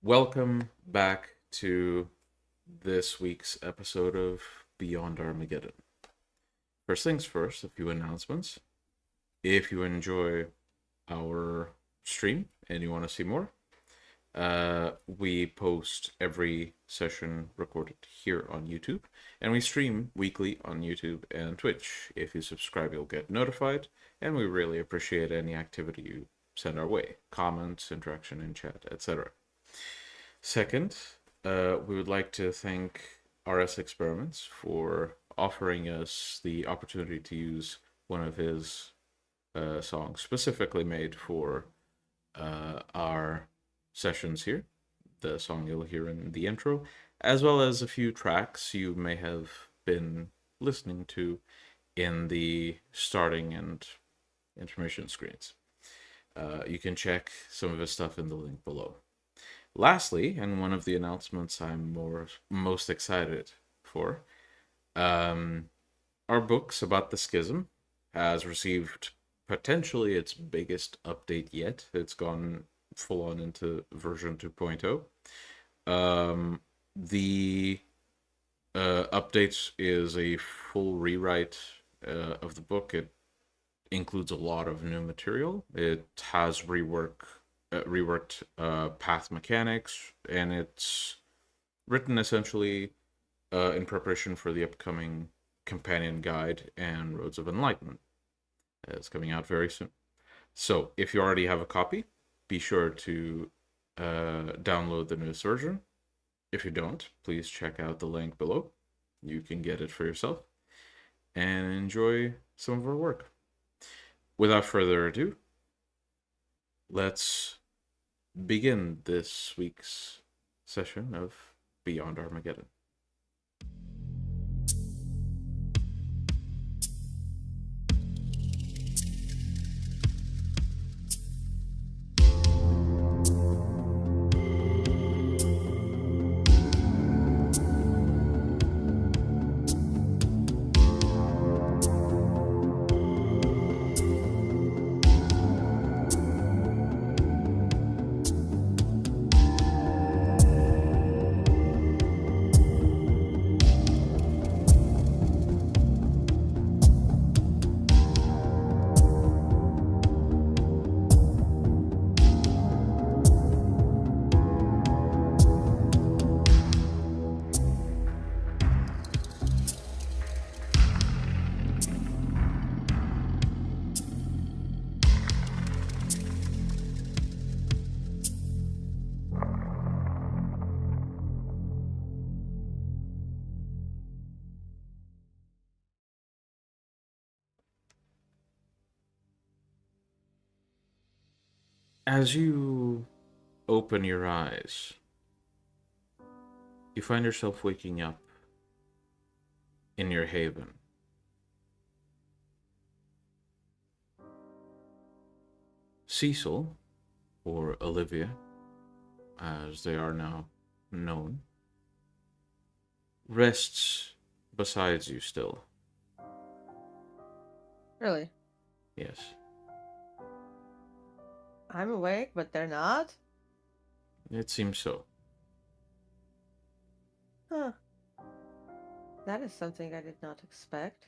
Welcome back to this week's episode of Beyond Armageddon. First things first, a few announcements. If you enjoy our stream and you want to see more, we post every session recorded here on YouTube, and we stream weekly on YouTube and Twitch. If you subscribe, you'll get notified, and we really appreciate any activity you send our way, comments, interaction in chat, etc. Second, we would like to thank RS Experiments for offering us the opportunity to use one of his songs specifically made for our sessions here. The song you'll hear in the intro, as well as a few tracks you may have been listening to in the starting and intermission screens. You can check some of his stuff in the link below. Lastly, and one of the announcements I'm most excited for, our books about the schism has received potentially its biggest update yet. It's gone full on into version 2.0. The update is a full rewrite of the book. It includes a lot of new material. It has reworked path mechanics, and it's written essentially in preparation for the upcoming companion guide and Roads of Enlightenment. It's coming out very soon. So if you already have a copy, be sure to download the newest version. If you don't, please check out the link below. You can get it for yourself and enjoy some of our work. Without further ado, let's begin this week's session of Beyond Armageddon. As you open your eyes, you find yourself waking up in your haven. Cecil, or Olivia, as they are now known, rests beside you still. Really? Yes. I'm awake, but they're not? It seems so. Huh. That is something I did not expect.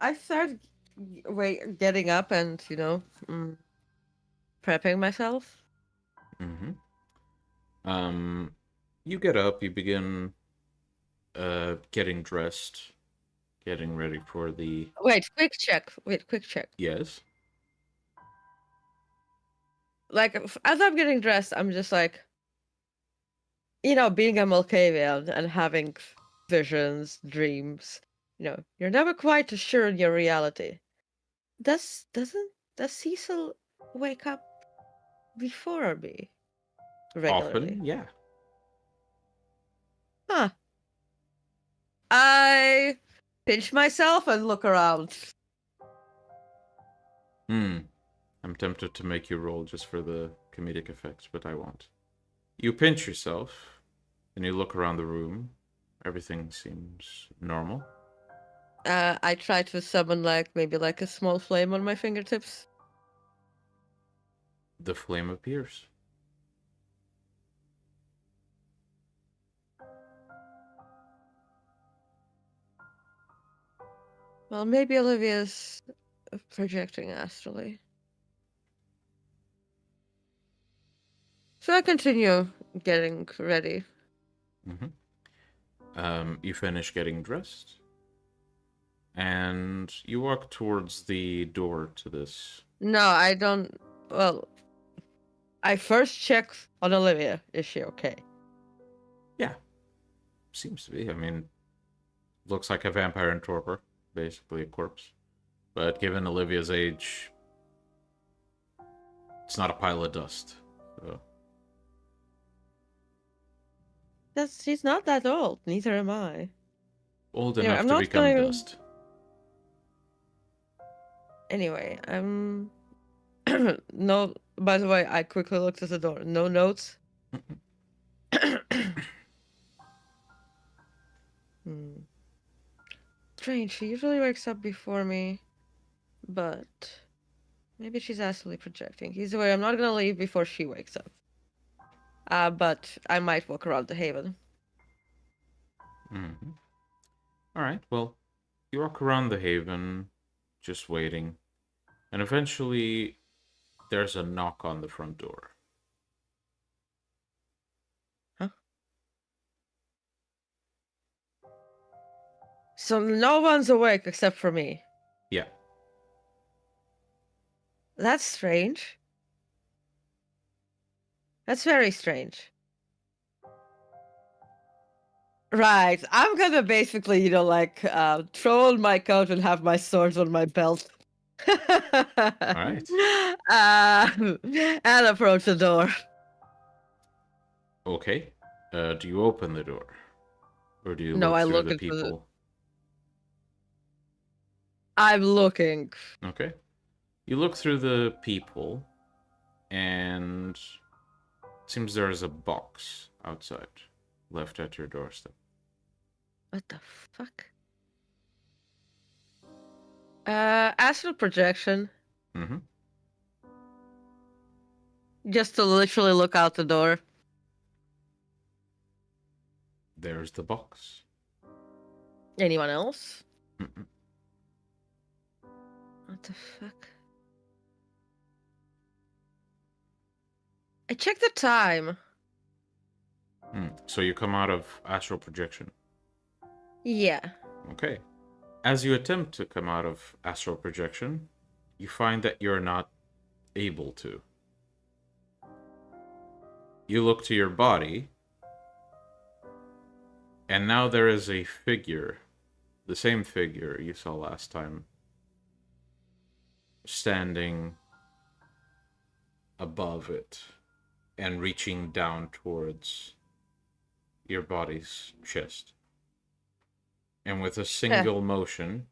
I started getting up and, prepping myself. Mm-hmm. You get up, you begin getting dressed, getting ready for the... Wait, quick check. Yes? Like, as I'm getting dressed, I'm just like, being a Malkavian and having visions, dreams, you're never quite sure in your reality. Does Cecil wake up before me regularly? Often, yeah. Huh. I pinch myself and look around. I'm tempted to make you roll just for the comedic effect, but I won't. You pinch yourself, and you look around the room. Everything seems normal. I try to summon maybe a small flame on my fingertips. The flame appears. Well, maybe Olivia's projecting astrally. So I continue getting ready. You finish getting dressed, and you walk towards the door to this. No, I don't. Well, I first check on Olivia. Is she okay? Yeah, seems to be. I mean, looks like a vampire in torpor, basically a corpse. But given Olivia's age, it's not a pile of dust. So. She's not that old. Neither am I. Old Anyway, enough I'm to not become gonna... dust. Anyway, I'm... No, by the way, I quickly looked at the door. No notes? Strange, she usually wakes up before me. But... maybe she's astrally projecting. Either way, I'm not gonna leave before she wakes up. But I might walk around the haven. Mm-hmm. Alright, well, you walk around the haven, just waiting. And eventually, there's a knock on the front door. Huh? So no one's awake except for me. Yeah. That's strange. That's very strange. Right. I'm gonna basically, throw on my coat and have my sword on my belt. Alright. And approach the door. Okay. Do you open the door? Or do you No, I look through look the into people? I'm looking. Okay. You look through the people, and it seems there is a box outside, left at your doorstep. What the fuck? Astral projection. Mm-hmm. Just to literally look out the door. There's the box. Anyone else? Mm-mm. What the fuck? I checked the time. So you come out of astral projection. Yeah. Okay. As you attempt to come out of astral projection, you find that you're not able to. You look to your body, and now there is a figure, the same figure you saw last time, standing above it and reaching down towards your body's chest. And with a single motion,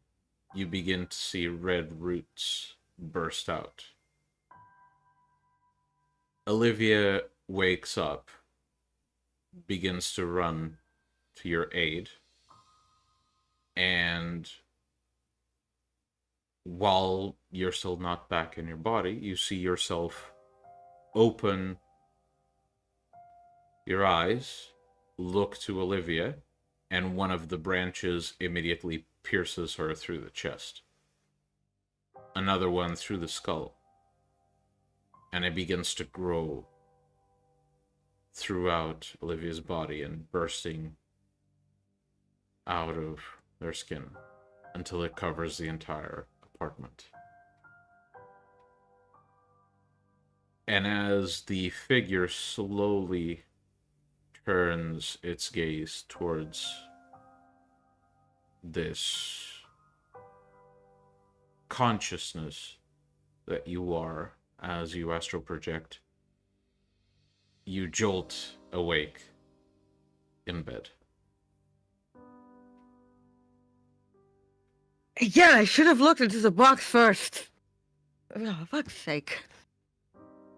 you begin to see red roots burst out. Olivia wakes up, begins to run to your aid, and while you're still not back in your body, you see yourself open your eyes, look to Olivia, and one of the branches immediately pierces her through the chest. Another one through the skull. And it begins to grow throughout Olivia's body and bursting out of their skin until it covers the entire apartment. And as the figure slowly turns its gaze towards this consciousness that you are as you astral project, you jolt awake in bed. Yeah, I should have looked into the box first. Oh, fuck's sake.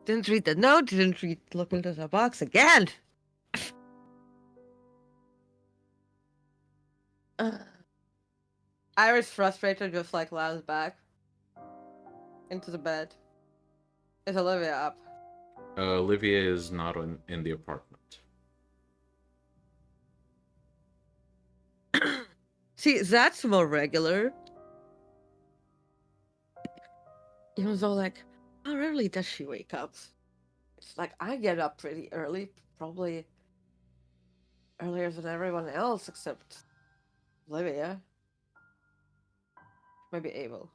Didn't read the note, look into the box again. Iris, frustrated, just like lies back into the bed. Is Olivia up? Lieeya is not in the apartment. See, that's more regular. Even though, like, how early does she wake up? It's like I get up pretty early, probably earlier than everyone else except Olivia. Maybe Abel.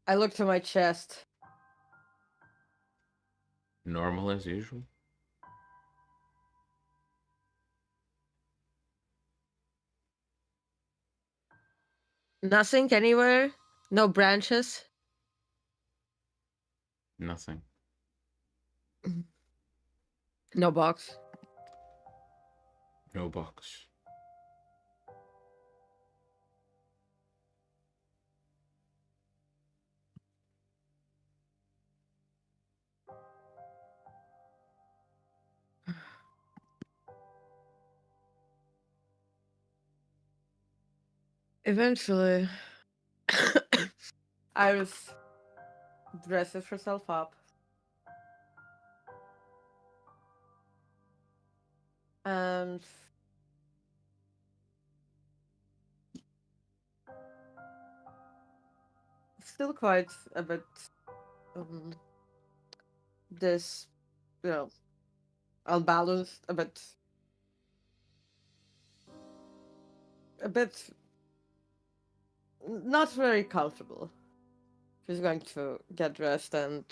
I look to my chest. Normal as usual. Nothing anywhere? No branches? Nothing. No box? No box. Eventually, Iris dresses herself up. And still quite a bit um, this, you know, unbalanced, a bit not very comfortable. She's going to get dressed and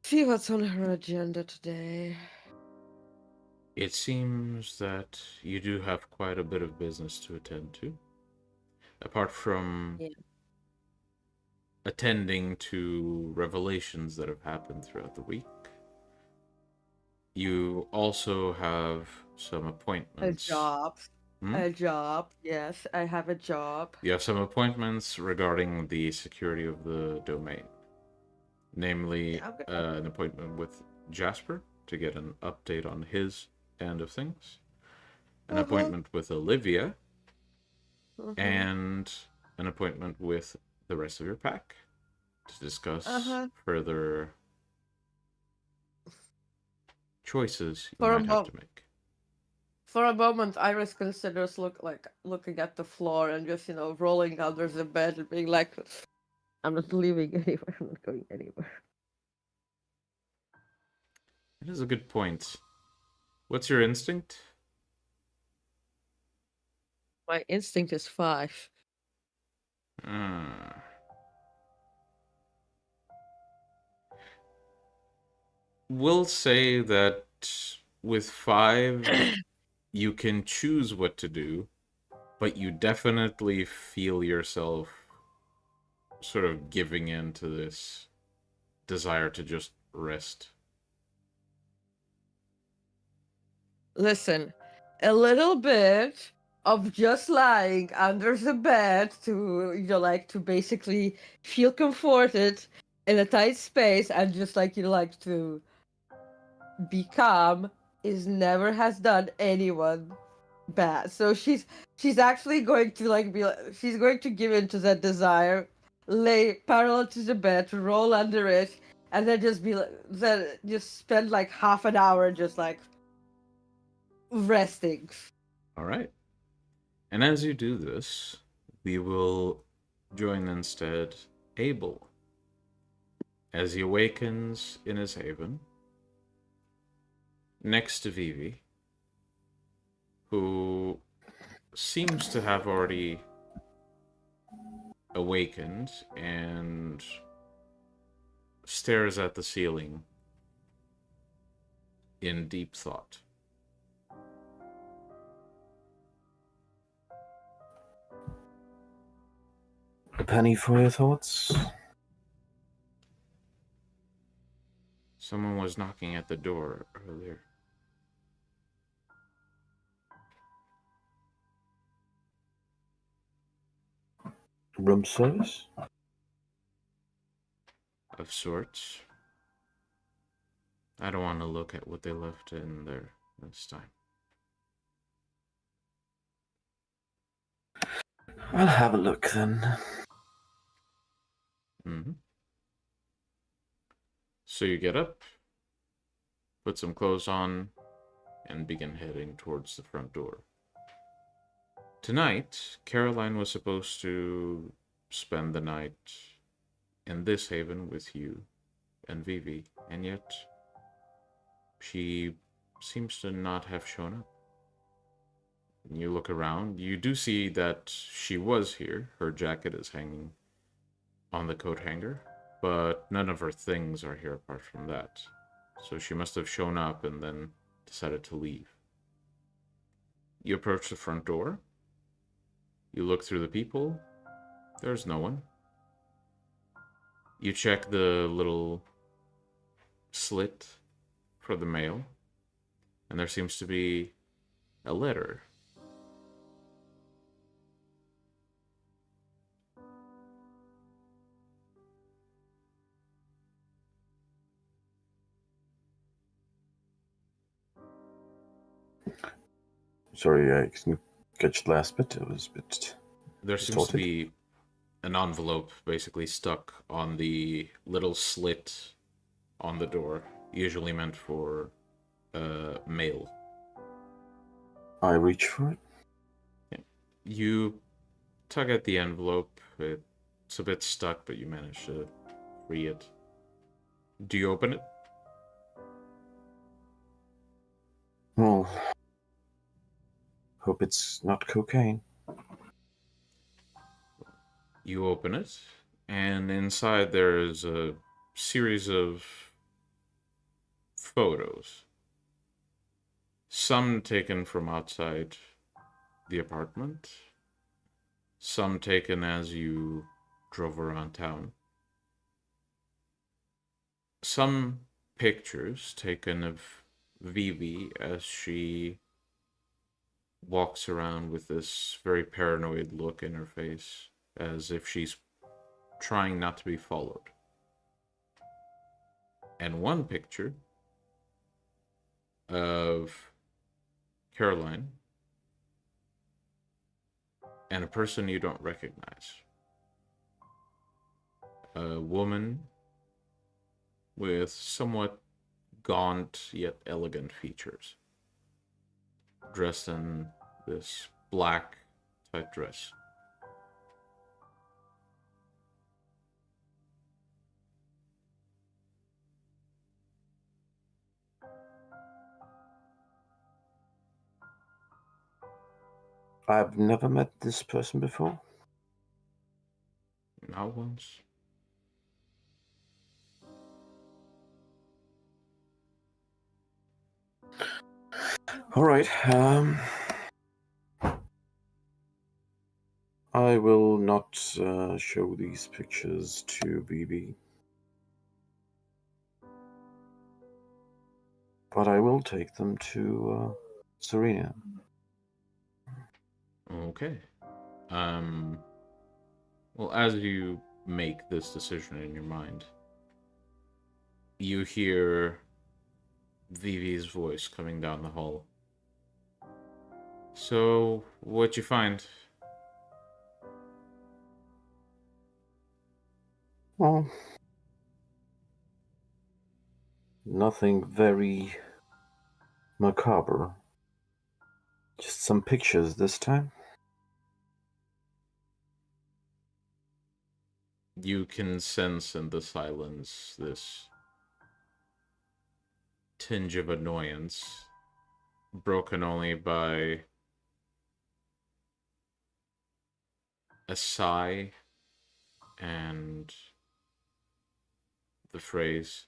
see what's on her agenda today. It seems that you do have quite a bit of business to attend to. Apart from attending to revelations that have happened throughout the week, you also have some appointments. A job, yes, I have a job. You have some appointments regarding the security of the domain. Namely, an appointment with Jasper to get an update on his end of things. An appointment with Olivia. And an appointment with the rest of your pack to discuss further choices you might have to make. For a moment, Iris considers looking at the floor and just, rolling under the bed and being like, I'm not leaving anywhere, I'm not going anywhere. That is a good point. What's your instinct? My instinct is 5. We'll say that with 5, you can choose what to do, but you definitely feel yourself sort of giving in to this desire to just rest. Listen, a little bit of just lying under the bed to, to basically feel comforted in a tight space and just to be calm never has done anyone bad. So she's actually going to she's going to give in to that desire, lay parallel to the bed, roll under it, and then just spend like half an hour just resting. All right. And as you do this, we will join instead Abel as he awakens in his haven next to Vivi, who seems to have already awakened and stares at the ceiling in deep thought. A penny for your thoughts? Someone was knocking at the door earlier. Room service? Of sorts. I don't want to look at what they left in there this time. I'll have a look then. Mm-hmm. So you get up, put some clothes on, and begin heading towards the front door. Tonight, Caroline was supposed to spend the night in this haven with you and Vivi, and yet she seems to not have shown up. When you look around, you do see that she was here. Her jacket is hanging on the coat hanger, but none of her things are here apart from that. So she must have shown up and then decided to leave. You approach the front door. You look through the people. There's no one. You check the little slit for the mail, and there seems to be a letter. Sorry, I couldn't catch the last bit. It was a bit There seems to distorted. be an envelope basically stuck on the little slit on the door, usually meant for mail. I reach for it. You tug at the envelope. It's a bit stuck, but you manage to free it. Do you open it? Well, hope it's not cocaine. You open it, and inside there is a series of photos. Some taken from outside the apartment, some taken as you drove around town. Some pictures taken of Vivi as she walks around with this very paranoid look in her face, as if she's trying not to be followed. And one picture of Caroline and a person you don't recognize. A woman with somewhat gaunt yet elegant features, dressed in this black type dress. I've never met this person before. Not once. All right. I will not show these pictures to BB, but I will take them to Serena. Okay. Well, as you make this decision in your mind, you hear Vivi's voice coming down the hall. So, what'd you find? Well, nothing very macabre. Just some pictures this time. You can sense in the silence this tinge of annoyance, broken only by a sigh and the phrase,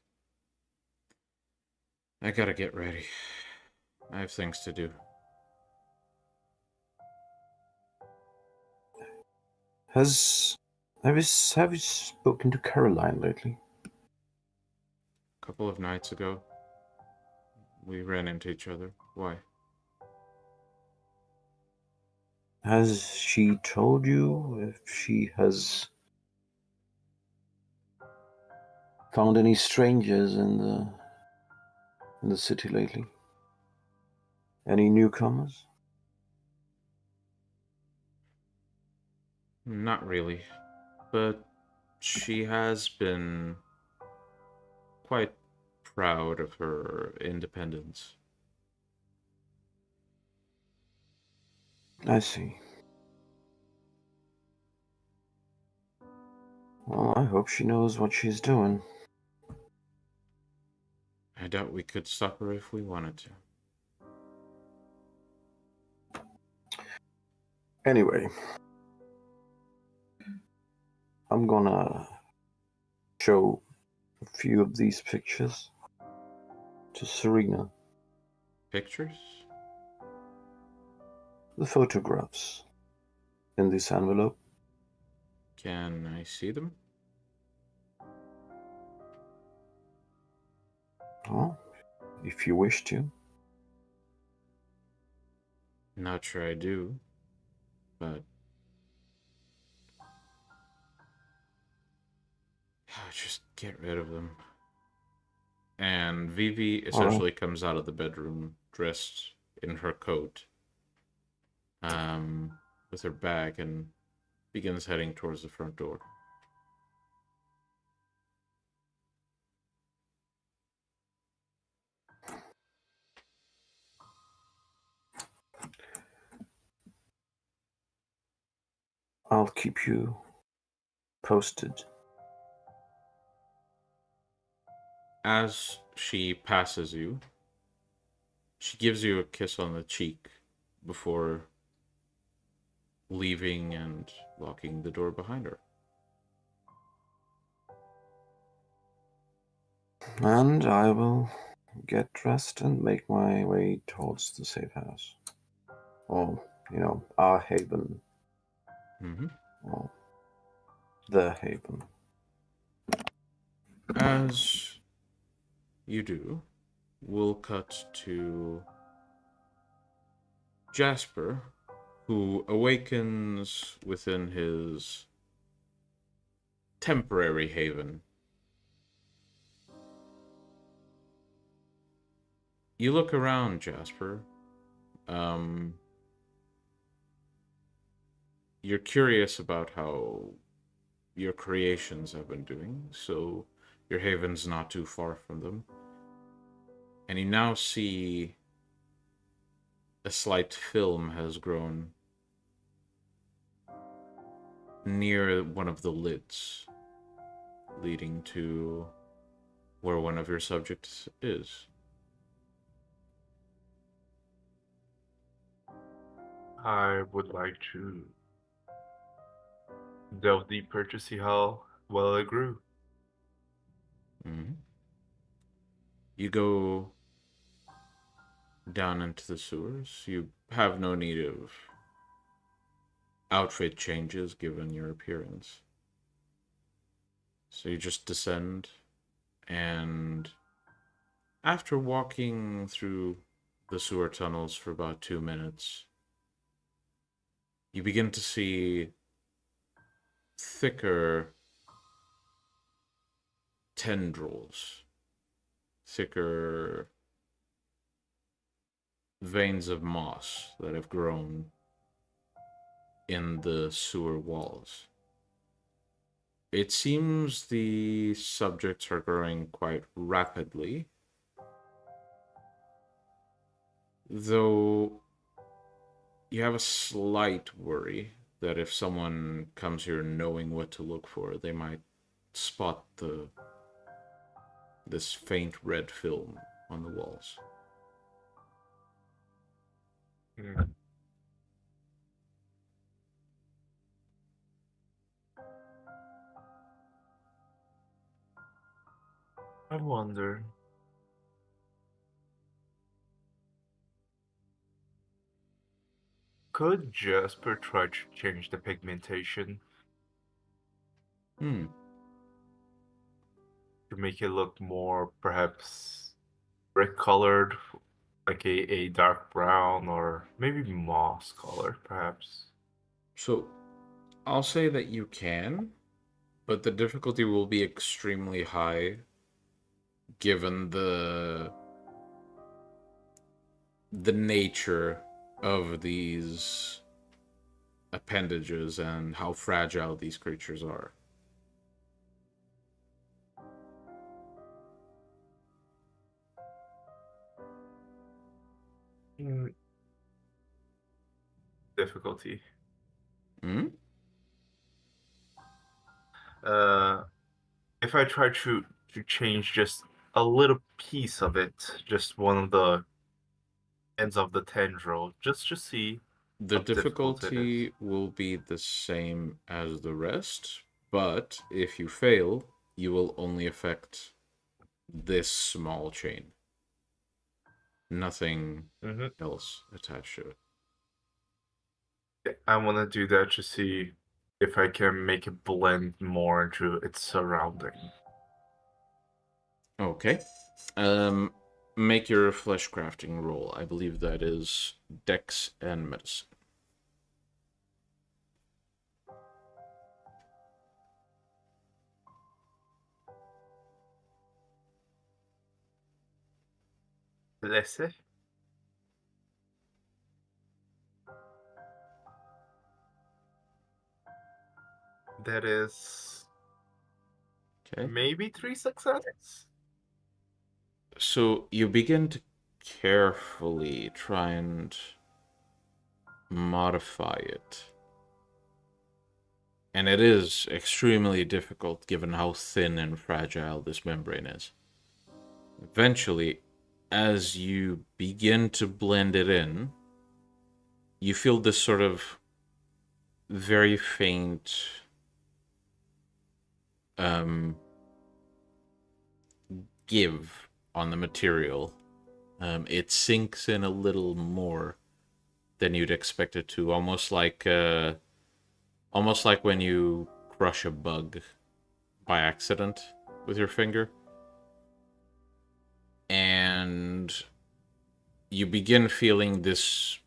I gotta get ready. I have things to do. Have you spoken to Caroline lately? A couple of nights ago, we ran into each other. Why? Has she told you if she has found any strangers in the city lately? Any newcomers? Not really, but she has been quite proud of her independence. I see. Well, I hope she knows what she's doing. I doubt we could stop her if we wanted to. Anyway, I'm gonna show a few of these pictures to Serena. Pictures? The photographs in this envelope. Can I see them? Well, if you wish to. Not sure I do, but just get rid of them. And Vivi essentially comes out of the bedroom dressed in her coat, with her bag, and begins heading towards the front door. I'll keep you posted. As she passes you, she gives you a kiss on the cheek before leaving and locking the door behind her. And I will get dressed and make my way towards the safe house. Or, our haven. Mm-hmm. Or the haven. As you do, we'll cut to Jasper, who awakens within his temporary haven. You look around, Jasper. You're curious about how your creations have been doing, so your haven's not too far from them. And you now see a slight film has grown near one of the lids, leading to where one of your subjects is. I would like to delve deeper to see how well it grew. Mm-hmm. You go down into the sewers. You have no need of outfit changes given your appearance. So you just descend, and after walking through the sewer tunnels for about 2 minutes, you begin to see thicker tendrils, thicker veins of moss that have grown in the sewer walls. It seems the subjects are growing quite rapidly, though you have a slight worry that if someone comes here knowing what to look for, they might spot this faint red film on the walls. I wonder. Could Jasper try to change the pigmentation Hmm. to make it look more, perhaps, brick colored, like a dark brown, or maybe moss colored, perhaps? So I'll say that you can, but the difficulty will be extremely high given the nature of these appendages and how fragile these creatures are. Mm, difficulty. Hmm? If I try to change just a little piece of it, just one of the ends of the tendril, just to see The how difficult it is. difficulty will be the same as the rest, but if you fail, you will only affect this small chain. Nothing else attached to it. I want to do that to see if I can make it blend more into its surrounding. Okay. Make your flesh crafting roll. I believe that is Dex and Medicine. Let's see. That is Okay. maybe 3 successes. So you begin to carefully try and modify it. And it is extremely difficult given how thin and fragile this membrane is. Eventually, as you begin to blend it in, you feel this sort of very faint give on the material. It sinks in a little more than you'd expect it to, almost like when you crush a bug by accident with your finger. And you begin feeling this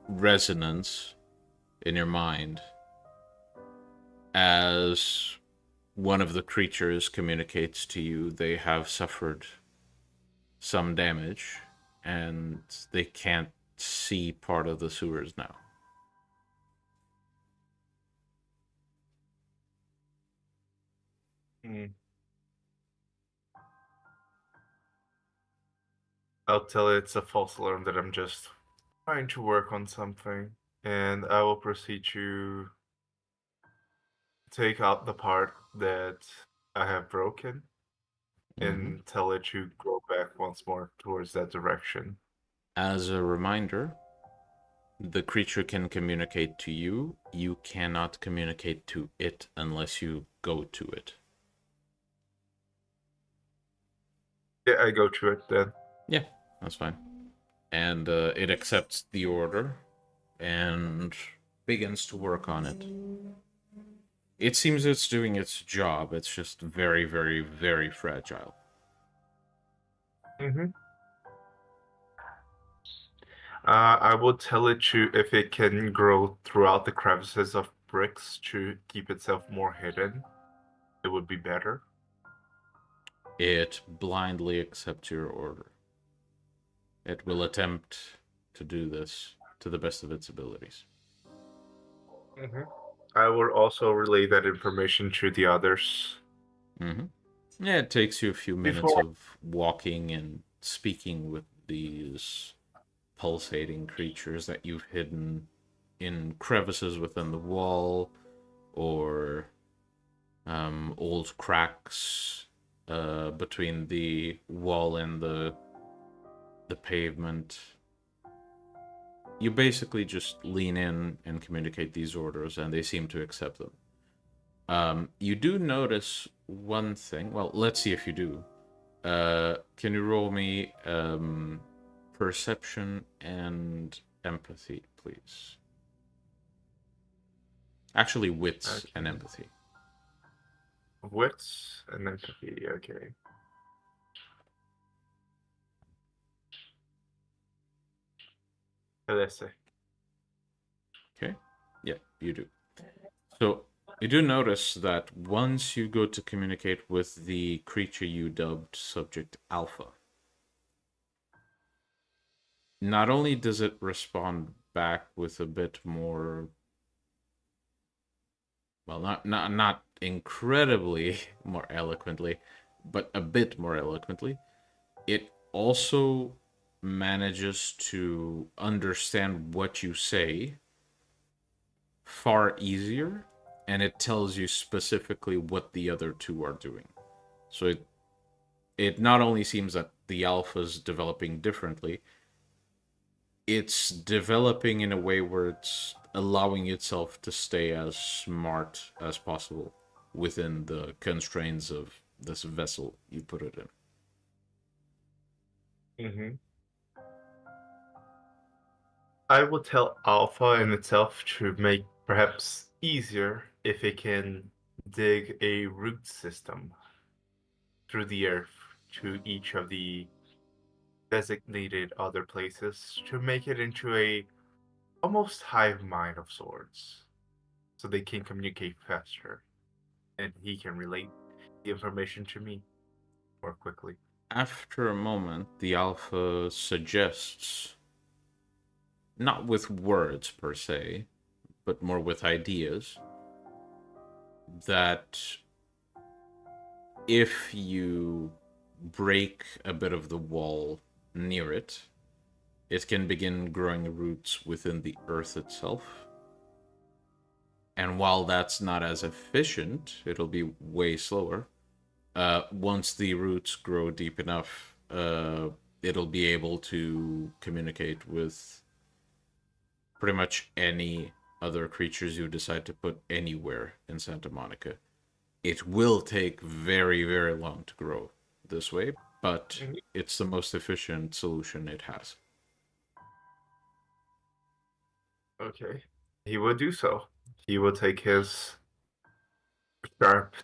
resonance in your mind as one of the creatures communicates to you they have suffered some damage and they can't see part of the sewers now. I'll tell it it's a false alarm that I'm just trying to work on something, and I will proceed to take out the part that I have broken and tell it to go back once more towards that direction. As a reminder, the creature can communicate to you. You cannot communicate to it unless you go to it. Yeah, I go to it then. Yeah, that's fine. And it accepts the order and begins to work on it. It seems it's doing its job. It's just very, very, very fragile. I will tell it to, if it can grow throughout the crevices of bricks to keep itself more hidden, it would be better. It blindly accepts your order. It will attempt to do this to the best of its abilities. I will also relay that information to the others. Yeah, it takes you a few minutes of walking and speaking with these pulsating creatures that you've hidden in crevices within the wall or old cracks between the wall and the pavement. You basically just lean in and communicate these orders, and they seem to accept them. You do notice one thing. Well, let's see if you do. Can you roll me perception and empathy, please? Actually, wits and empathy. Wits and empathy, okay. Let's see. Okay. Yeah, you do. So you do notice that once you go to communicate with the creature you dubbed Subject Alpha, not only does it respond back with a bit more, well, not incredibly more eloquently, but a bit more eloquently. It also manages to understand what you say far easier, and it tells you specifically what the other two are doing. So it not only seems that the alpha is developing differently, it's developing in a way where it's allowing itself to stay as smart as possible within the constraints of this vessel you put it in. Mm-hmm. I will tell Alpha in itself to make perhaps easier if it can dig a root system through the earth to each of the designated other places to make it into a almost hive mind of sorts, so they can communicate faster and he can relate the information to me more quickly. After a moment, the alpha suggests, not with words per se, but more with ideas, that if you break a bit of the wall near it, it can begin growing roots within the earth itself. And while that's not as efficient, it'll be way slower. Once the roots grow deep enough, it'll be able to communicate with pretty much any other creatures you decide to put anywhere in Santa Monica. It will take very, very long to grow this way, but it's the most efficient solution it has. Okay. He will do so. He will take his sharp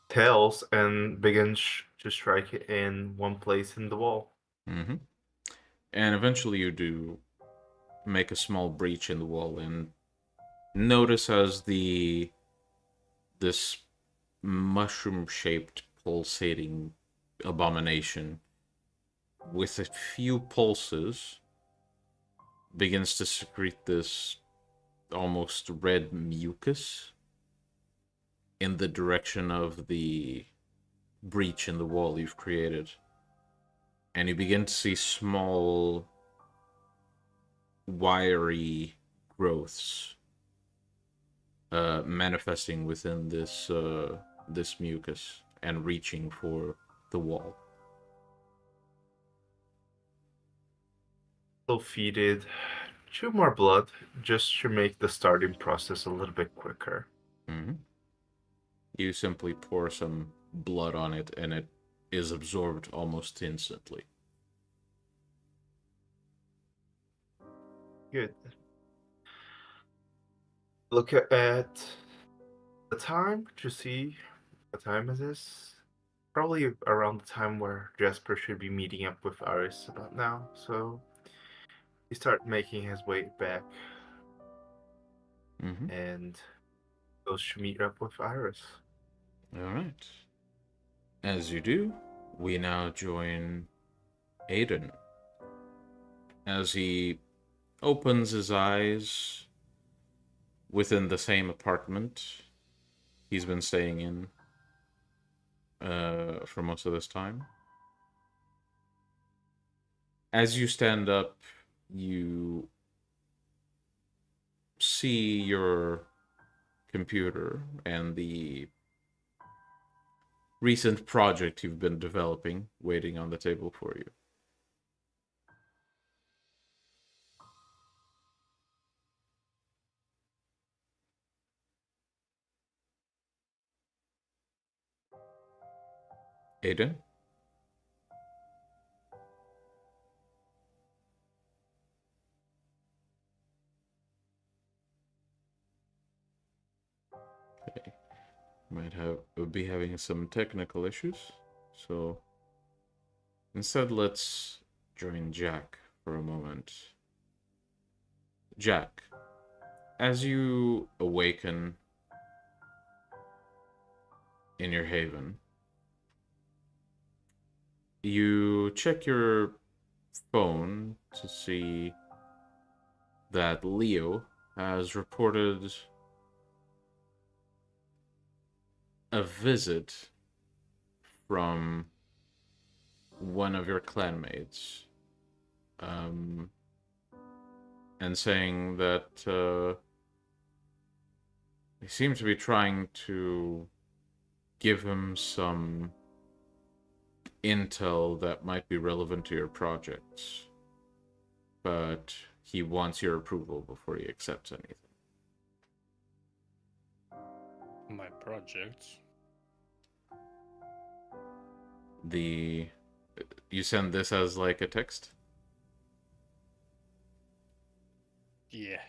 tails and begin to strike it in one place in the wall. Mm-hmm. And eventually you do make a small breach in the wall and notice as this mushroom-shaped pulsating abomination with a few pulses begins to secrete this almost red mucus in the direction of the breach in the wall you've created. And you begin to see small, wiry growths manifesting within this mucus and reaching for the wall. So feed it 2 more blood just to make the starting process a little bit quicker. Mm-hmm. You simply pour some blood on it and it is absorbed almost instantly. Good. Look at the time to see what time it is. Probably around the time where Jasper should be meeting up with Iris about now. So he starts making his way back and goes to meet up with Iris. All right. As you do, we now join Aidan as he opens his eyes within the same apartment he's been staying in for most of this time. As you stand up, you see your computer and the recent project you've been developing waiting on the table for you. Aidan? Okay. Might be having some technical issues, so instead let's join Jack for a moment. Jack, as you awaken in your haven, you check your phone to see that Leo has reported a visit from one of your clanmates, and saying that they seem to be trying to give him some intel that might be relevant to your projects, but he wants your approval before he accepts anything. My projects. You send this as like a text? Yeah.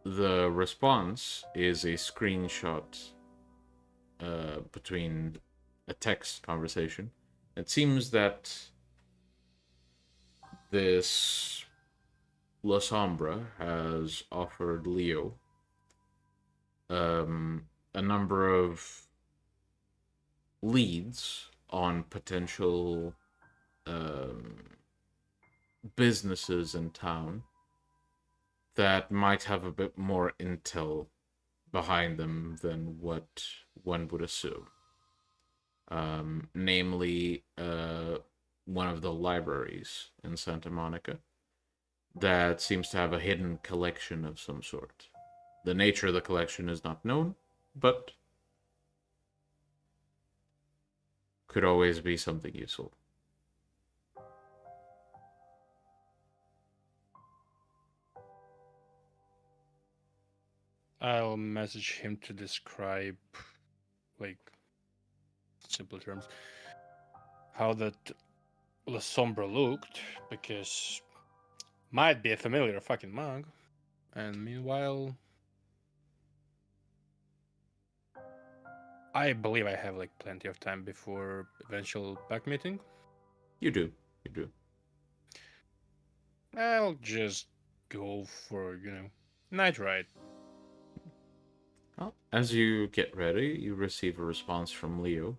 The response is a screenshot between a text conversation. It seems that this La Sombra has offered Leo a number of leads on potential businesses in town that might have a bit more intel behind them than what one would assume. Namely, one of the libraries in Santa Monica that seems to have a hidden collection of some sort. The nature of the collection is not known, but could always be something useful. I'll message him to describe, like, simple terms, how that La Sombra looked, because might be a familiar fucking mug. And meanwhile, I believe I have like plenty of time before eventual pack meeting. You do. I'll just go for, night ride. Well, as you get ready, you receive a response from Leo.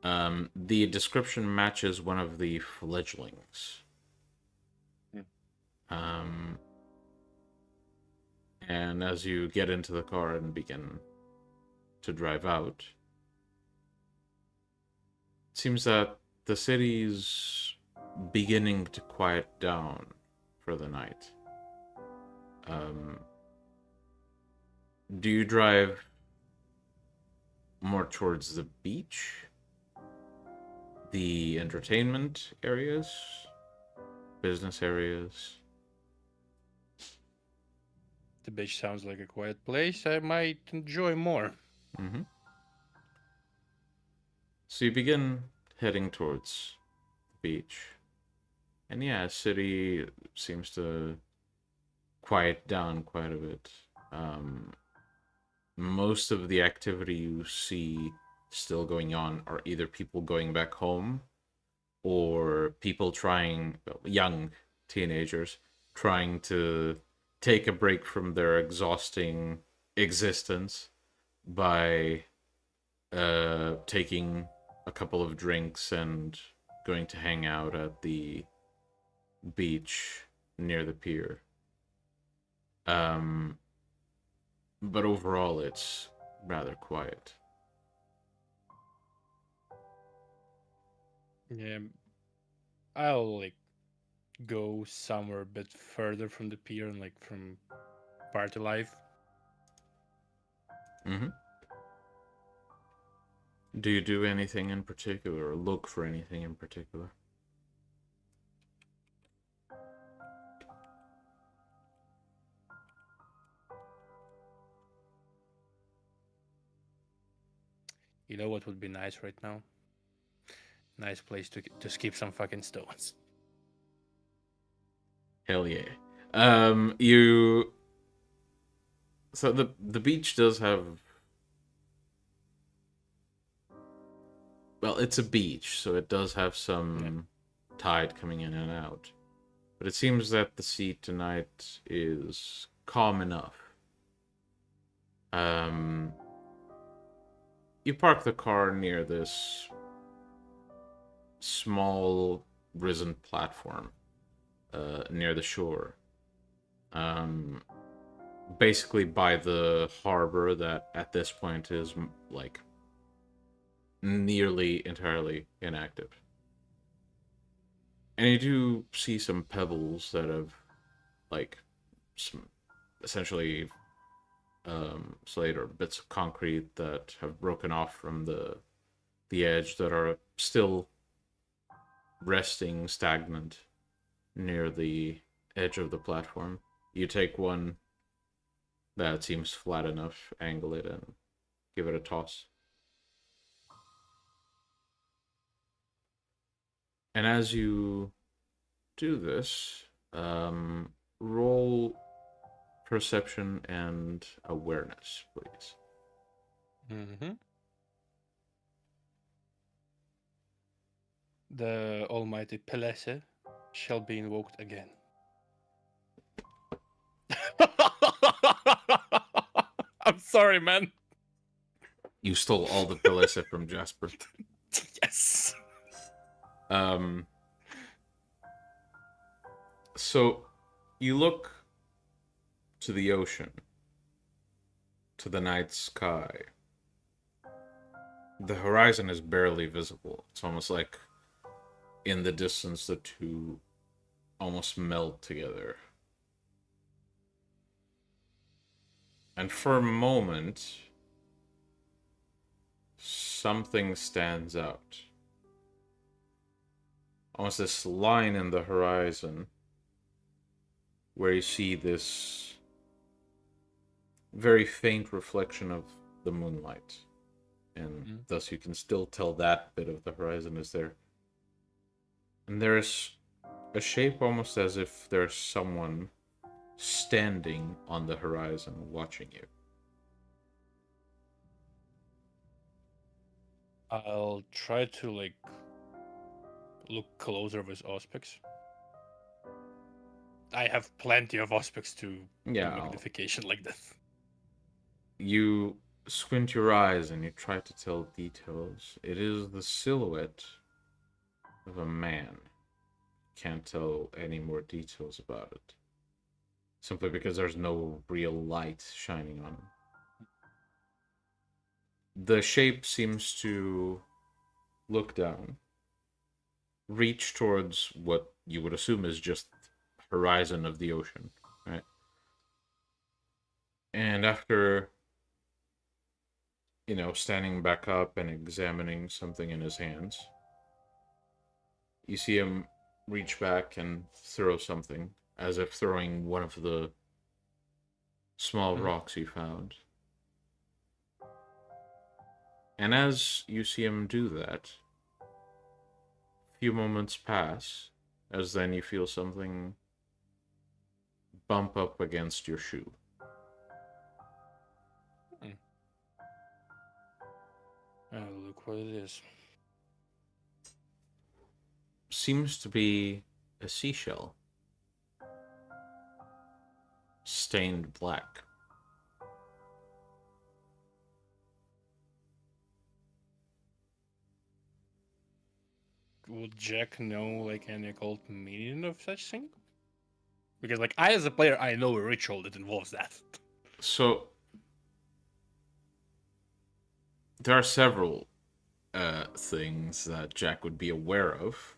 The description matches one of the fledglings. And as you get into the car and begin to drive out, it seems that the city's beginning to quiet down for the night. Do you drive more towards the beach, the entertainment areas, business areas? The beach sounds like a quiet place I might enjoy more. Mm-hmm. So you begin heading towards the beach. And yeah, city seems to quiet down quite a bit. Most of the activity you see still going on are either people going back home or people young teenagers trying to take a break from their exhausting existence by taking a couple of drinks and going to hang out at the beach near the pier. But overall, it's rather quiet. Yeah, I'll go somewhere a bit further from the pier and from party life. Mm-hmm. Do you do anything in particular, or look for anything in particular? You know what would be nice right now? Nice place to skip some fucking stones. Hell yeah. So the beach does have, well, it's a beach, so it does have some tide coming in and out. But it seems that the sea tonight is calm enough. You park the car near this small risen platform near the shore. basically by the harbor that at this point is like nearly entirely inactive. And you do see some pebbles that have, like, some essentially slate or bits of concrete that have broken off from the edge that are still resting stagnant near the edge of the platform. You take one that seems flat enough, angle it, and give it a toss. And as you do this, roll perception and awareness, please. Mm-hmm. The almighty Pelesse shall be invoked again. I'm sorry, man. You stole all the Pelisse from Jasper. Yes. So you look to the ocean, to the night sky. The horizon is barely visible. It's almost like in the distance the two almost melt together. And for a moment, something stands out. Almost this line in the horizon where you see this very faint reflection of the moonlight. And thus you can still tell that bit of the horizon is there. And there's a shape almost as if there's someone standing on the horizon watching you. I'll try to like look closer with Auspex. I have plenty of Auspex to do magnification like this. You squint your eyes and you try to tell details. It is the silhouette of a man. Can't tell any more details about it. Simply because there's no real light shining on him. The shape seems to look down, reach towards what you would assume is just horizon of the ocean, right? And after, standing back up and examining something in his hands, you see him reach back and throw something, as if throwing one of the small rocks you found. And as you see him do that, a few moments pass, as then you feel something bump up against your shoe. Oh, look what it is. Seems to be a seashell. Stained black. Would Jack know like any occult meaning of such thing? Because like I as a player, I know a ritual that involves that. So there are several things that Jack would be aware of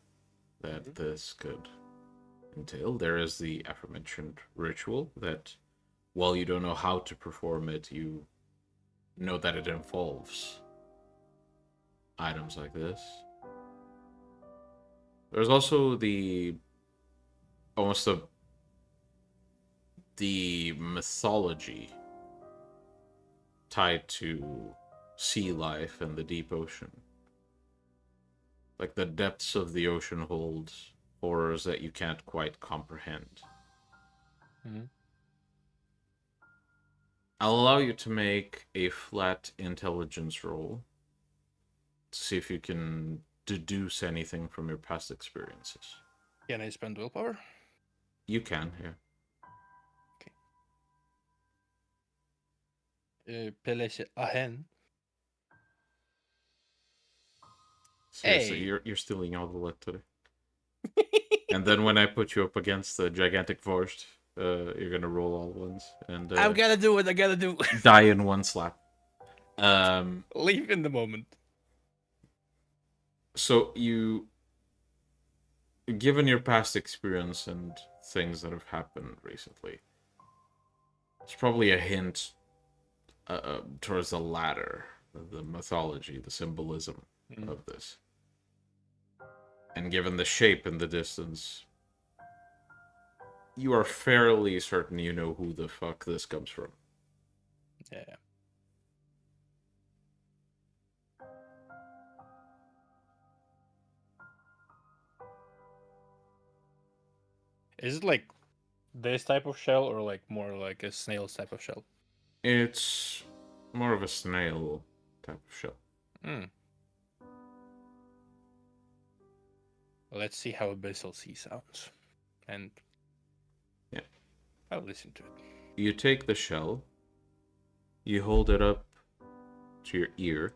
that this could entail. There is the aforementioned ritual that, while you don't know how to perform it, you know that it involves items like this. There's also the mythology tied to sea life and the deep ocean. Like the depths of the ocean hold horrors that you can't quite comprehend. I'll allow you to make a flat intelligence roll to see if you can deduce anything from your past experiences. Can I spend willpower? You can, yeah. Pelesse ahen. Seriously, Hey. you're stealing all the luck today. And then when I put you up against the gigantic Vorst, You're gonna roll all ones and I'm gonna do it. I gotta do it. die in one slap. Leave in the moment. So you, given your past experience and things that have happened recently, it's probably a hint towards the latter, the mythology, the symbolism of this. And given the shape and the distance, you are fairly certain you know who the fuck this comes from. Yeah. Is it like this type of shell or like more like a snail's type of shell? It's more of a snail type of shell. Hmm. Let's see how Abyssal Sea sounds. And yeah, I'll listen to it. You take the shell, you hold it up to your ear,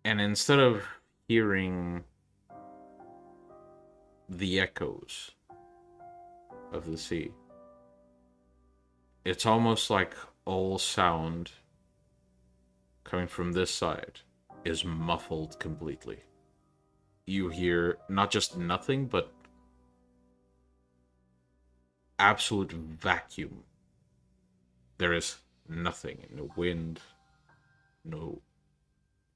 and instead of hearing the echoes of the sea, it's almost like all sound coming from this side is muffled completely. You hear not just nothing, but absolute vacuum. There is nothing. No wind, no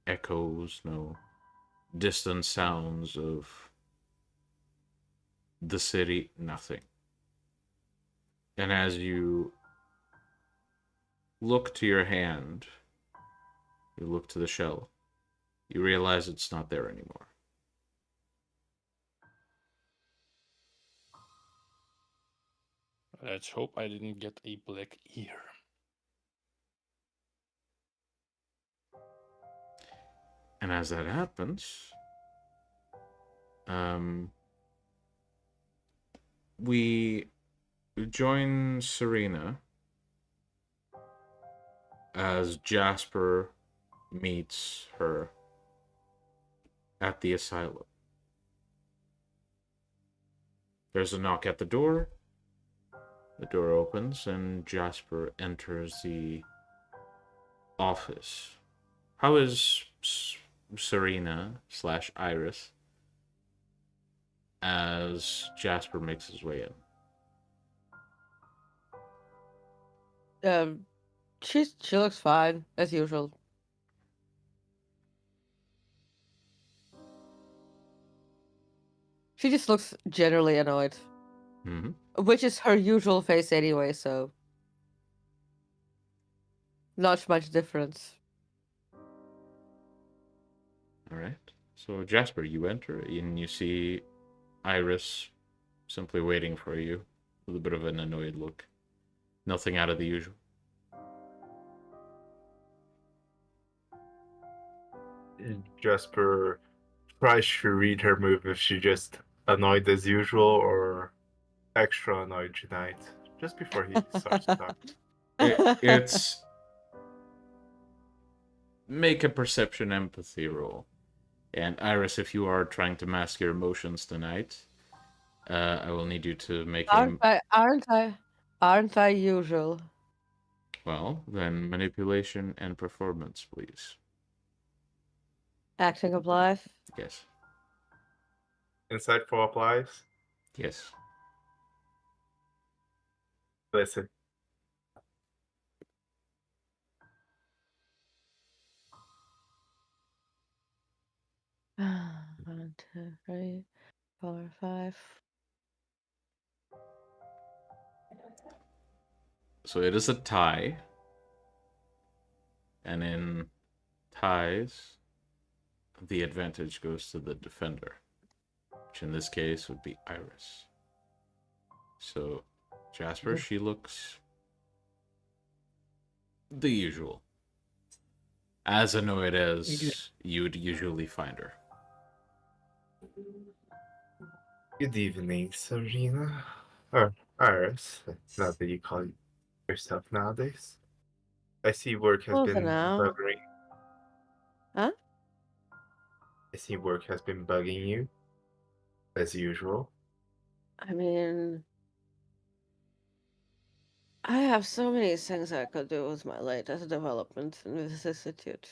echoes, no distant sounds of the city, nothing. And as you look to your hand, you look to the shell, you realize it's not there anymore. Let's hope I didn't get a black ear. And as that happens, we join Serena as Jasper meets her at the asylum. There's a knock at the door. The door opens and Jasper enters the office. How is Serena / Iris as Jasper makes his way in? She looks fine as usual. She just looks generally annoyed, which is her usual face anyway. So not much difference. All right. So Jasper, you enter and you see Iris simply waiting for you with a bit of an annoyed look. Nothing out of the usual. Jasper tries to read her move if she just annoyed as usual or extra annoyed tonight, just before he starts talking. It's make a perception empathy roll. And Iris, if you are trying to mask your emotions tonight, I will need you to make Aren't I usual? Well, then manipulation and performance, please. Acting applies. Yes. Insightful applies. Yes. Listen. One, 2, 3, 4, 5. So it is a tie. And in ties, the advantage goes to the defender, which in this case would be Iris. So Jasper, she looks the usual. As annoyed as you'd usually find her. Good evening, Serena. Or Iris. Not that you call yourself nowadays. I see work has Over been now. bugging. Huh? I see work has been bugging you, as usual. I mean, I have so many things I could do with my latest development in this institute.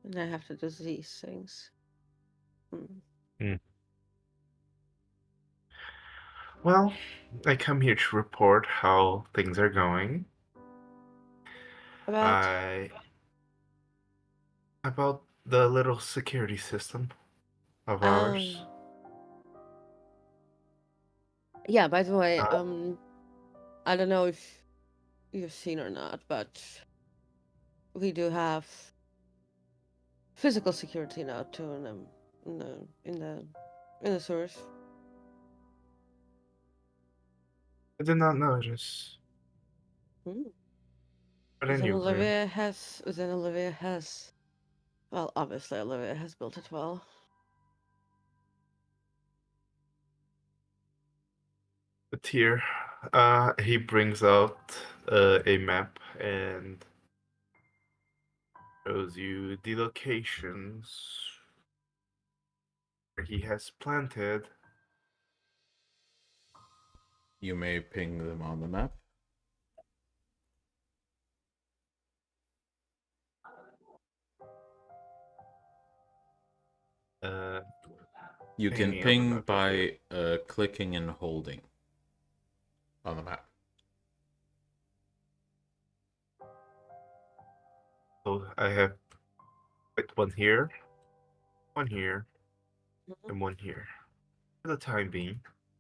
And I have to do these things. Well, I come here to report how things are going. About About the little security system of ours. yeah, by the way, I don't know if you've seen or not, but we do have physical security now too in the source. I did not notice. But anyway, Olivia has well, obviously Olivia has built it well. but here, he brings out a map and shows you the locations where he has planted. You may ping them on the map. You can Pinging on the ping map, by okay. clicking and holding on the map. So I have one here, and one here. For the time being,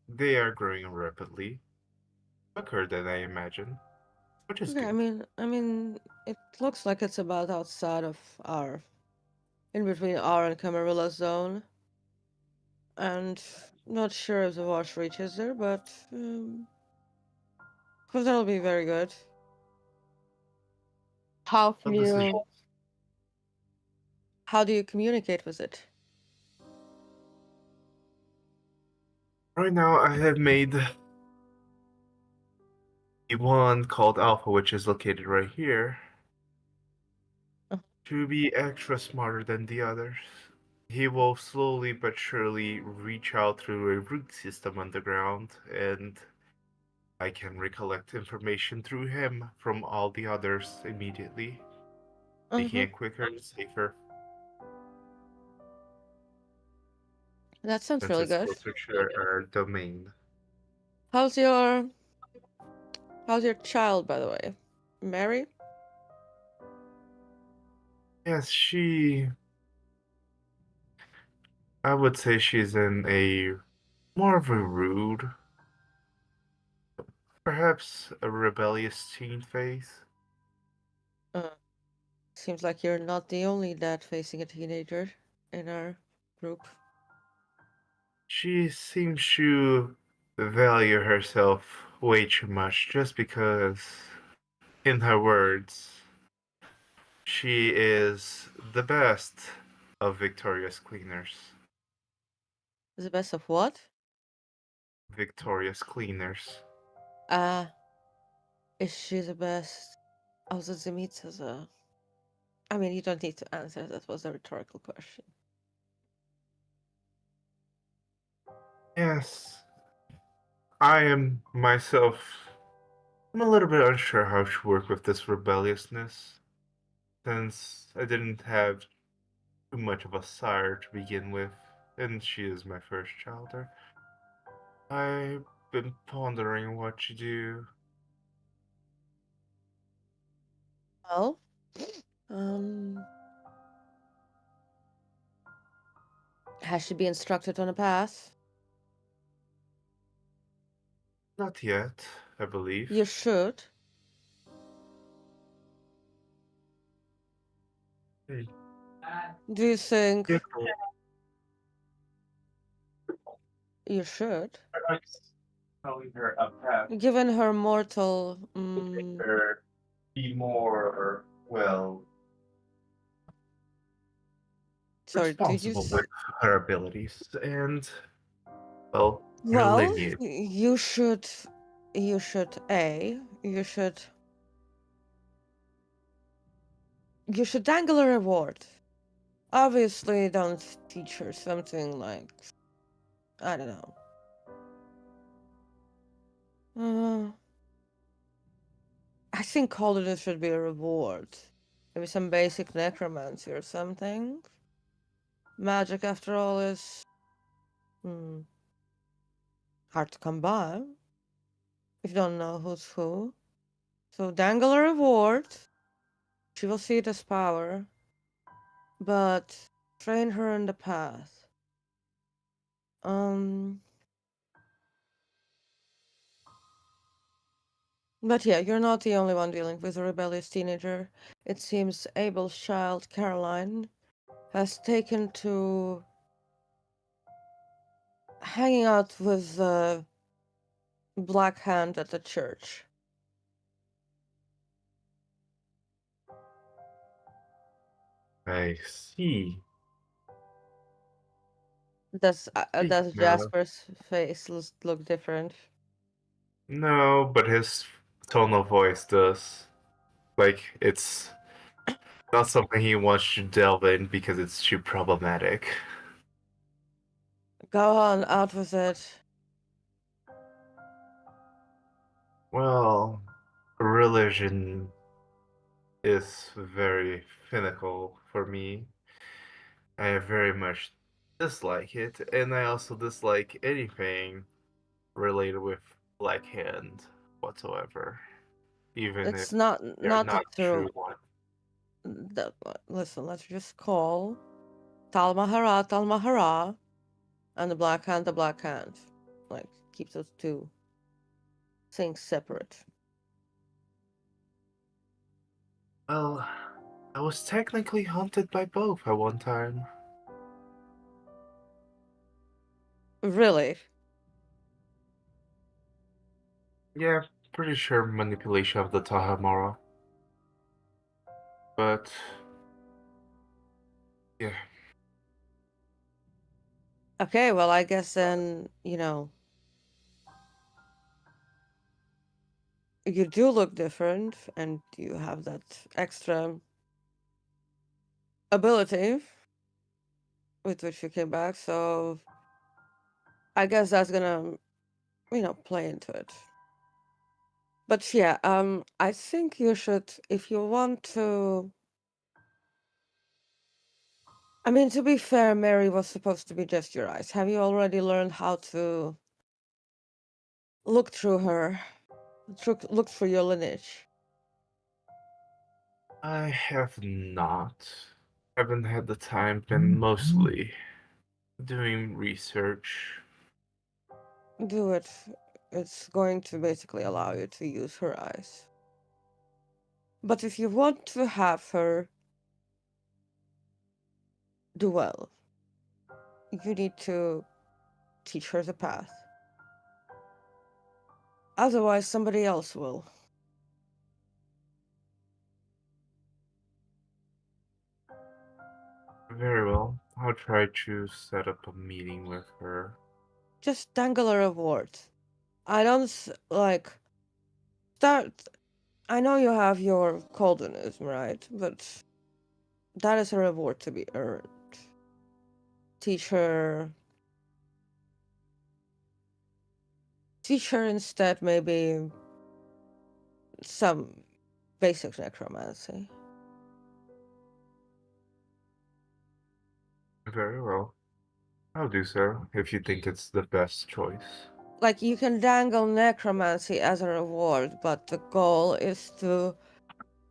they are growing rapidly, quicker than I imagined, which is Okay, good. I mean, it looks like it's about outside of in between our and Camarilla zone. And not sure if the watch reaches there, but because that'll be very good. How Some decisions. how do you communicate with it? Right now, I have made the one called Alpha, which is located right here, to be extra smarter than the others. He will slowly but surely reach out through a root system underground, and I can recollect information through him from all the others immediately, making it quicker and safer. That sounds Since really it's good. closer to our domain. How's your child, by the way? Mary? Yes, I would say she's in a more of a rude, perhaps a rebellious teen phase. Seems like you're not the only dad facing a teenager in our group. She seems to value herself way too much just because, in her words, she is the best of victorious cleaners. The best of what? Victorious cleaners. Is she the best of the Zemitza? I mean, you don't need to answer. That was a rhetorical question. Yes, I am myself. I'm a little bit unsure how to work with this rebelliousness, since I didn't have too much of a sire to begin with, and she is my first child. I've been pondering what to do. Well, has she been instructed on a path? Not yet, I believe. You should. Hmm. Do you think Yeah, you should? I'm telling her a path Given her mortal. to make her be more, well, Sorry, did you? responsible with her abilities and, well, her Well, lineage. you should. You should. You should dangle a reward. Obviously, don't teach her something like, I don't know, Uh, I think calling it should be a reward. Maybe some basic necromancy or something. Magic, after all, is hard to come by if you don't know who's who. So dangle a reward. She will see it as power, but train her in the path. But yeah, you're not the only one dealing with a rebellious teenager. It seems Abel's child, Caroline, has taken to hanging out with the Black Hand at the church. I see. Does Speaking of, Jasper's face look different? no, but his tone of voice does. Like, it's not something he wants to delve in because it's too problematic. Go on, out with it. Well, religion is very finical for me. I very much dislike it, and I also dislike anything related with Black Hand whatsoever, even if It's not they're the not true true. one. Listen, let's just call Talmahara, and the Black Hand the Black Hand. Like, keep those two things separate. Well, I was technically haunted by both at one time. Really? Yeah, pretty sure manipulation of the Tahamara. But yeah, Okay, well, I guess then, you do look different, and you have that extra ability with which you came back, so I guess that's gonna, play into it. But yeah, I think you should, if you want to. I mean, to be fair, Mary was supposed to be just your eyes. Have you already learned how to look through her, look through your lineage? I have not. Haven't had the time, been mostly doing research. Do it. It's going to basically allow you to use her eyes. But if you want to have her do well, you need to teach her the path. Otherwise, somebody else will. Very well. I'll try to set up a meeting with her. Just dangle a reward. I don't start. I know you have your coldonism, right? But that is a reward to be earned. Teach her instead maybe some basic necromancy. Very well. I'll do so if you think it's the best choice. Like, you can dangle necromancy as a reward, but the goal is to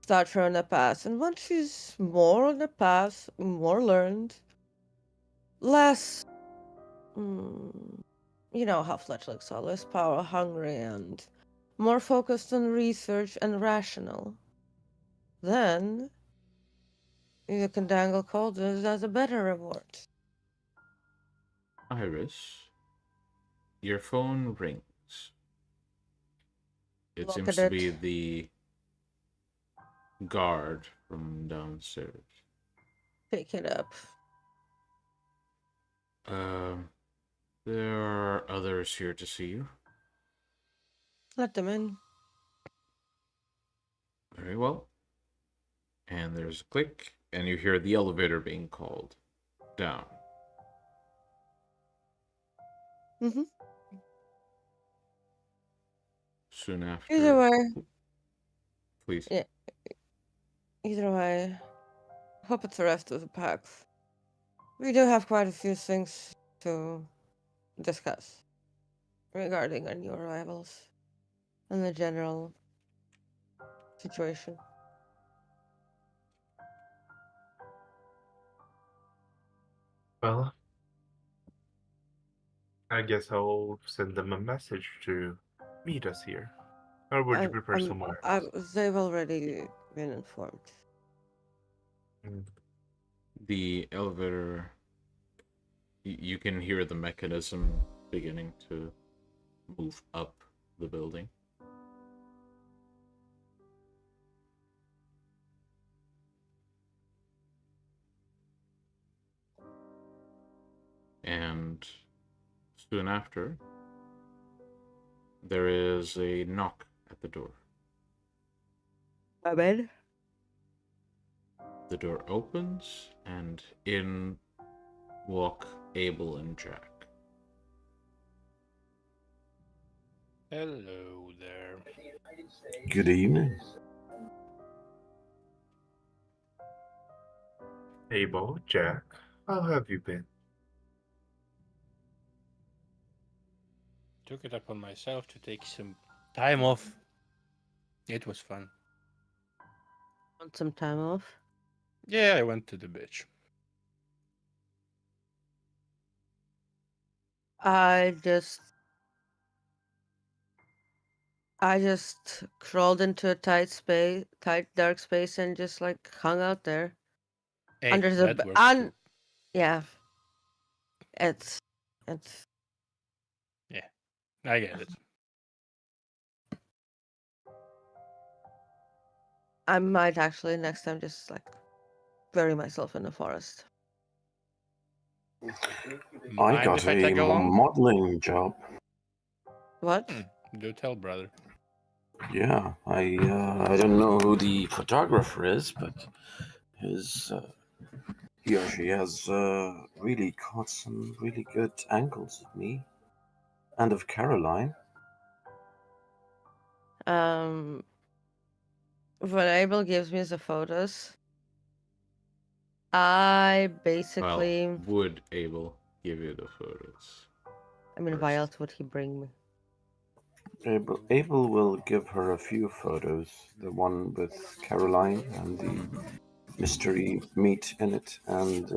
start her on the path. And once she's more on the path, more learned, less, you know how fletchlings are, less power hungry and more focused on research and rational, then you can dangle cauldrons as a better reward. Iris, your phone rings. It Look seems at to be it. the guard from downstairs. Pick it up. There are others here to see you. Let them in. Very well. And there's a click, and you hear the elevator being called down. Mm-hmm. soon after. Either way, Please. yeah. Either way, hope it's the rest of the packs. We do have quite a few things to discuss regarding our new arrivals and the general situation. Well, I guess I'll send them a message to meet us here. Or would you prefer somewhere else? They've already been informed. Mm. The elevator, you can hear the mechanism beginning to move up the building. And soon after, there is a knock at the door. I'm in. The door opens, and in walk Abel and Jack. Hello there. Good evening. Abel, Jack, how have you been? Took it upon myself to take some time off. It was fun. Want some time off? Yeah, I went to the beach. I just crawled into a tight dark space, and just like hung out there Hey, under the that works too. yeah. It's I get it. I might actually next time just like bury myself in the forest. I Mind got if I a tag along? modeling job. What? Do tell, brother. Yeah, I don't know who the photographer is, but his he or she has really caught some really good angles of me and of Caroline. When Abel gives me the photos, I basically, Well, would Abel give you the photos? I mean, first. why else would he bring me? Abel will give her a few photos. The one with Caroline and the mystery meat in it, and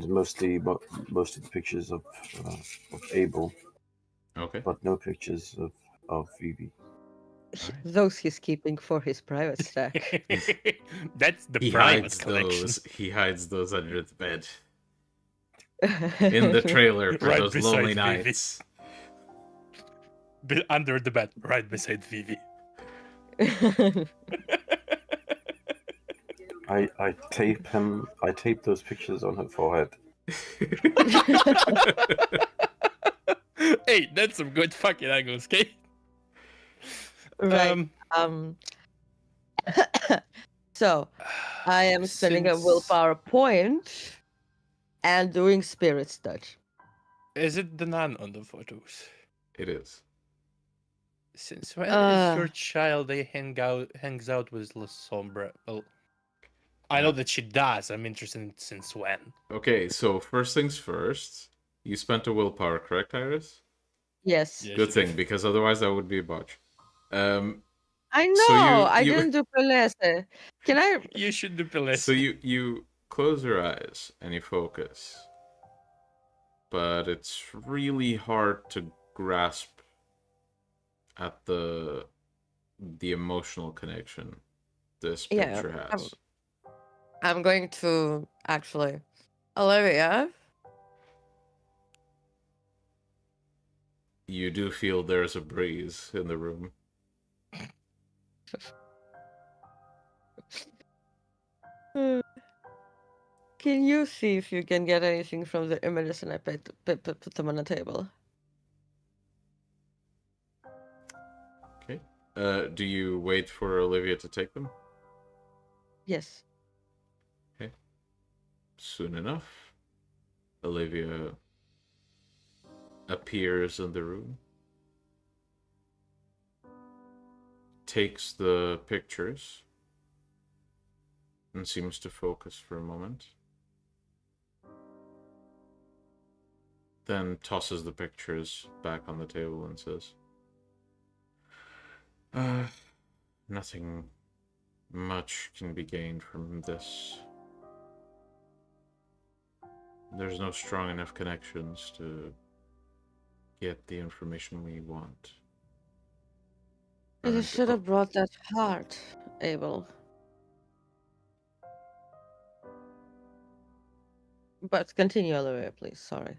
most of the pictures of Abel, Okay. but no pictures of Phoebe. Alright. Those he's keeping for his private stack. That's the He private hides collection. those. He hides those under the bed in the trailer for Right those lonely beside Vivi. nights. Under the bed, right beside Vivi. I tape those pictures on her forehead. Hey, that's some good fucking angles, okay? Right. So I am spending a Since- willpower point and doing spirit touch. Is it the nun on the photos? It is. Since when is your child hangs out with La Sombra? Well, I know that she does. I'm interested in since when. Okay, so first things first. You spent a willpower, correct, Iris? Yes. Yeah, Good she thing, did. because otherwise that would be a botch. I know. So I you- didn't do Pelese. Can I? You should do Pelesi. So you close your eyes and you focus, but it's really hard to grasp at the emotional connection this Yeah, picture has. I'm going to actually, Olivia. You do feel there's a breeze in the room. Can you see if you can get anything from the images and I put them on the table? Okay. Do you wait for Olivia to take them? Yes. Okay. Soon enough, Olivia appears in the room. takes the pictures and seems to focus for a moment. Then tosses the pictures back on the table and says, nothing much can be gained from this. There's no strong enough connections to get the information we want. You should have brought that heart, Abel. But continue, Lieeya, please. Sorry.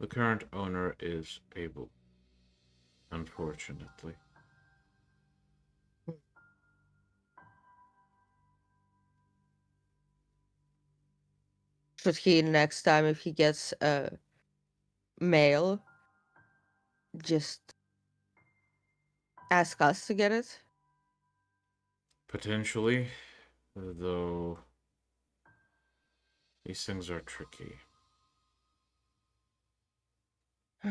The current owner is Abel, unfortunately. Should he next time, if he gets mail, just ask us to get it? Potentially, though these things are tricky. Do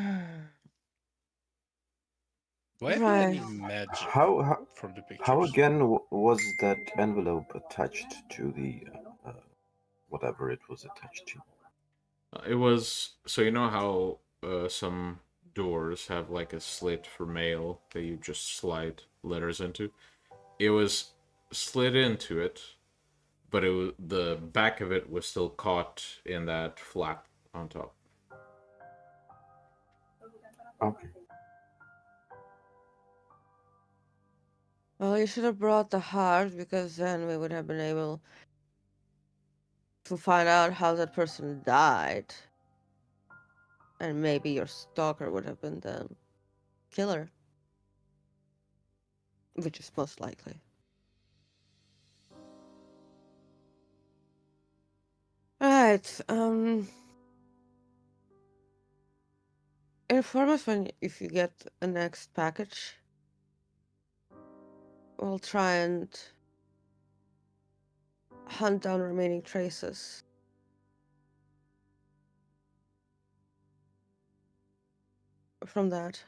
I have Right. any magic How from the pictures? how again was that envelope attached to the whatever it was attached to? It was, so you know how some doors have like a slit for mail that you just slide letters into? It was slid into it, but it was, the back of it was still caught in that flap on top. Okay. Well, you should have brought the heart, because then we would have been able to find out how that person died. And maybe your stalker would have been the killer. Which is most likely. Alright, inform us if you get a next package. We'll try and hunt down remaining traces. From that.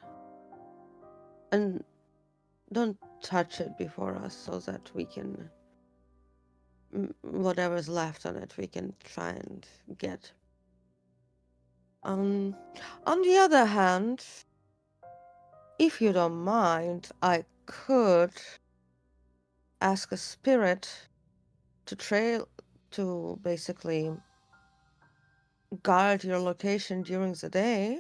And don't touch it before us, so that we can, whatever's left on it, we can try and get. On the other hand, if you don't mind, I could ask a spirit to basically guard your location during the day.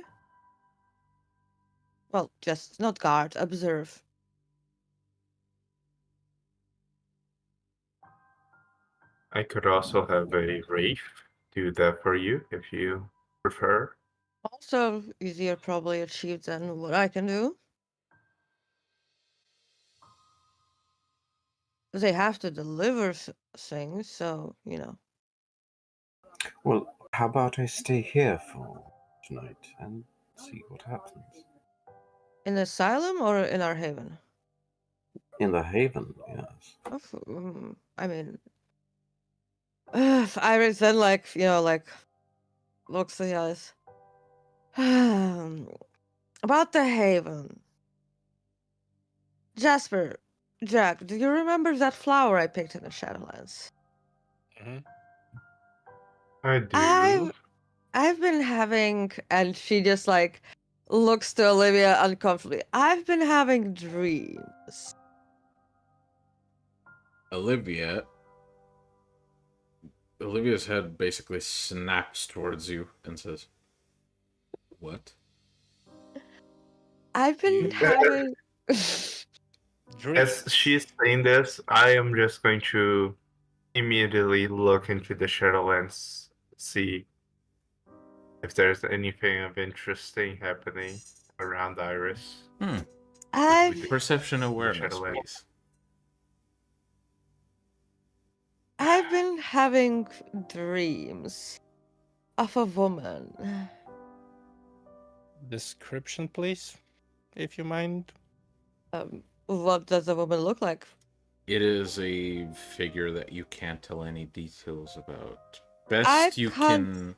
Well, just not guard, observe. I could also have a wraith do that for you if you prefer. Also easier probably achieved than what I can do. They have to deliver things, so, you know. Well, how about I stay here for tonight and see what happens? In the asylum or in our haven? In the haven, yes. I mean, Iris then, like, you know, like, looks at the others. About the haven. Jasper, Jack, do you remember that flower I picked in the Shadowlands? Mm-hmm. I do. I've been having, and she just like looks to Olivia uncomfortably. I've been having dreams. Olivia's head basically snaps towards you and says, "What?" I've been having. As she's saying this, I am just going to immediately look into the Shadowlands, see if there's anything of interesting happening around Iris. Perception awareness, please. I've been having dreams of a woman. Description, please, if you mind. What does a woman look like? It is a figure that you can't tell any details about. Best you can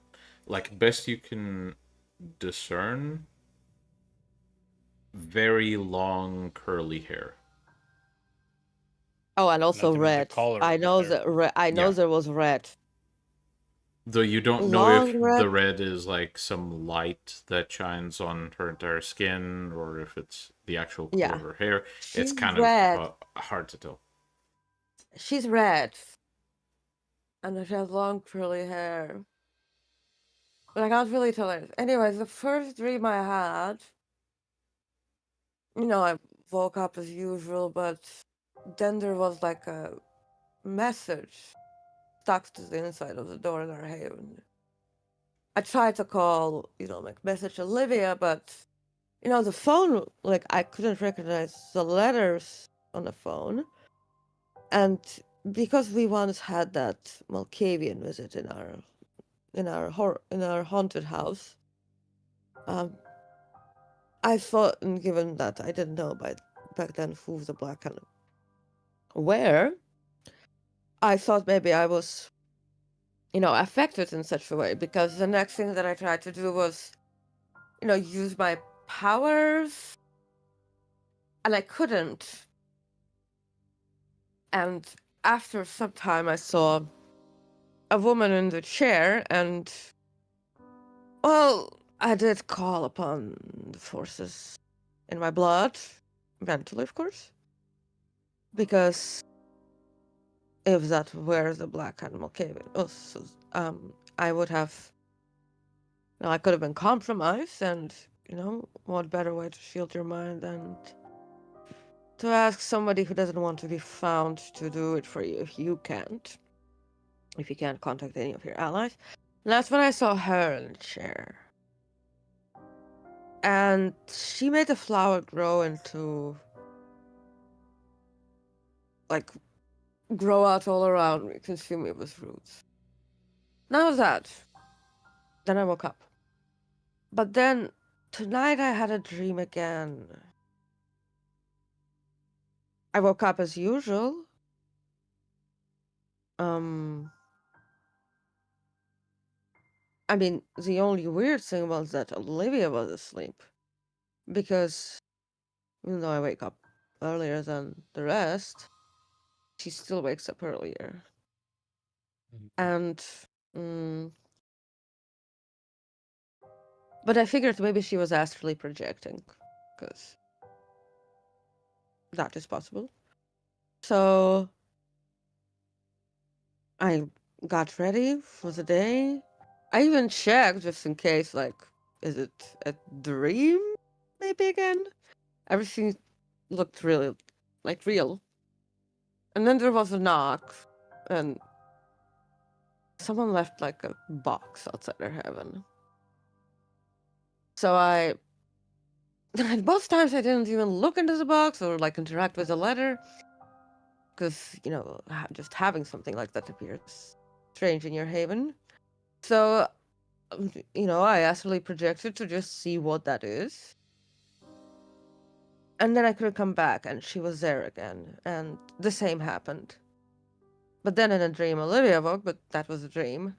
discern, very long curly hair. Oh, and also Not even the red. color I of the know hair. I know Yeah. there was red. Though you don't know if Long red. the red is like some light that shines on her entire skin or if it's the actual color Yeah. of her hair. It's She's kind red. of hard to tell. She's red. And she has long curly hair. But I can't really tell it. Anyways, the first dream I had, I woke up as usual, but then there was like a message stuck to the inside of the door in our haven. I tried to call, like message Lieeya, but the phone, like I couldn't recognize the letters on the phone. And because we once had that Malkavian visit in our haunted house, I thought, and given that I didn't know back then who the Black Hand were, I thought maybe I was, affected in such a way, because the next thing that I tried to do was, use my powers, and I couldn't. And after some time, I saw a woman in the chair, and, well, I did call upon the forces in my blood, mentally, of course, because if that were the Black Animal Cave, I would have, I could have been compromised, and, what better way to shield your mind than to ask somebody who doesn't want to be found to do it for you if you can't contact any of your allies. And that's when I saw her in the chair. And she made the flower grow grow out all around me, consume me with roots. Now that, then I woke up. But then, tonight I had a dream again. I woke up as usual. I mean, the only weird thing was that Olivia was asleep. Because, even though I wake up earlier than the rest, she still wakes up earlier. And, but I figured maybe she was astrally projecting, because that is possible. So, I got ready for the day. I even checked just in case, is it a dream? Maybe again? Everything looked really, real. And then there was a knock, and someone left, a box outside our heaven. So both times I didn't even look into the box or, interact with the letter. Because, just having something like that appears strange in your haven. So, I astrally projected to just see what that is. And then I could come back, and she was there again, and the same happened. But then in a dream, Olivia woke, but that was a dream.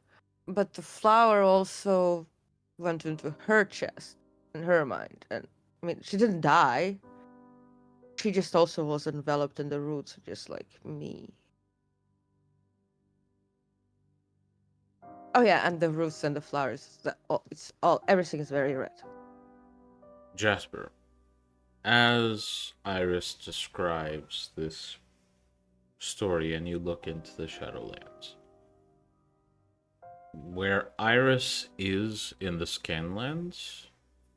But the flower also went into her chest, in her mind. And, I mean, she didn't die. She just also was enveloped in the roots, just like me. Oh yeah, and the roots and the flowers, everything is very red. Jasper, as Iris describes this story and you look into the Shadowlands, where Iris is in the Scanlands,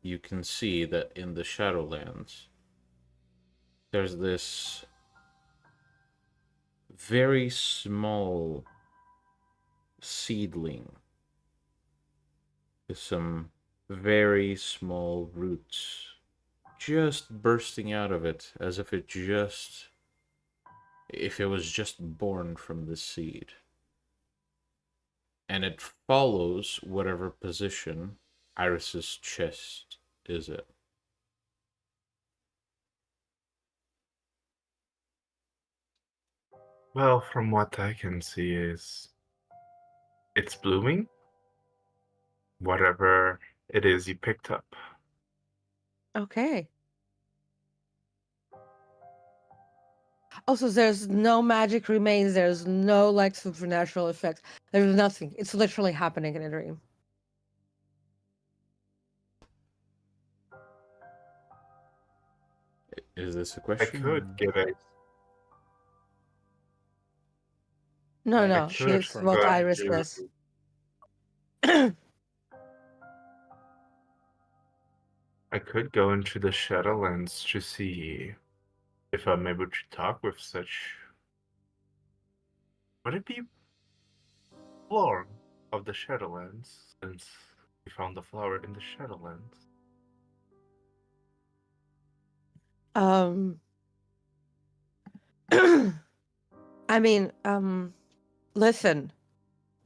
you can see that in the Shadowlands, there's this very small seedling with some very small roots just bursting out of it as if it was just born from the seed. And it follows whatever position Iris's chest is in. Well, from what I can see is it's blooming. Whatever it is you picked up. Okay. Also, there's no magic remains. There's no like supernatural effects. There's nothing. It's literally happening in a dream. Is this a I question? could get a. No, I no. could Here's from what go Iris to- says. I could go into the Shadowlands to see if I'm able to talk with such. Would it be floor of the Shadowlands since we found the flower in the Shadowlands? I mean, listen.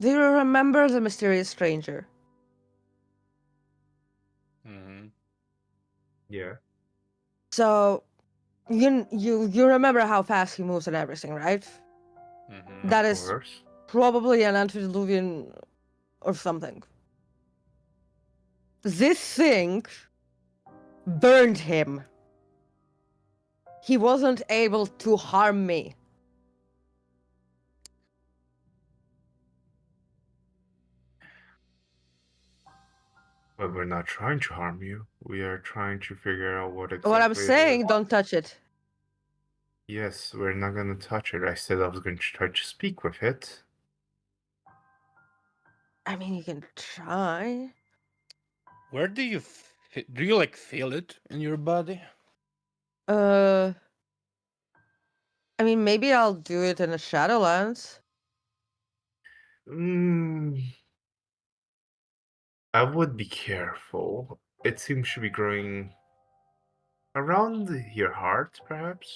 Do you remember the mysterious stranger? Mm-hmm. Yeah. So, you remember how fast he moves and everything, right? Mm-hmm. That Of is course. probably an antediluvian or something. This thing burned him. He wasn't able to harm me. But we're not trying to harm you. We are trying to figure out what exactly. What I'm it is. saying, don't touch it. Yes, we're not gonna touch it. I said I was going to try to speak with it. I mean, you can try. Where do you do you like feel it in your body? I mean, maybe I'll do it in the Shadowlands. I would be careful. It seems to be growing around your heart, perhaps.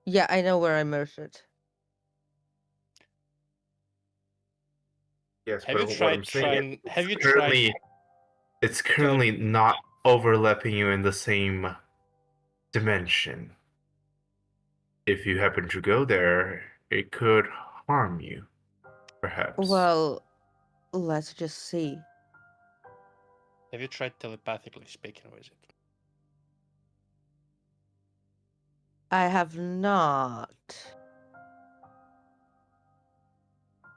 Yeah, I know where I immersed it. Yes, Have but you what tried I'm saying trying? is Have you currently, tried? it's currently not overlapping you in the same dimension. If you happen to go there, it could harm you, perhaps. Well, let's just see. Have you tried telepathically speaking with it? I have not.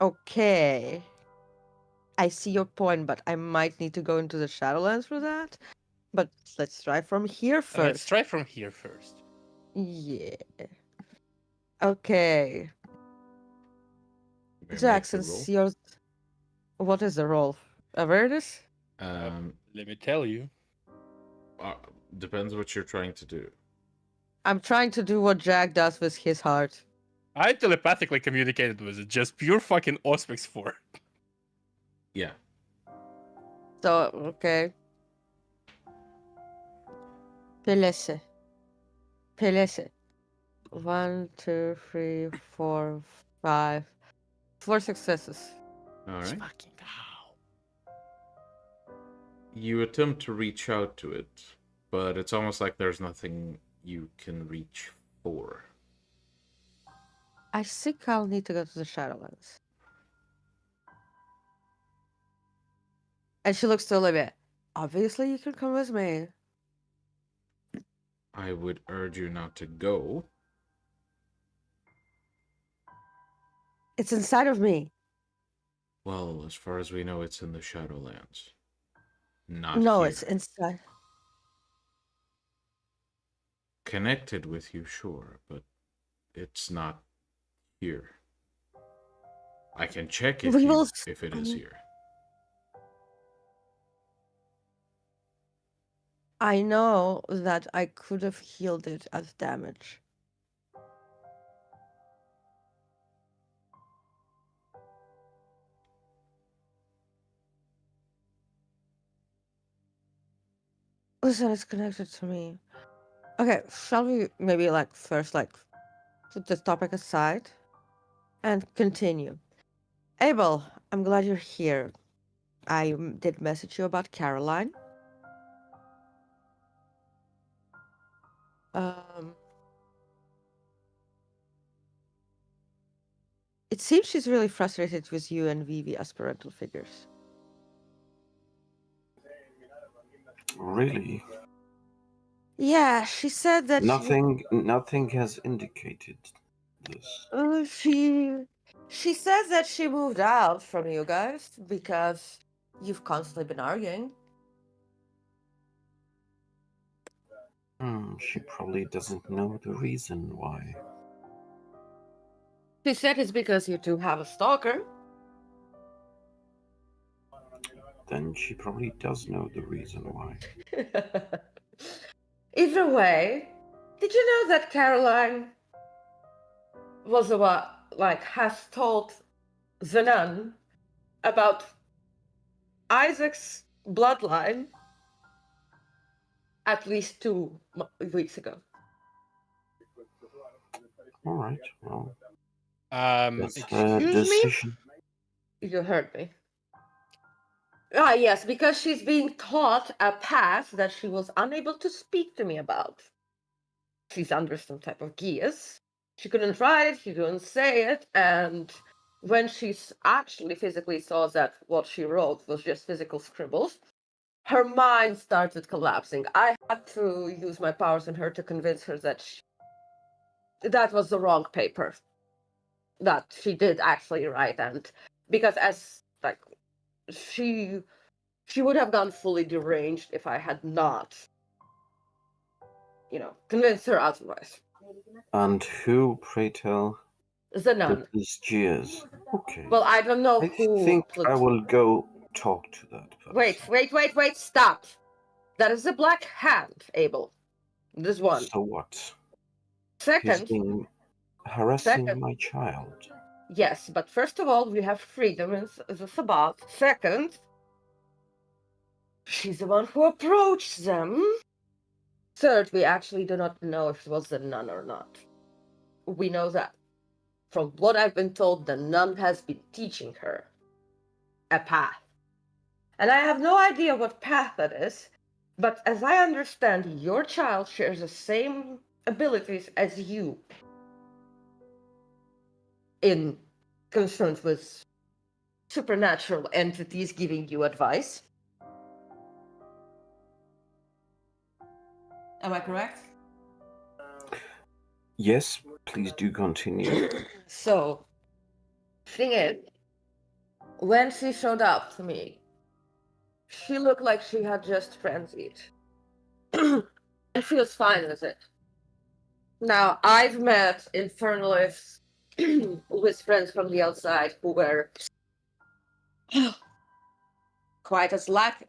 Okay. I see your point, but I might need to go into the Shadowlands for that. But let's try from here Let's first. try from here first. Yeah. Okay. You may make Jackson, the roll. yours. What is the roll? Awareness? Let me tell you. Uh, depends what you're trying to do. I'm trying to do what Jack does with his heart. I telepathically communicated with it. Just pure fucking Auspex 4. Yeah. So, okay. Pelesse. Pelesse. 1, 2, 3, 4, 5. 4 successes. All right. Fucking how? You attempt to reach out to it, but it's almost like there's nothing you can reach for. I think I'll need to go to the Shadowlands. And she looks to Olivia. Obviously, you can come with me. I would urge you not to go. It's inside of me. Well, as far as we know, it's in the Shadowlands. Not No, here. it's inside. Connected with you, sure, but it's not here. I can check if We will if it is here. I know that I could have healed it as damage. Listen, it's connected to me. Okay, shall we maybe first put this topic aside and continue? Abel, I'm glad you're here. I did message you about Caroline. It seems she's really frustrated with you and Vivi as parental figures. Really? Yeah, she said that Nothing has indicated this? She says that she moved out from you guys because you've constantly been arguing. She probably doesn't know the reason why. She said it's because you two have a stalker. Then she probably does know the reason why. Either way, did you know that Caroline was the one, has told the nun about Isaac's bloodline at least 2 weeks ago? All right, well, that's Excuse her me? decision. You heard me. Yes, because she's being taught a path that she was unable to speak to me about. She's under some type of gears. She couldn't write, she couldn't say it, and when she actually physically saw that what she wrote was just physical scribbles, her mind started collapsing. I had to use my powers on her to convince her that that was the wrong paper. That she did actually write, and because she would have gone fully deranged if I had not, convinced her otherwise. And who, pray tell, The nun. did these jeers? Okay. Well, I don't know I who. think I will go talk to that person. Wait, stop. That is a black hand, Abel. This one. So what? He's Second, been harassing Second. my child. Yes, but first of all, we have freedom in the Sabbat. Second, she's the one who approached them. Third, we actually do not know if it was the nun or not. We know that. From what I've been told, the nun has been teaching her a path. And I have no idea what path that is, but as I understand, your child shares the same abilities as you in concerns with supernatural entities giving you advice. Am I correct? Yes, please do continue. So, thing is, when she showed up to me, she looked like she had just frenzied. And she was fine with it. Now, I've met infernalists with friends from the outside who were quite as like.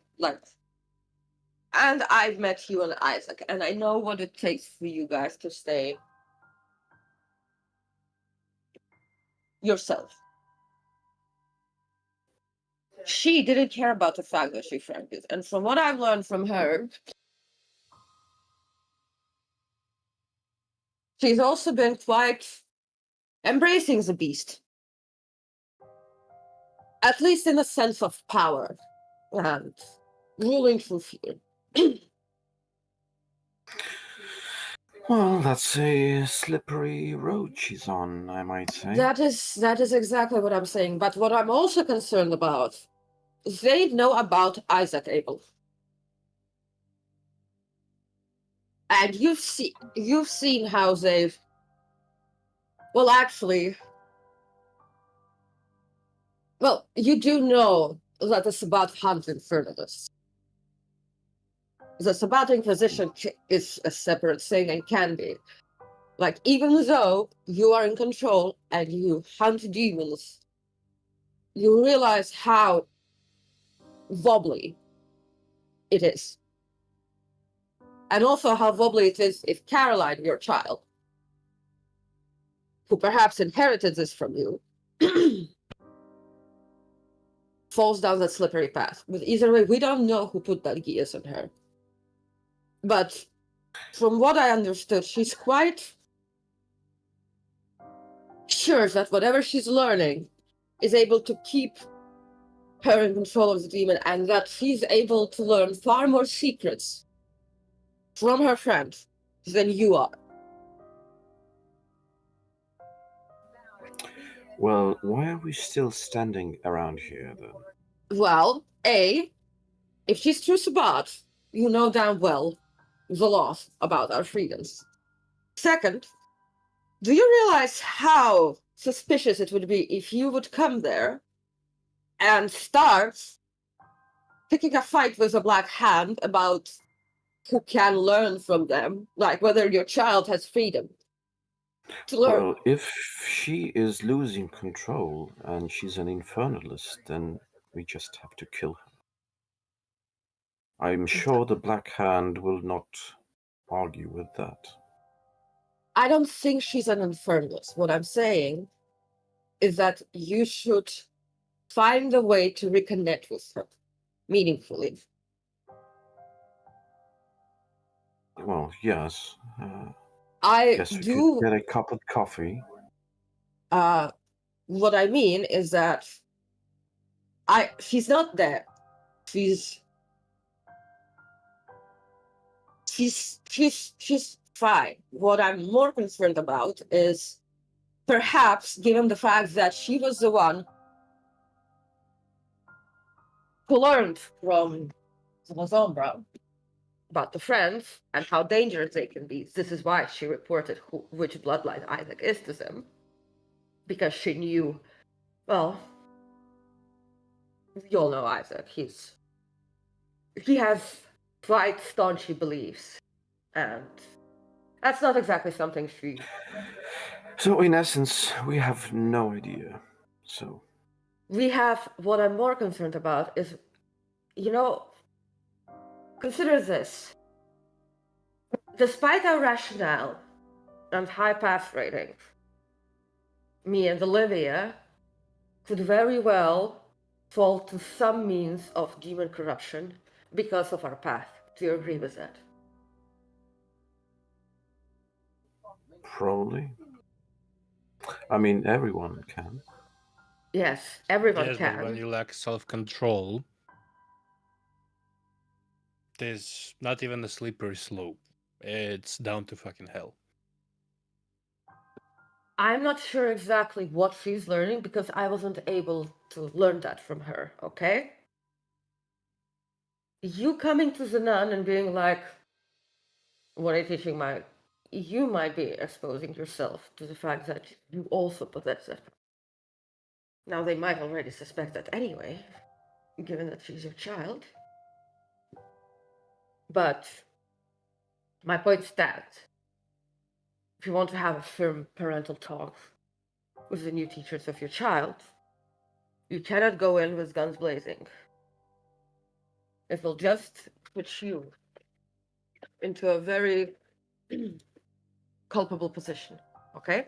And I've met you and Isaac, and I know what it takes for you guys to stay yourself. She didn't care about the fact that she frenzied, and from what I've learned from her, she's also been quite embracing the beast. At least in a sense of power and ruling through fear. Well, that's a slippery road she's on, I might say. That is exactly what I'm saying. But what I'm also concerned about, they know about Isaac Abel. And you've seen how they've, well, actually, well, you do know that it's about hunt infernalists. The Sabbat Inquisition is a separate thing and can be. Like, even though you are in control and you hunt demons, you realize how wobbly it is. And also how wobbly it is if Caroline, your child, who perhaps inherited this from you, falls down that slippery path. But either way, we don't know who put that gears on her. But from what I understood, she's quite sure that whatever she's learning is able to keep her in control of the demon, and that she's able to learn far more secrets from her friend than you are. Well, why are we still standing around here, then? Well, A, if she's true Sabbat, you know damn well the laws about our freedoms. Second, Do you realize how suspicious it would be if you would come there and start picking a fight with a Black Hand about who can learn from them, like whether your child has freedom to learn? Well, if she is losing control and she's an infernalist, then we just have to kill her. I'm sure the Black Hand will not argue with that. I don't think she's an infernalist. What I'm saying is that you should find a way to reconnect with her meaningfully. Well, yes. I Guess we do. could get a cup of coffee. What I mean is that she's not there. She's fine. What I'm more concerned about is perhaps given the fact that she was the one who learned from the Sombra about the friends and how dangerous they can be. This is why she reported which bloodline Isaac is to them. Because she knew, well, you all know Isaac. He has quite staunchy beliefs. And that's not exactly something she... So, in essence, we have no idea. So, what I'm more concerned about is, consider this. Despite our rationale and high pass ratings, me and Lieeya could very well fall to some means of demon corruption because of our path. Do you agree with that? probably. I mean, everyone can. Yes, everyone Yes, can. but when you lack self-control, there's not even a slippery slope. It's down to fucking hell. I'm not sure exactly what she's learning because I wasn't able to learn that from her, okay? You coming to the nun and being like, what are you teaching you might be exposing yourself to the fact that you also possess it. Now, they might already suspect that anyway, given that she's your child. But my point stands. If you want to have a firm parental talk with the new teachers of your child, you cannot go in with guns blazing. It will just put you into a very culpable position, okay?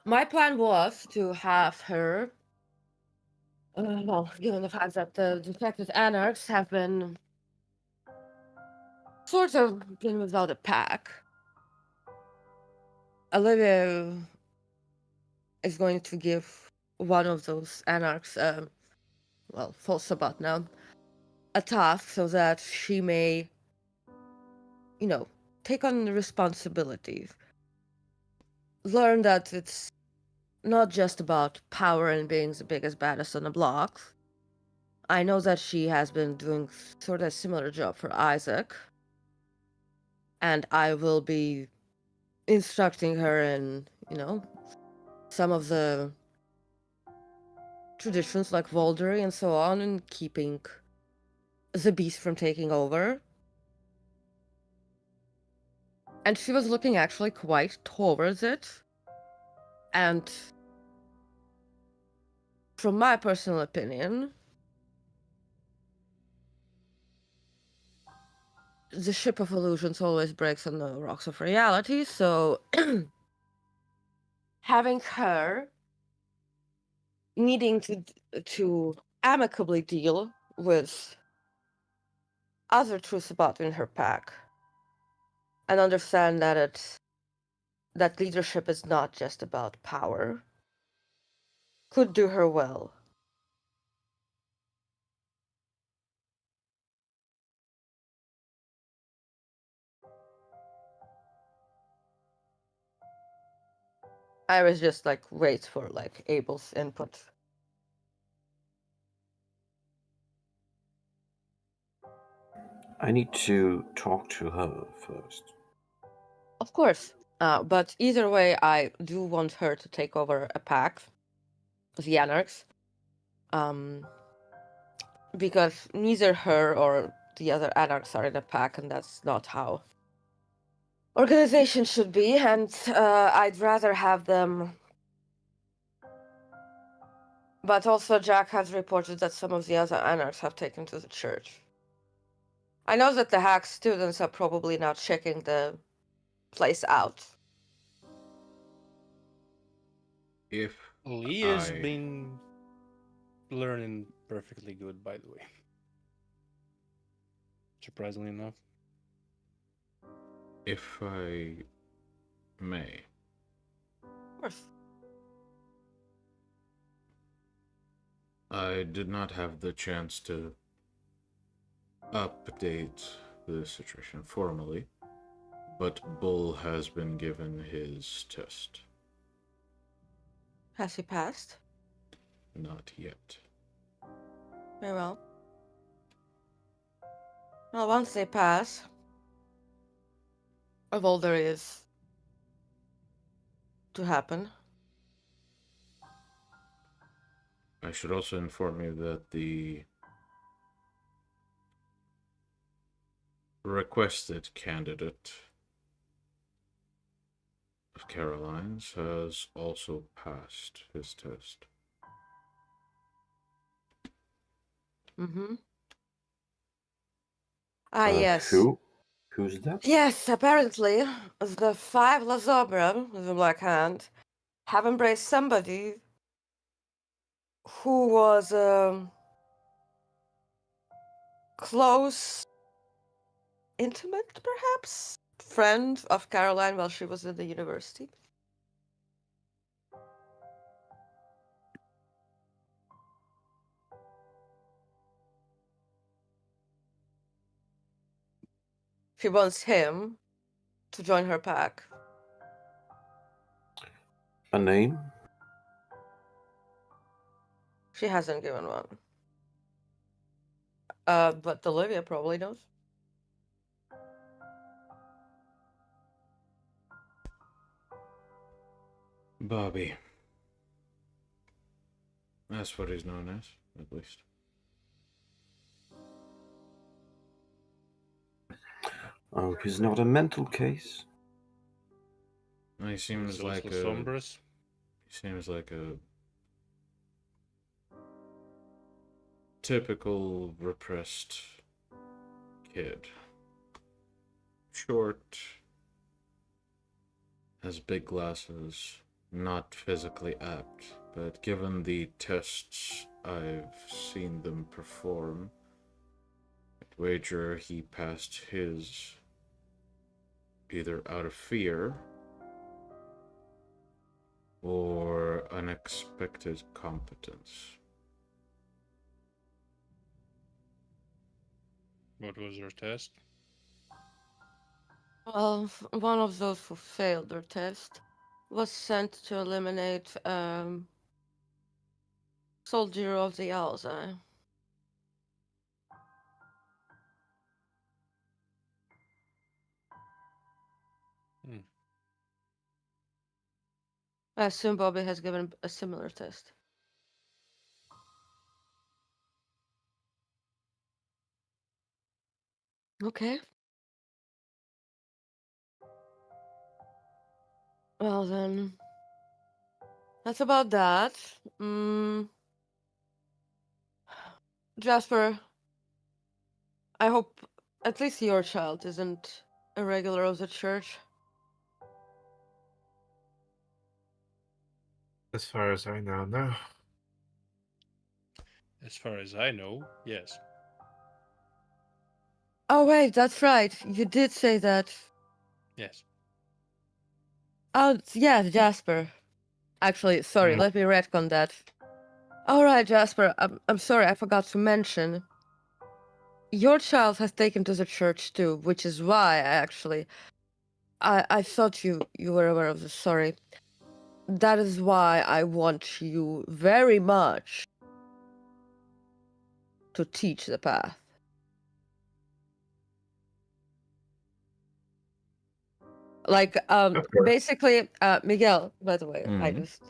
My plan was to have her, well, given the fact that the defected anarchs have been sort of been without a pack, Olivia is going to give one of those anarchs, full Sabbat now, a task so that she may, take on the responsibilities. Learn that it's not just about power and being the biggest baddest on the block. I know that she has been doing sort of a similar job for Isaac, and I will be instructing her in, some of the traditions like Voldery and so on, and keeping the beast from taking over. And she was looking actually quite towards it. And from my personal opinion, the ship of illusions always breaks on the rocks of reality, so having her needing to amicably deal with other truths about in her pack and understand that leadership is not just about power could do her well. Iris just waits for Abel's input. I need to talk to her first. Of course. But either way, I do want her to take over a pack, the Anarchs. Because neither her or the other Anarchs are in a pack, and that's not how organization should be. And I'd rather have them. But also, Jack has reported that some of the other Anarchs have taken to the church. I know that the hack students are probably now checking the place out. If Lieeya's I- been learning perfectly good, by the way. Surprisingly enough. If I may, Of course. I did not have the chance to update the situation formally, but Bull has been given his test. Has he passed? Not yet. Very well. Well, once they pass, of all there is to happen. I should also inform you that the requested candidate of Caroline's has also passed his test. Mm-hmm. Ah, yes. Who's that? Yes, apparently, the five Lazobra, the Black Hand, have embraced somebody who was a close, intimate, perhaps, friend of Caroline while she was in the university. She wants him to join her pack. A name? She hasn't given one. But Olivia probably knows. Bobby. That's what he's known as, at least. Oh, he's not a mental case. He seems Those like a. Sombras. He seems like a typical repressed kid. Short, has big glasses, not physically apt, but given the tests I've seen them perform, I'd wager he passed his either out of fear or unexpected competence. What was your test? Well, one of those who failed their test was sent to eliminate Soldier of the Alza. Hmm. I assume Bobby has given a similar test. Okay. Well then, that's about that. Jasper, I hope at least your child isn't a regular of the church. As far as I know, no. As far as I know, yes. Oh wait, that's right. You did say that. Yes. Oh yeah, Jasper. Actually, sorry, Mm. let me retcon that. All right, Jasper. I'm sorry, I forgot to mention. Your child has taken to the church too, which is why I thought you were aware of this. Sorry. That is why I want you very much to teach the path. Like, Of course. basically, Miguel, by the way, I Mhm. just.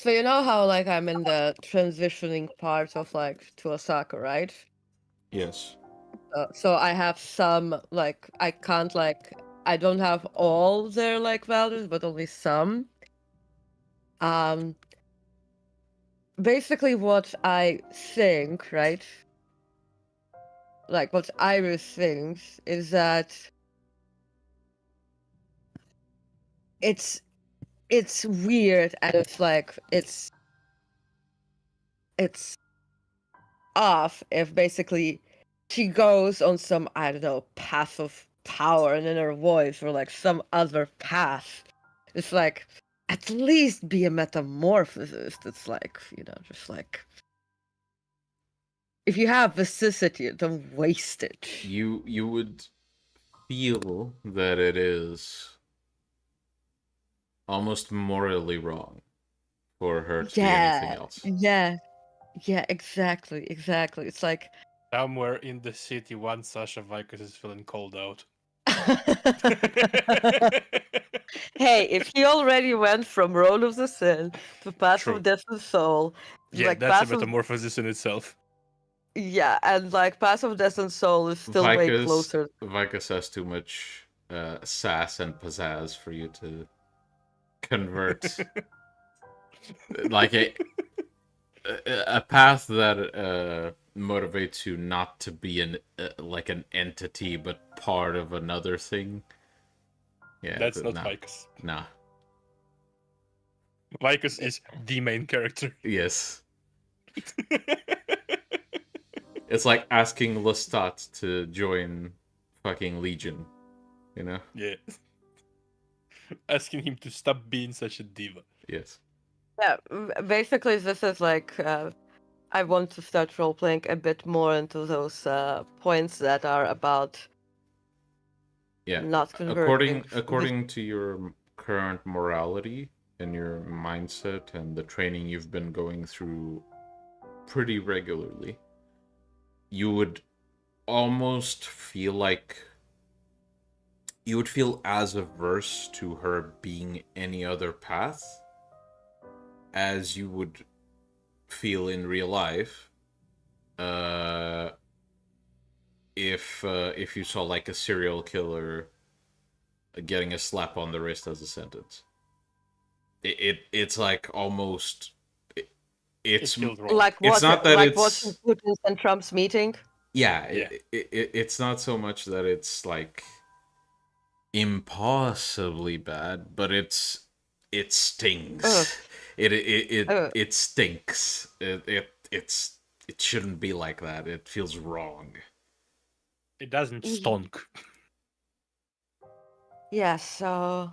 So you know how like I'm in the transitioning part of like to Osaka, right? Yes. So I have some like I can't like I don't have all their like values, but only some. Um, basically what I think, right? Like what Iris thinks is that it's weird and it's like it's off if basically she goes on some, I don't know, path of power and in her voice or like some other path. It's like at least be a metamorphosis. It's like, just like if you have vicissitude, don't waste it. You would feel that it is almost morally wrong for her to be anything else. Yeah, exactly. It's like Somewhere in the city, one Sasha Vicus is feeling cold out. hey, if he already went from Road of the Sin to Path True. of Death and Soul, Yeah, like that's a Path of metamorphosis in itself. yeah, and like Path of Death and Soul is still way closer. Vicus has too much sass and pizzazz for you to convert like a path that motivates you not to be an like an entity but part of another thing. Yeah, That's not nah. Vicus. Nah. Vicus is the main character. Yes. It's like asking Lestat to join fucking Legion, you know? Yeah. Asking him to stop being such a diva. Yes. Yeah, basically this is like I want to start role playing a bit more into those points that are about Yeah. not converting. According to your current morality and your mindset and the training you've been going through pretty regularly, you would almost feel like you would feel as averse to her being any other path as you would feel in real life if you saw like a serial killer getting a slap on the wrist as a sentence. It's like almost it's feels wrong. Like it's what? not that Like it's watching Putin's and Trump's meeting. yeah, Yeah. it's not so much that it's like impossibly bad, but it stings. Ugh. Ugh. It stinks. It shouldn't be like that. It feels wrong. It doesn't stunk. Yeah, so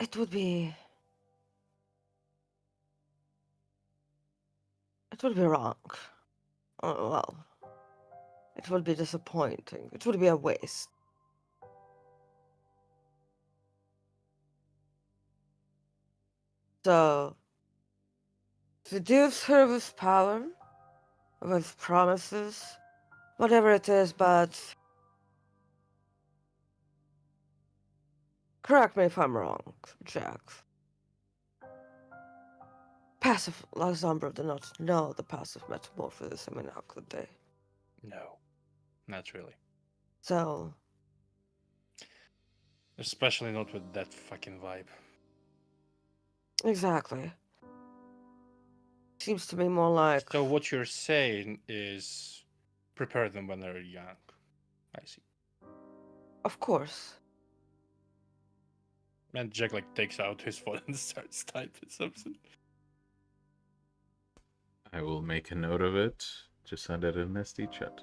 it would be wrong. Oh, well, it would be disappointing. It would be a waste. So, seduce her with power, with promises, whatever it is, but correct me if I'm wrong, Jack. Passive La Sombra did not know the passive metamorphosis. I mean, how could they? No, not really. So, Especially not with that fucking vibe. exactly. Seems to me more like. So what you're saying is prepare them when they're young. I see. Of course. And Jack like takes out his phone and starts typing something. I will make a note of it. Just send it in SD chat.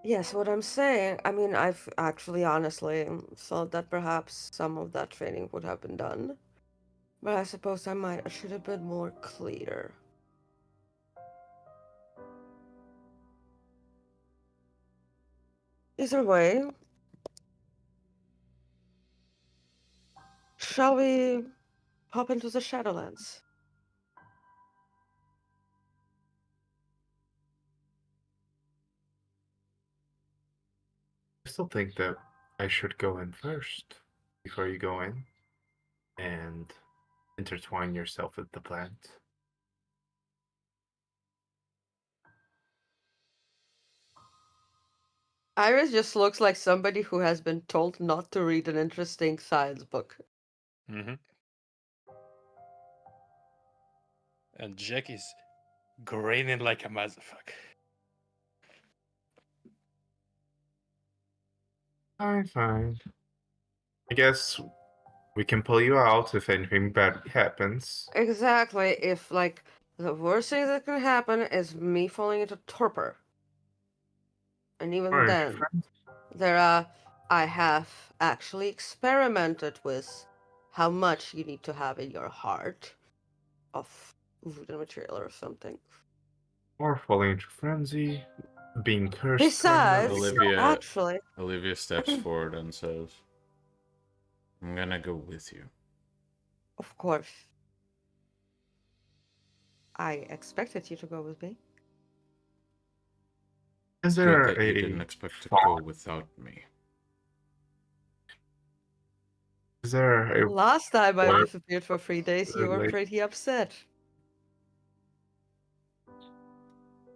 Yes, what I'm saying, I mean, I've actually honestly thought that perhaps some of that training would have been done. But I suppose I should have been more clear. Either way, shall we hop into the Shadowlands? still think that I should go in first before you go in and intertwine yourself with the plant. Iris just looks like somebody who has been told not to read an interesting science book. Mm-hmm. And Jack is grinning like a motherfucker. Fine. I guess we can pull you out if anything bad happens. Exactly. If, like, the worst thing that can happen is me falling into torpor. And even Alright, then, I have actually experimented with how much you need to have in your heart of wooden material or something. or falling into frenzy, being cursed. Besides, permanently. actually, Olivia steps forward and says, I'm gonna go with you. of course, I expected you to go with me. Is Good there that you a didn't expect to fog? go without me. Is there a Last time I Well, disappeared for 3 days, you were like- pretty upset.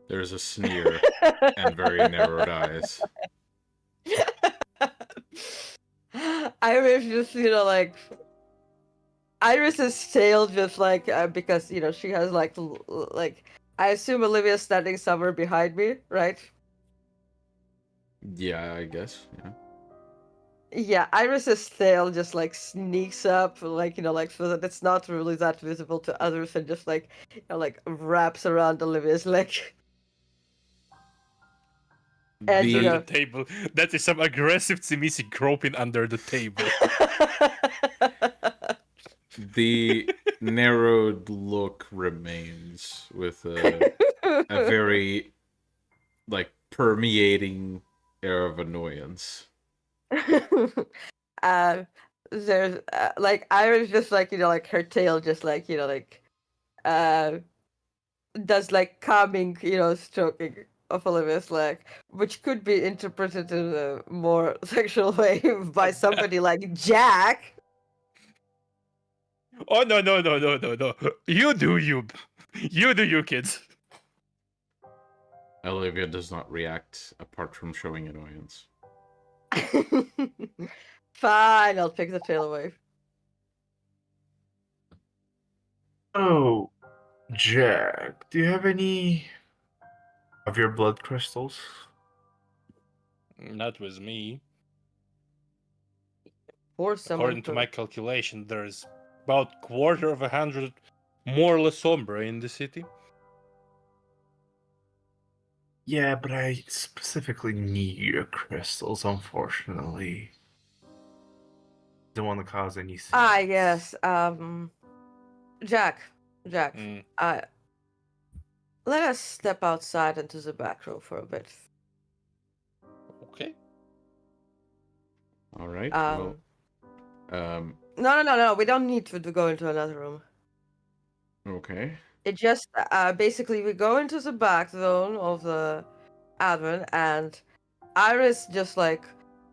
There's a sneer and very narrowed eyes. Iris just, like, Iris's tail just, like, because, she has, like, I assume Olivia's standing somewhere behind me, right? Yeah, I guess. Yeah. Yeah, Iris's tail just, like, sneaks up, like, like, so that it's not really that visible to others and just, like, like, wraps around Olivia's leg. And, Under the table. That is some aggressive Tsimisi groping under the table. The narrowed look remains with a very, like, permeating air of annoyance. There's like Iris just like like her tail just like like does like calming stroking of Olivia's leg, which could be interpreted in a more sexual way by somebody like Jack. Oh no. You do you kids. Olivia does not react apart from showing annoyance. Fine, I'll pick the tail away. Oh, Jack, do you have any of your blood crystals? Not with me. Or someone According to my calculation, there's about 1/4 more La Sombra in the city. Yeah, but I specifically need your crystals, unfortunately. Don't want to cause any sins. yes, Jack, Mm. let us step outside into the back room for a bit. Okay. All right. No, we don't need to go into another room. Okay. It just basically we go into the back zone of the admin, and Iris just like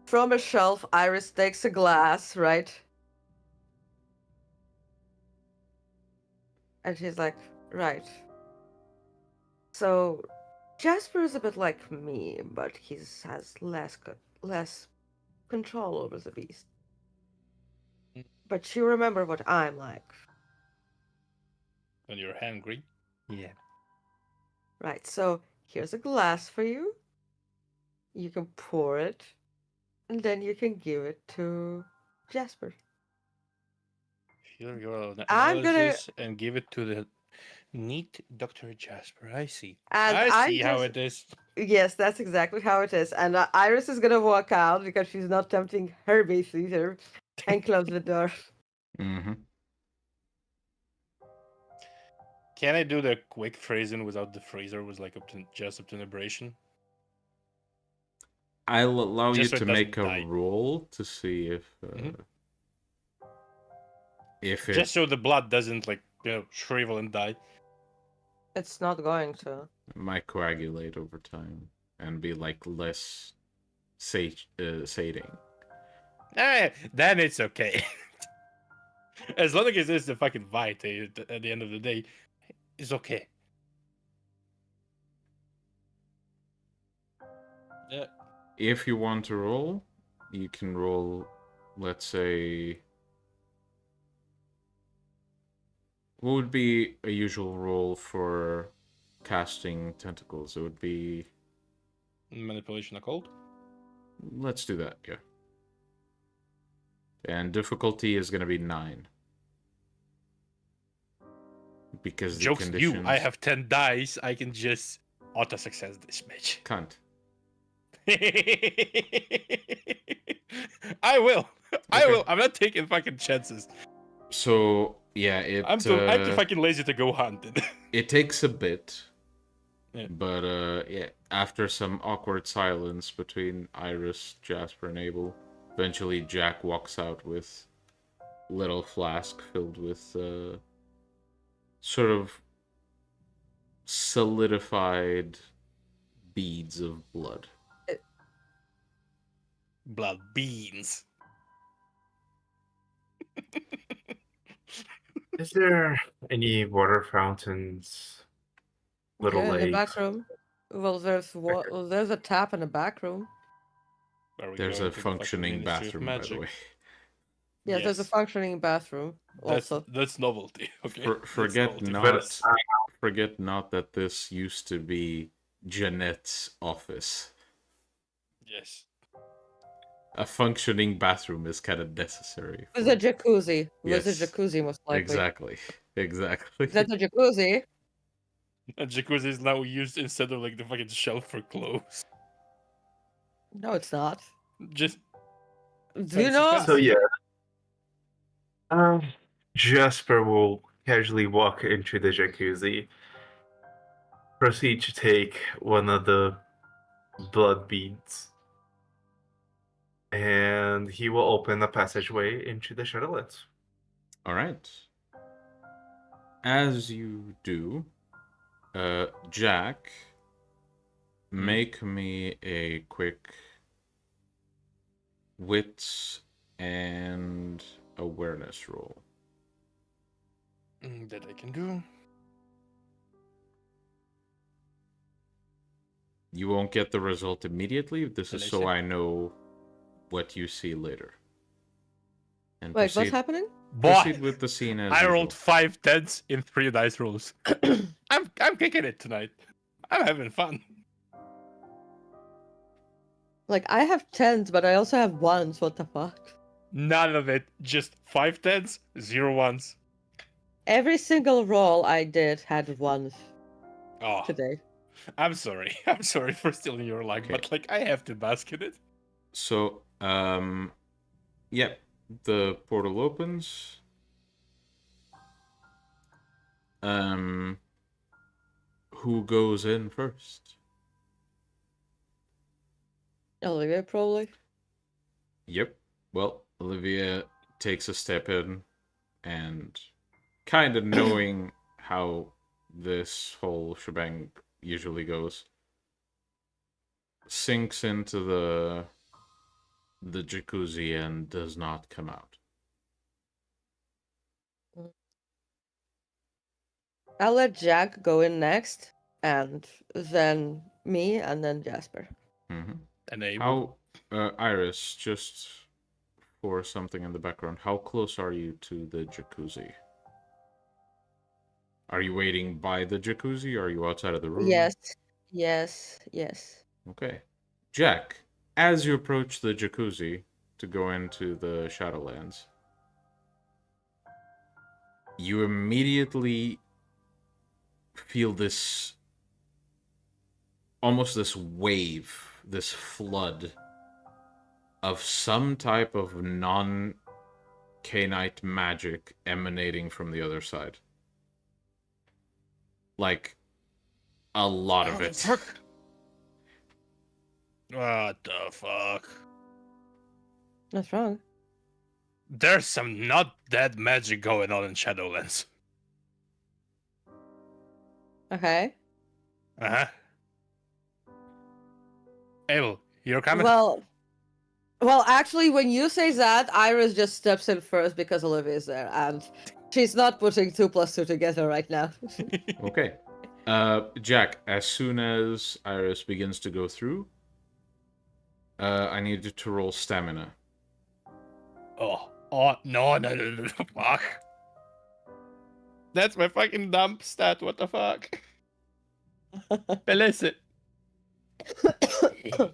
from a shelf, Iris takes a glass, right? And she's like, right. So Jasper is a bit like me, but he has less control over the beast. But you remember what I'm like. When you're hungry. Yeah. Right, so here's a glass for you. You can pour it, and then you can give it to Jasper. Fill your I'm gonna- analysis and give it to the neat Dr. Jasper. I see. And I see how it is. Yes, that's exactly how it is. And Iris is gonna walk out because she's not tempting her beast either, and close the door. Mm-hmm. Can I do the quick phrasing without the phraser with like just obtundration? I'll allow Just so you it to make a doesn't die. roll to see if it. Just so the blood doesn't like shrivel and die. It's not going to. might coagulate over time and be like less sating. Then it's okay. As long as it's the fucking Vite at the end of the day, it's okay. Yeah. If you want to roll, you can roll, let's say, what would be a usual roll for casting tentacles? It would be... Manipulation occult? Let's do that, yeah. And difficulty is going to be 9. Because the Joke's conditions... you. I have 10 dice. I can just auto-success this bitch. Can't. I will. I Okay. will. I'm not taking fucking chances. So, yeah, I'm too fucking lazy to go hunting. It takes a bit. Yeah. But, yeah, after some awkward silence between Iris, Jasper, and Abel, eventually Jack walks out with a little flask filled with, sort of solidified beads of blood. Blood beans. Is there any water fountains? Little Yeah, in the lakes? back room. Well, there's a tap in the back room. Are we There's going a to the fucking functioning Ministry of bathroom, by the Magic? way. Yeah, there's a Yes. functioning bathroom also. That's novelty. Okay. That's Forget novelty. not, forget not that this used to be Jeanette's office. Yes. A functioning bathroom is kind of necessary. There's a jacuzzi. There's Yes. a jacuzzi, most likely. Exactly. Exactly. That's a jacuzzi. And jacuzzi is now used instead of like the fucking shelf for clothes. No, it's not. Just Do you Fancy know? fancy. So yeah, Jasper will casually walk into the jacuzzi, proceed to take one of the blood beads, and he will open a passageway into the Shadowlands. All right. As you do, Jack, make me a quick wits and awareness roll. that I can do. You won't get the result immediately. This is so Alicia? I know what you see later. And Wait, what's proceed, happening? proceed with the scene as I usual. rolled 5 10s in 3 dice rolls. I'm kicking it tonight. I'm having fun. Like, I have 10s, but I also have 1s. What the fuck? None of it. Just 5 10s, 0 1s. Every single roll I did had 1s Oh, today. I'm sorry. I'm sorry for stealing your luck, Okay. but like I have to bask in it. So, yeah, the portal opens. Who goes in first? Olivia, probably. Yep. Well, Olivia takes a step in and kind of knowing how this whole shebang usually goes, sinks into the jacuzzi and does not come out. I'll let Jack go in next, and then me, and then Jasper. Mm-hmm. And Abel. How, Iris, just for something in the background, how close are you to the jacuzzi? Are you waiting by the jacuzzi? Or are you outside of the room? Yes, yes, yes. Okay. Jack, as you approach the jacuzzi to go into the Shadowlands, you immediately feel this, almost this wave, this flood of some type of non-canite magic emanating from the other side. Like, a lot of it. What the fuck? What's wrong? There's some not dead magic going on in Shadowlands. Okay. Uh-huh. Abel, You're coming. Well, actually, when you say that, Iris just steps in first because Olivia is there, and she's not putting 2 + 2 together right now. Okay. Jack, as soon as Iris begins to go through, I need you to roll stamina. Oh, no, fuck. That's my fucking dump stat, what the fuck? Listen.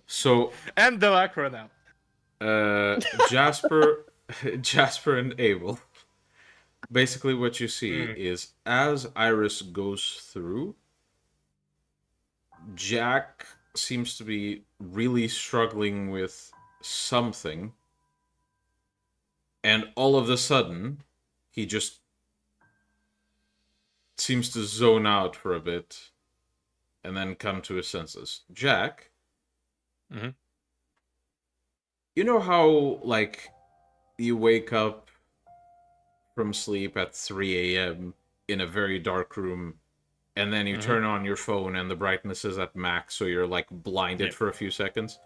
So, And the macro now. Jasper, Jasper and Abel. Basically, what you see is as Iris goes through, Jack seems to be really struggling with something, and all of a sudden, he just seems to zone out for a bit, and then come to his senses. Jack, you know how, like, you wake up from sleep at 3 a.m. in a very dark room, and then you turn on your phone and the brightness is at max, so you're, like, blinded for a few seconds?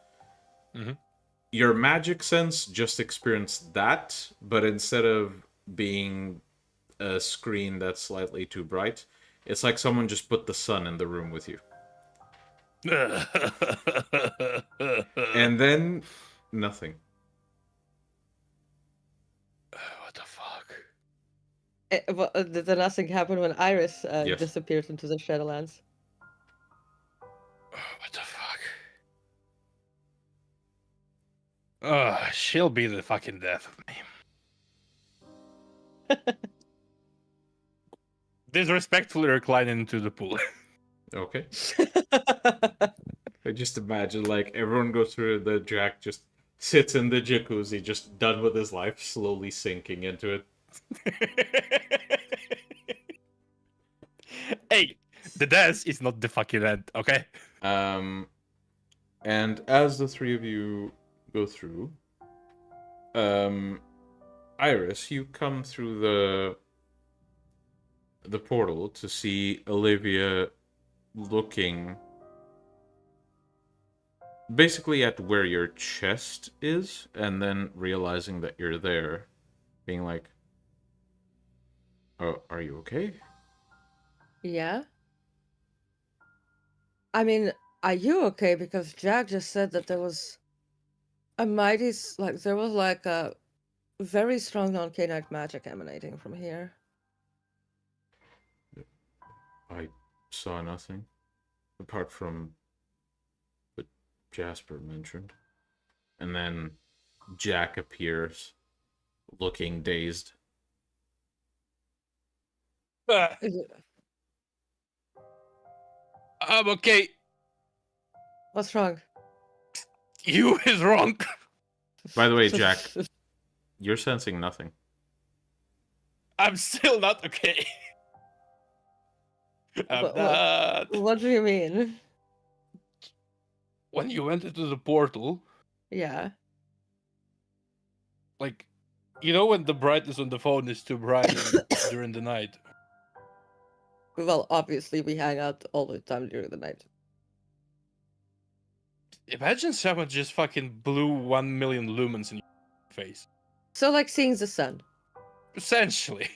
Your magic sense just experienced that, but instead of being a screen that's slightly too bright, it's like someone just put the sun in the room with you. And then nothing. What the fuck? Did the nothing happen when Iris Yes. disappeared into the Shadowlands? What the fuck? She'll be the fucking death of me. Disrespectfully reclining into the pool. Okay. I just imagine, like, everyone goes through, the Jack just sits in the jacuzzi, just done with his life, slowly sinking into it. Hey, the death is not the fucking end, okay? And as the three of you go through, Iris, you come through the portal to see Olivia looking basically at where your chest is, and then realizing that you're there, being like, "Oh, are you okay?" Yeah? I mean, are you okay? Because Jack just said that there was a mighty, there was like a very strong non-canite magic emanating from here. I saw nothing apart from what Jasper mentioned. And then Jack appears, looking dazed. I'm okay. What's wrong? You is wrong. By the way, Jack, you're sensing nothing. I'm still not okay. What do you mean? When you went into the portal, Yeah. like, you know when the brightness on the phone is too bright during the night? Well, obviously we hang out all the time during the night. Imagine someone just fucking blew 1 million lumens in your face. So like seeing the sun. Essentially.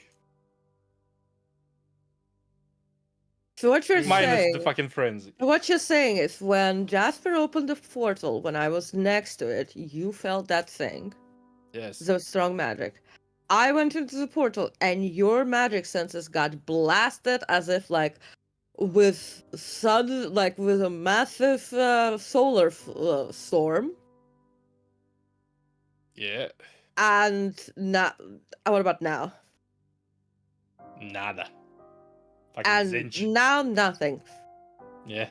So what you're Minus saying, the fucking frenzy. what you're saying is when Jasper opened the portal, when I was next to it, you felt that thing. Yes. The strong magic. I went into the portal and your magic senses got blasted as if like with sun, like with a massive solar storm. Yeah. And now, what about now? Nada. Fucking And zinch. now nothing. Yeah.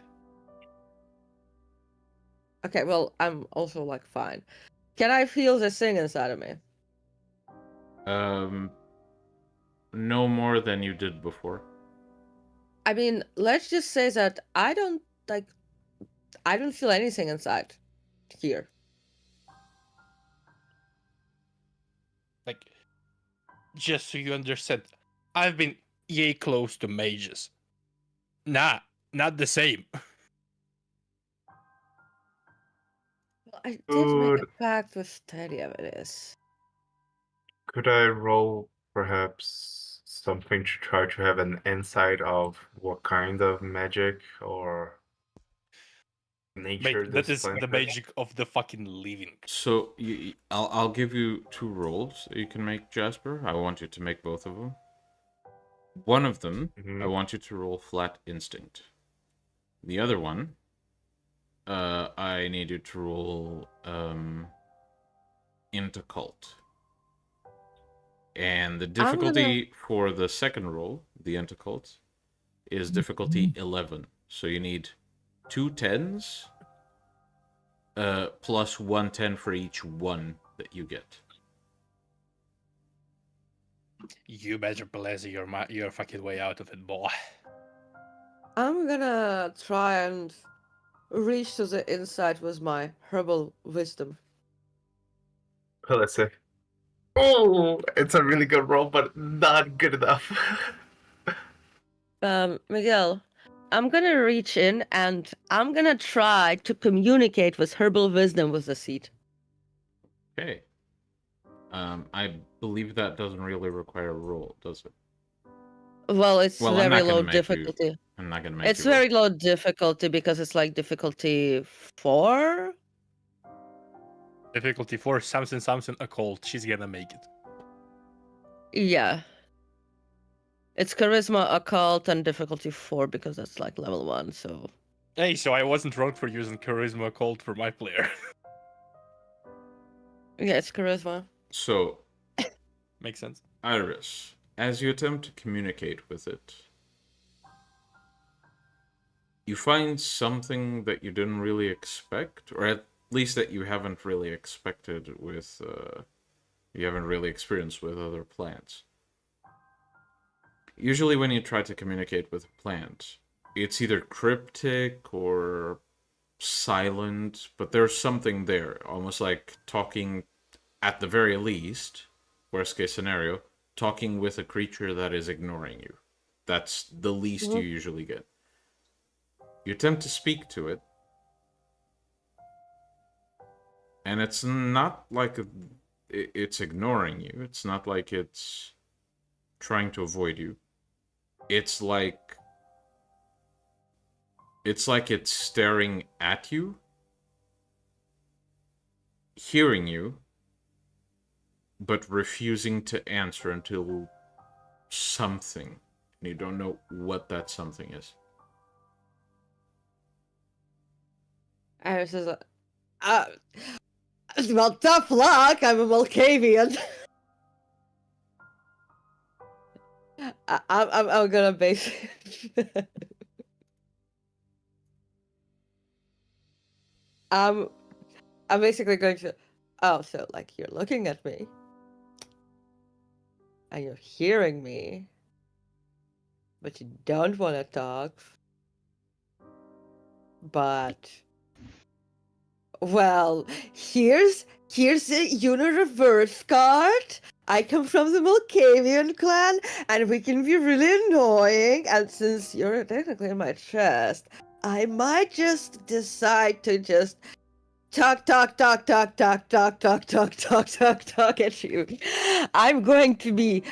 Okay, well, I'm also like fine. Can I feel this thing inside of me? No more than you did before. I mean, let's just say that I don't feel anything inside here. Like, just so you understand, I've been yay close to mages. Nah, not the same. I did make a Could pact with Teddy of it is. could I roll perhaps something to try to have an insight of what kind of magic or nature Mate, that this is plant the has? magic of the fucking living. So I'll give you 2 rolls that you can make, Jasper. I want you to make both of them. One of them, I Mhm. want you to roll flat instinct. The other one, I need you to roll into cult. And the I'm gonna. difficulty for the second roll, the intercult, is difficulty 11. So you need 2 10s, plus 1 10 for each one that you get. You better blaze your fucking way out of it, boy. I'm gonna try and reach to the inside with my herbal wisdom. Well, let's say. Oh, it's a really good roll, but not good enough. Miguel, I'm gonna reach in and I'm gonna try to communicate with herbal wisdom with the seed. Okay. I believe that doesn't really require a roll, does it? Well, it's Well, I'm very not gonna low make you. difficulty. I'm not gonna make It's you roll. very low difficulty because it's like difficulty 4. Difficulty 4, something, occult. She's gonna make it. Yeah. It's charisma, occult, and difficulty 4 because that's like level 1. So Hey, so I wasn't wrong for using charisma occult for my player. yeah, it's charisma. So, Makes sense. Iris, as you attempt to communicate with it, you find something that you didn't really expect, or at least that you haven't really expected with, you haven't really experienced with other plants. Usually when you try to communicate with a plant, it's either cryptic or silent, but there's something there, almost like talking, at the very least, worst case scenario, talking with a creature that is ignoring you. That's the least you usually get. You attempt to speak to it, and it's not like it's ignoring you. It's not like it's trying to avoid you. It's like it's staring at you, hearing you, but refusing to answer until something, and you don't know what that something is. Iris is well, tough luck. I'm a Malkavian. I'm gonna base. I'm basically going to. Oh, so like you're looking at me, and you're hearing me, but you don't want to talk. But well, here's the Unireverse card. I come from the Malkavian clan, and we can be really annoying. And since you're technically in my chest, I might just decide to just talk at you. I'm going to be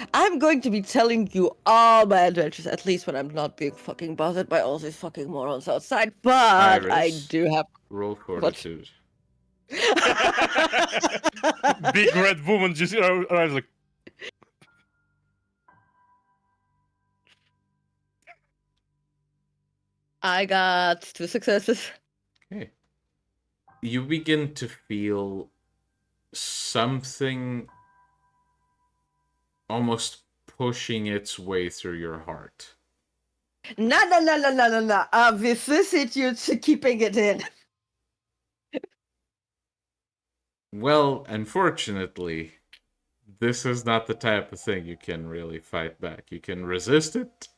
telling you all my adventures, at least when I'm not being fucking bothered by all these fucking morons outside. But I Iris, do have. roll fortitude. Big red woman just arrives like, I got 2 successes. Okay. You begin to feel something almost pushing its way through your heart. No. Vicissitudes keeping it in. Well, unfortunately, this is not the type of thing you can really fight back. You can resist it,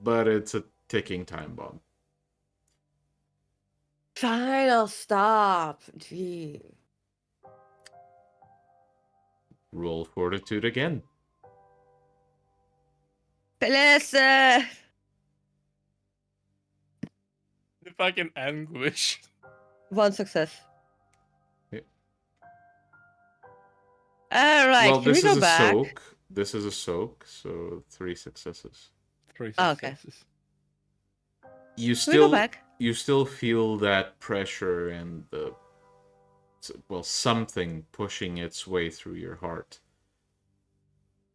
but it's a ticking time bomb. Fine, I'll stop. Gee. Roll fortitude again. Melissa! the fucking anguish. 1 success. Right, Well, can we this is go a back? soak. This is a soak, so 3 successes. 3 Oh, okay. successes. You Can we go still back? you still feel that pressure and something pushing its way through your heart.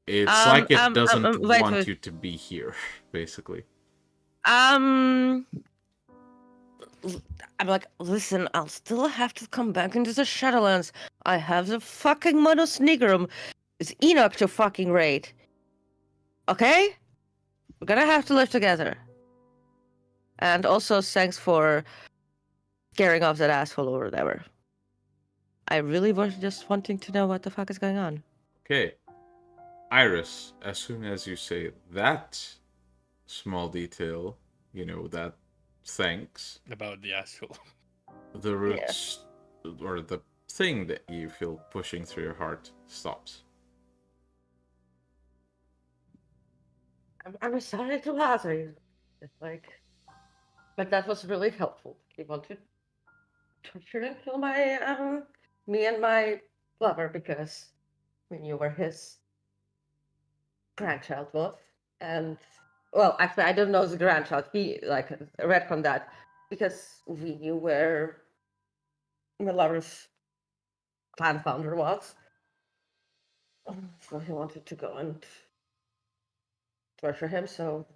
It's like it doesn't Wait, want wait. you to be here, basically. I'm like, listen, I'll still have to come back into the Shadowlands. I have the fucking Monos Nigrum. It's Enoch to fucking raid. Okay? We're gonna have to live together. And also, thanks for scaring off that asshole or whatever. I really was just wanting to know what the fuck is going on. Okay. Iris, as soon as you say that small detail, that thanks, About the asshole. the roots or the thing that you feel pushing through your heart stops. I'm sorry to bother you. But that was really helpful. He wanted to torture and kill me and my lover because you were his grandchild was. And, well, actually, I don't know the grandchild. He, read from that because we knew where my lover's clan founder was. So he wanted to go and torture him, so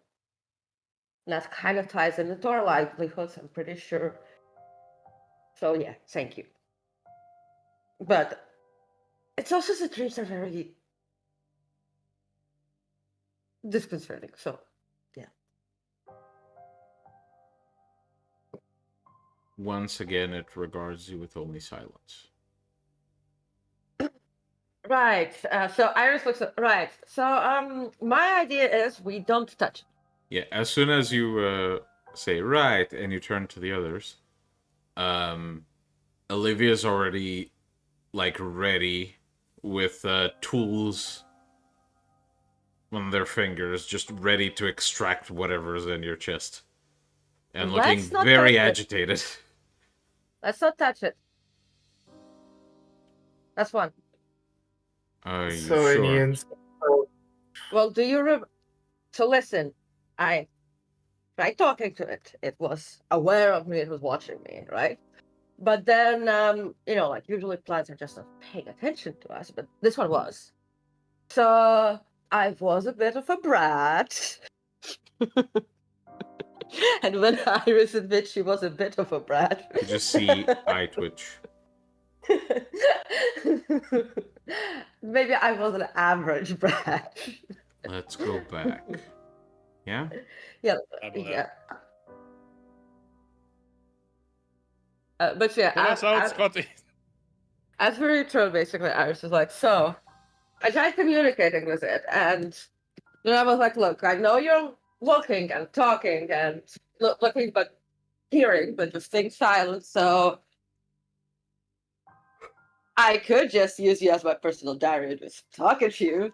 that kind of ties into our livelihoods, I'm pretty sure. So yeah, thank you. But it's also the dreams are very disconcerting, so yeah. Once again, it regards you with only silence. Right. So Iris looks at right. So my idea is we don't touch it. Yeah, as soon as you say right and you turn to the others, Olivia's already ready with tools on their fingers, just ready to extract whatever's in your chest. And looking Let's not very touch it. agitated. Let's not touch it. That's one. Are you So in the sure? end, Well, do you so listen, I tried talking to it. It was aware of me, it was watching me, right? But then usually plants are just not paying attention to us, but this one was. So I was a bit of a brat. And when Iris admits she was a bit of a brat. You just see eye twitch. Maybe I was an average brat. Let's go back. Yeah? Yeah, I believe. yeah. But yeah, Pull us out, Scotty. as for return, basically, Iris was like, so I tried communicating with it, and then I was like, look, I know you're looking and talking and looking, but hearing, but just staying silent, so I could just use you as my personal diary and just talking to you.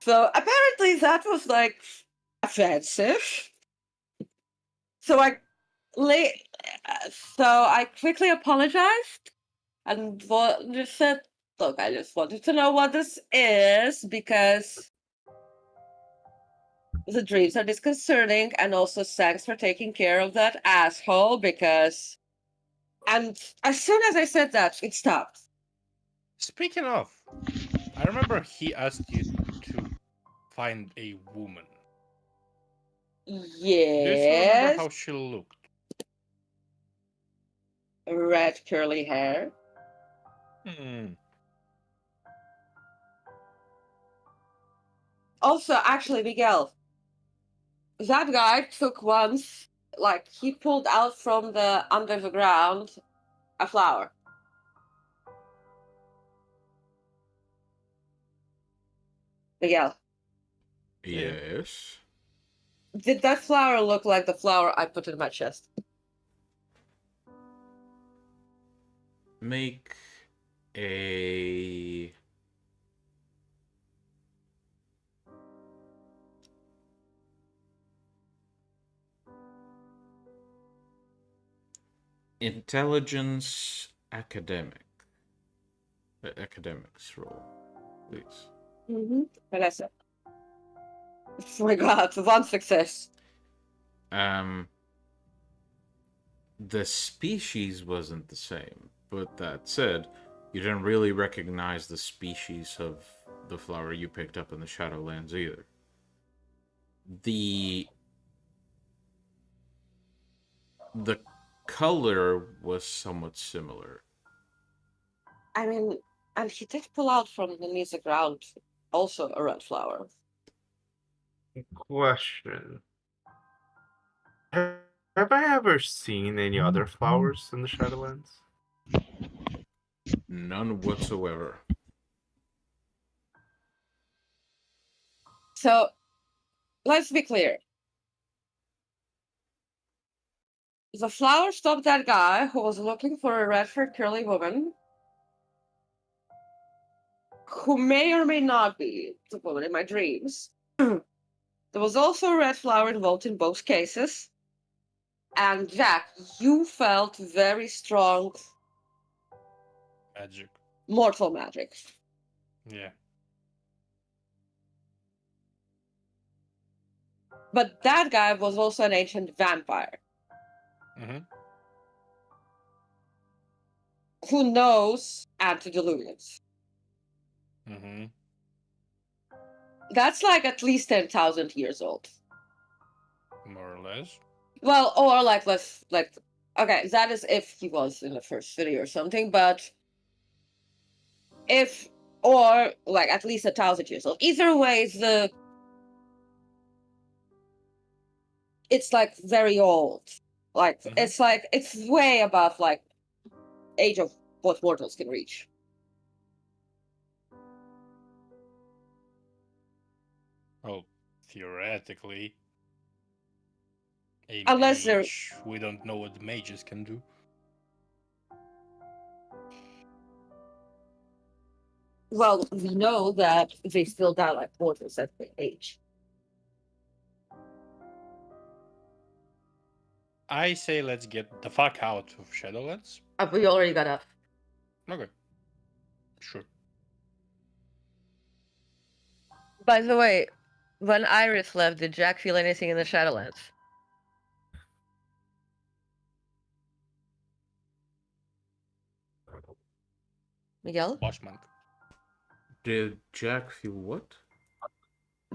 So apparently that was offensive. So I quickly apologized and just said, look, I just wanted to know what this is because the dreams are disconcerting, and also thanks for taking care of that asshole because. And as soon as I said that, it stopped. Speaking of, I remember he asked you to find a woman. Do you still remember Yes. how she looked? Red curly hair. Also, actually, Miguel, that guy took once, he pulled out from under the ground a flower. Miguel, Yes. did that flower look like the flower I put in my chest? Make a intelligence academics roll. please. Vanessa. Oh my god, one success. The species wasn't the same, but that said, you didn't really recognize the species of the flower you picked up in the Shadowlands either. The color was somewhat similar. I mean, and he did pull out from beneath the ground also a red flower. Question. Have I ever seen any other flowers in the Shadowlands? None whatsoever. So, let's be clear. The flower stopped that guy who was looking for a red-haired curly woman, who may or may not be the woman in my dreams. There was also a red flower involved in both cases. And Jack, you felt very strong Magic. mortal magic. Yeah. But that guy was also an ancient vampire. Mm-hmm. Who knows antediluvians? Mm-hmm. That's like at least 10,000 years old. More or less. Well, or like less, like, okay, that is if he was in the first city or something, but if, or like at least 1,000 years old. Either way, it's like very old. Like, it's like, it's way above like age of what mortals can reach. Well, theoretically. A Unless they're- mage, we don't know what mages can do. Well, we know that they still die like mortals at their age. I say let's get the fuck out of Shadowlands. We already got up. Okay. Sure. By the way, when Iris left, did Jack feel anything in the Shadowlands? Miguel? Boss monk. Did Jack feel what?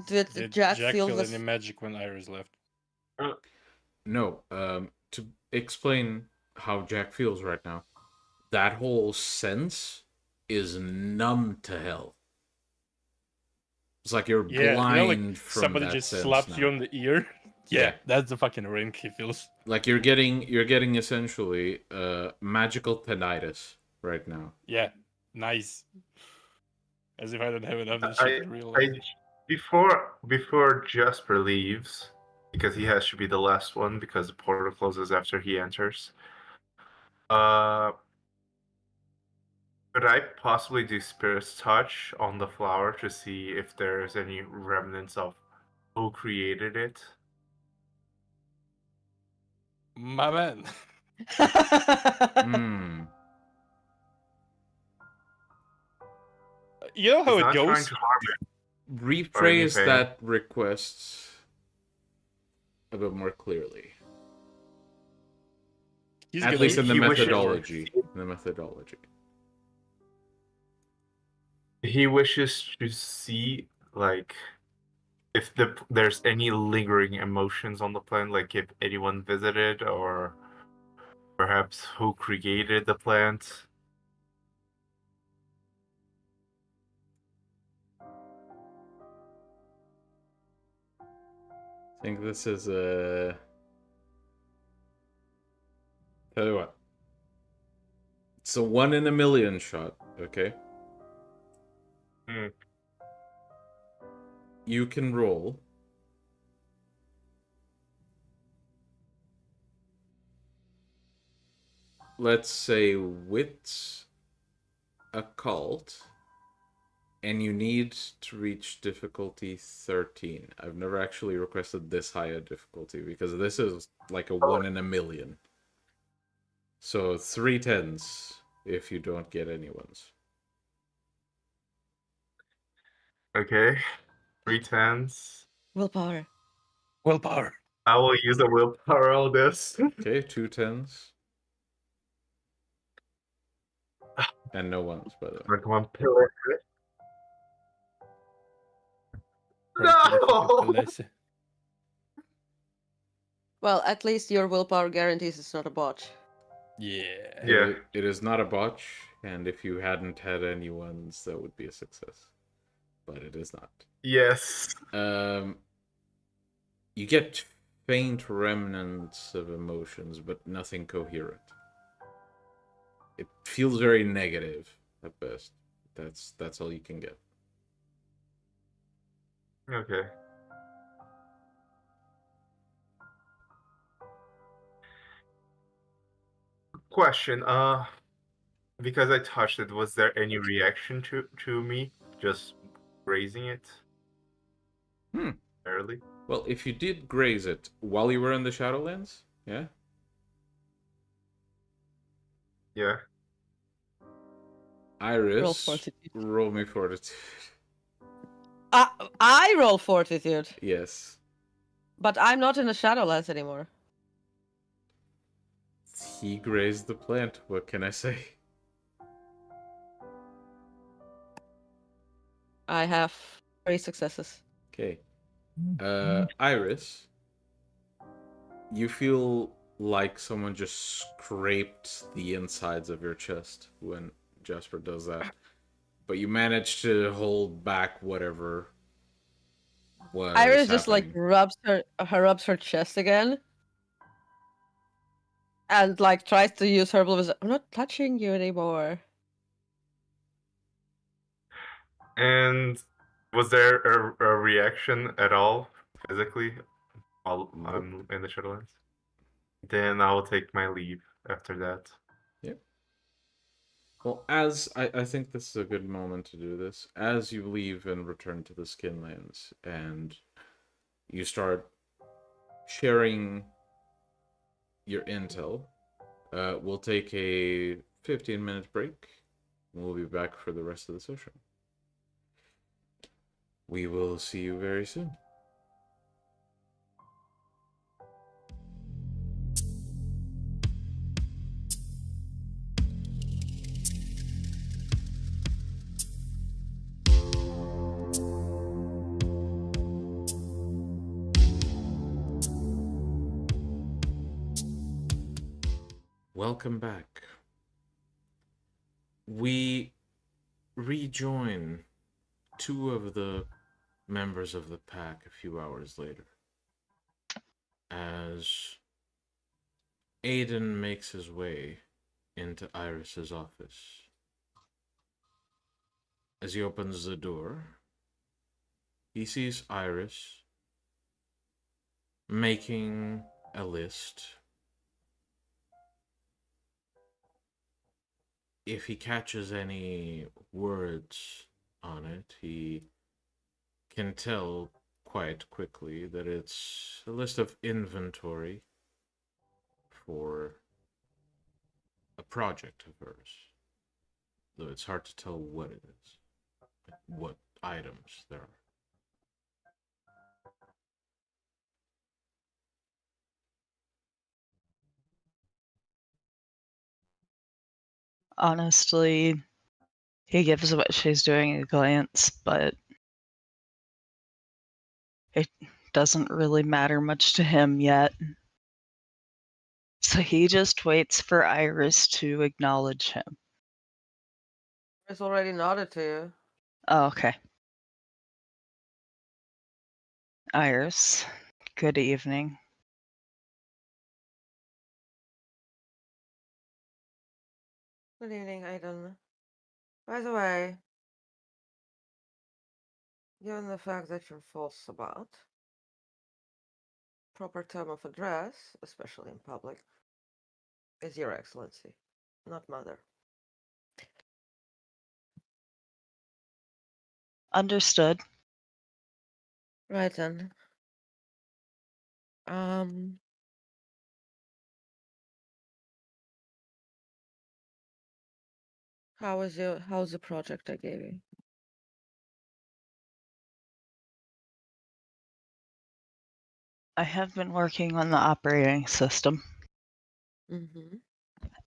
Did Jack feel feel this? any magic when Iris left? No. To explain how Jack feels right now, that whole sense is numb to hell. It's like you're blind from somebody that just sense slapped now. you on the ear. Yeah, Yeah. that's the fucking ring he feels. Like you're getting essentially magical tinnitus right now. Yeah, nice. As if I don't have enough of this shit in real life. Before Jasper leaves, because he has to be the last one because the portal closes after he enters. Could I possibly do Spirit's Touch on the flower to see if there's any remnants of who created it? My man. Hmm. You know how He's it not trying goes? to harm it. Rephrase anything. that request a bit more clearly. He's At gonna- least in the he wishes- methodology. In the methodology. He wishes to see, like, if there's any lingering emotions on the plant, like if anyone visited, or perhaps who created the plant. I think this is a... Tell you what. It's a 1 in a million shot, okay? Hmm. You can roll. Let's say wits occult, and you need to reach difficulty 13. I've never actually requested this high a difficulty because this is like a 1 in a million. So 3 10s if you don't get any ones. Okay. 3 10s. Willpower. Willpower. I will use a willpower on this. Okay, 2 10s. And no ones, by the way. Come on, pillar. No! No! Well, at least your willpower guarantees it's not a botch. Yeah. Yeah. It is not a botch, and if you hadn't had any ones, that would be a success. But it is not. Yes. You get faint remnants of emotions, but nothing coherent. It feels very negative at best. That's all you can get. Okay. Question. Because I touched it, was there any reaction to me just grazing it? Barely. Well, if you did graze it while you were in the Shadowlands, yeah? Yeah. Iris, Roll fortitude. roll me fortitude. I roll fortitude, Yes. but I'm not in the Shadowlands anymore. He grazed the plant, what can I say? I have 3 successes. Okay. Iris, you feel like someone just scraped the insides of your chest when Jasper does that. But you manage to hold back whatever was Iris just like happening. rubs her chest again. And like tries to use herbal wisdom. I'm not touching you anymore. And was there a reaction at all physically while I'm in the Shadowlands? Then I will take my leave after that. Yep. Well, as I think this is a good moment to do this. As you leave and return to the Skinlands, and you start sharing your intel, we'll take a 15-minute break. We'll be back for the rest of the session. We will see you very soon. Welcome back. We rejoin 2 of the members of the pack a few hours later, as Aidan makes his way into Iris's office. As he opens the door, he sees Iris making a list. If he catches any words on it, he can tell quite quickly that it's a list of inventory for a project of hers. Though it's hard to tell what it is, what items there are. Honestly, he gives what she's doing a glance, but it doesn't really matter much to him yet. So he just waits for Iris to acknowledge him. It's already nodded to you. Oh, okay. Iris, good evening. Good evening, Aidan. By the way, given the fact that you're full Sabbat, proper term of address, especially in public, is Your Excellency, not Mother. Understood. Right then. How's the project I gave you? I have been working on the operating system Mm-hmm.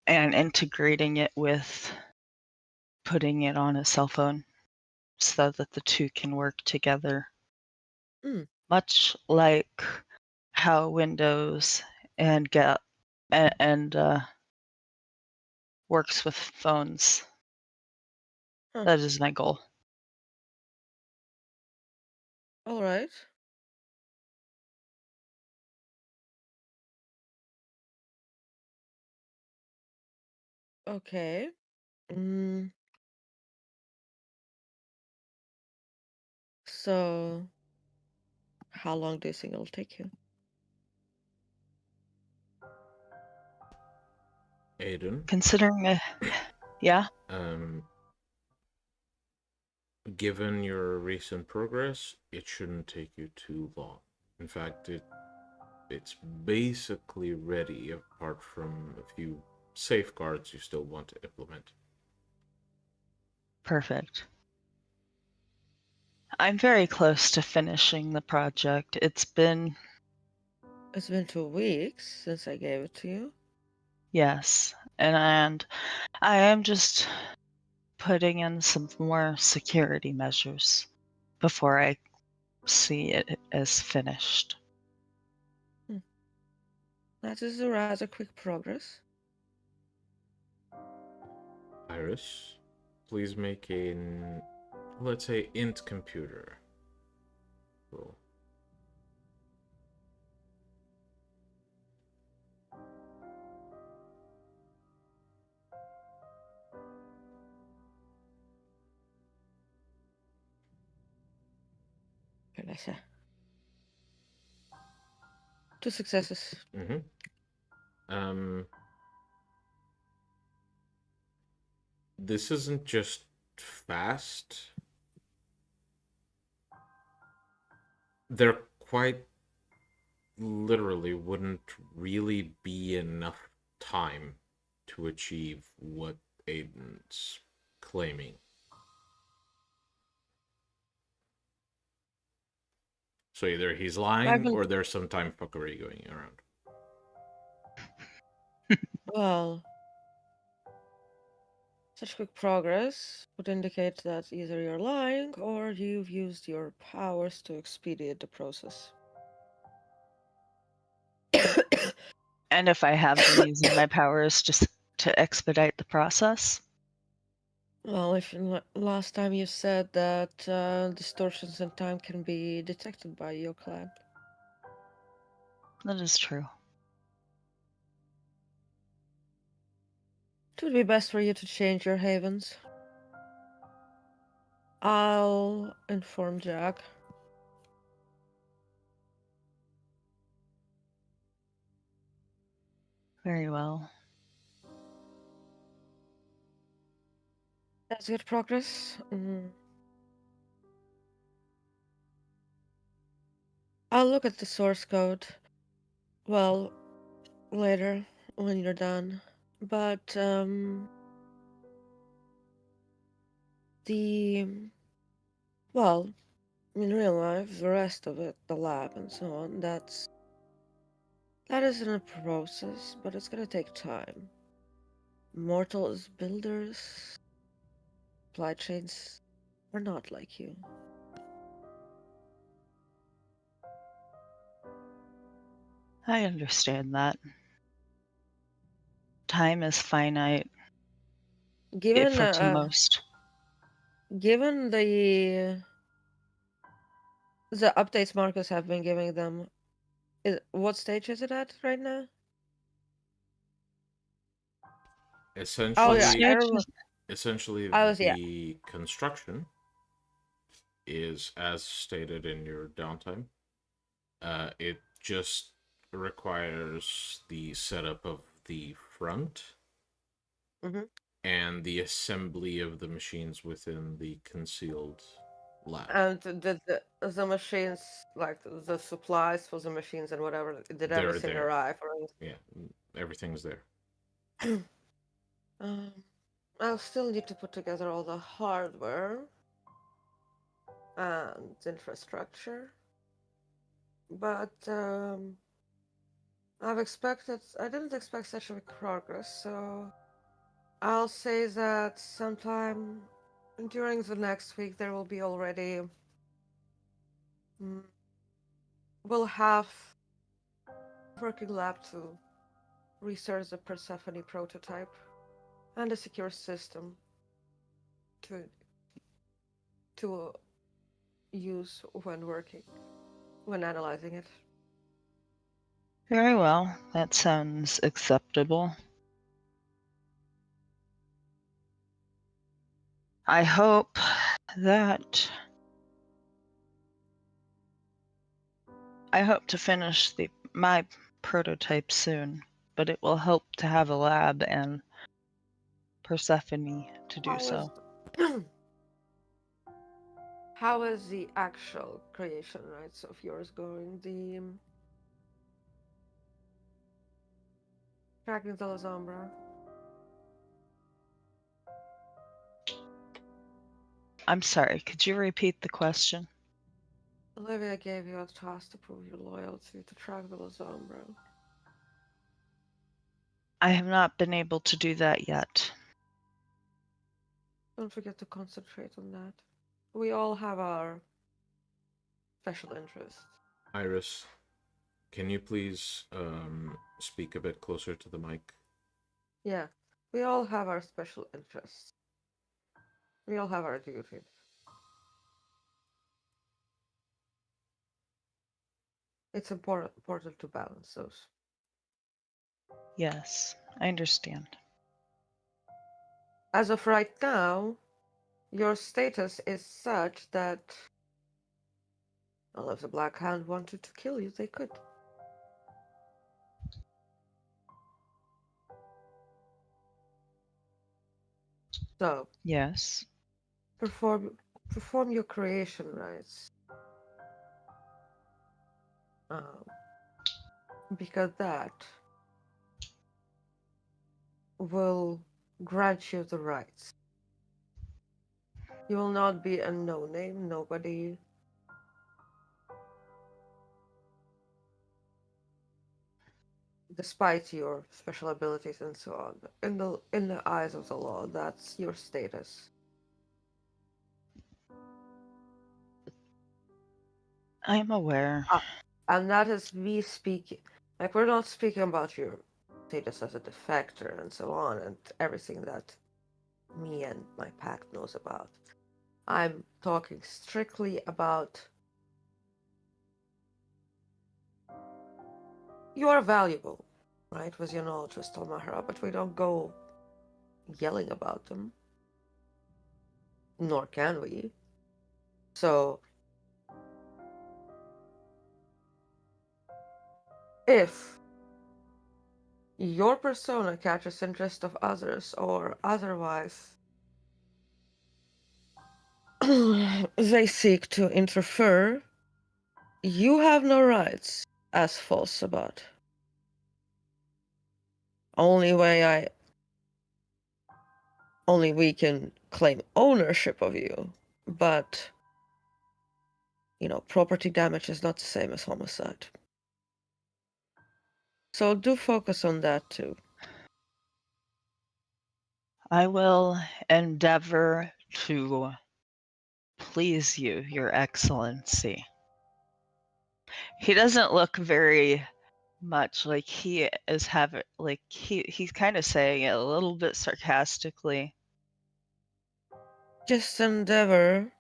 and integrating it with putting it on a cell phone so that the two can work together. Much like how Windows and works with phones. Huh. That is my goal. All right. Okay. Mm. So, how long do you think it'll take you? Aidan, Considering yeah, given your recent progress, it shouldn't take you too long. In fact, it's basically ready, apart from a few safeguards you still want to implement. perfect. I'm very close to finishing the project. It's been 2 weeks since I gave it to you. yes, and I am just putting in some more security measures before I see it as finished. That is a rather quick progress. Iris, please make an, let's say, int computer. Cool. Can I say? 2 successes. Mm-hmm. This isn't just fast. There quite literally wouldn't really be enough time to achieve what Aidan's claiming. So either he's lying or there's some time fuckery going around. Well, such quick progress would indicate that either you're lying or you've used your powers to expedite the process. And if I have been using my powers just to expedite the process? Well, if last time you said that distortions in time can be detected by your clan. That is true. It would be best for you to change your havens. I'll inform Jack. Very well. That's good progress. I'll look at the source code. Well, later when you're done. But well, in real life, the rest of it, the lab and so on, that is in a process, but it's gonna take time. Mortals, builders, supply chains are not like you. I understand that. Time is finite, Given for to most. given the updates Marcus have been giving them, what stage is it at right now? Essentially, yeah, essentially I was the construction is as stated in your downtime. It just requires the setup of the front and the assembly of the machines within the concealed lab. And the machines, like the supplies for the machines and whatever, did They're everything there. arrive? Yeah, everything's there. I'll still need to put together all the hardware and infrastructure. But I didn't expect such a big progress, so I'll say that sometime during the next week there will be already. We'll have working lab to research the Persephone prototype and a secure system to use when analyzing it. Very well. That sounds acceptable. I hope to finish my prototype soon, but it will help to have a lab and Persephone to do so. How is the actual creation rights of yours going? The tracking the Lasombra? I'm sorry, could you repeat the question? Lieeya gave you a task to prove your loyalty to track the Lasombra. I have not been able to do that yet. Don't forget to concentrate on that. We all have our special interests. Iris, can you please speak a bit closer to the mic? Yeah, we all have our special interests. We all have our duties. It's important to balance those. Yes, I understand. As of right now, your status is such that, well, if the Black Hand wanted to kill you, they could. So, yes, perform your creation rites, because that will grant you the rights. You will not be a no-name, nobody. Despite your special abilities and so on, in the eyes of the law, that's your status. I'm aware. And that is me speaking. Like, we're not speaking about your status as a defector and so on, and everything that me and my pact knows about. I'm talking strictly about you are valuable, right, with your knowledge with Stalmahara, but we don't go yelling about them. Nor can we. So, if your persona catches interest of others or otherwise they seek to interfere, you have no rights as false Sabbat. Only we can claim ownership of you, but property damage is not the same as homicide. So do focus on that too. I will endeavor to please you, Your Excellency. He doesn't look very much like he is having, like, he's kind of saying it a little bit sarcastically. Just endeavor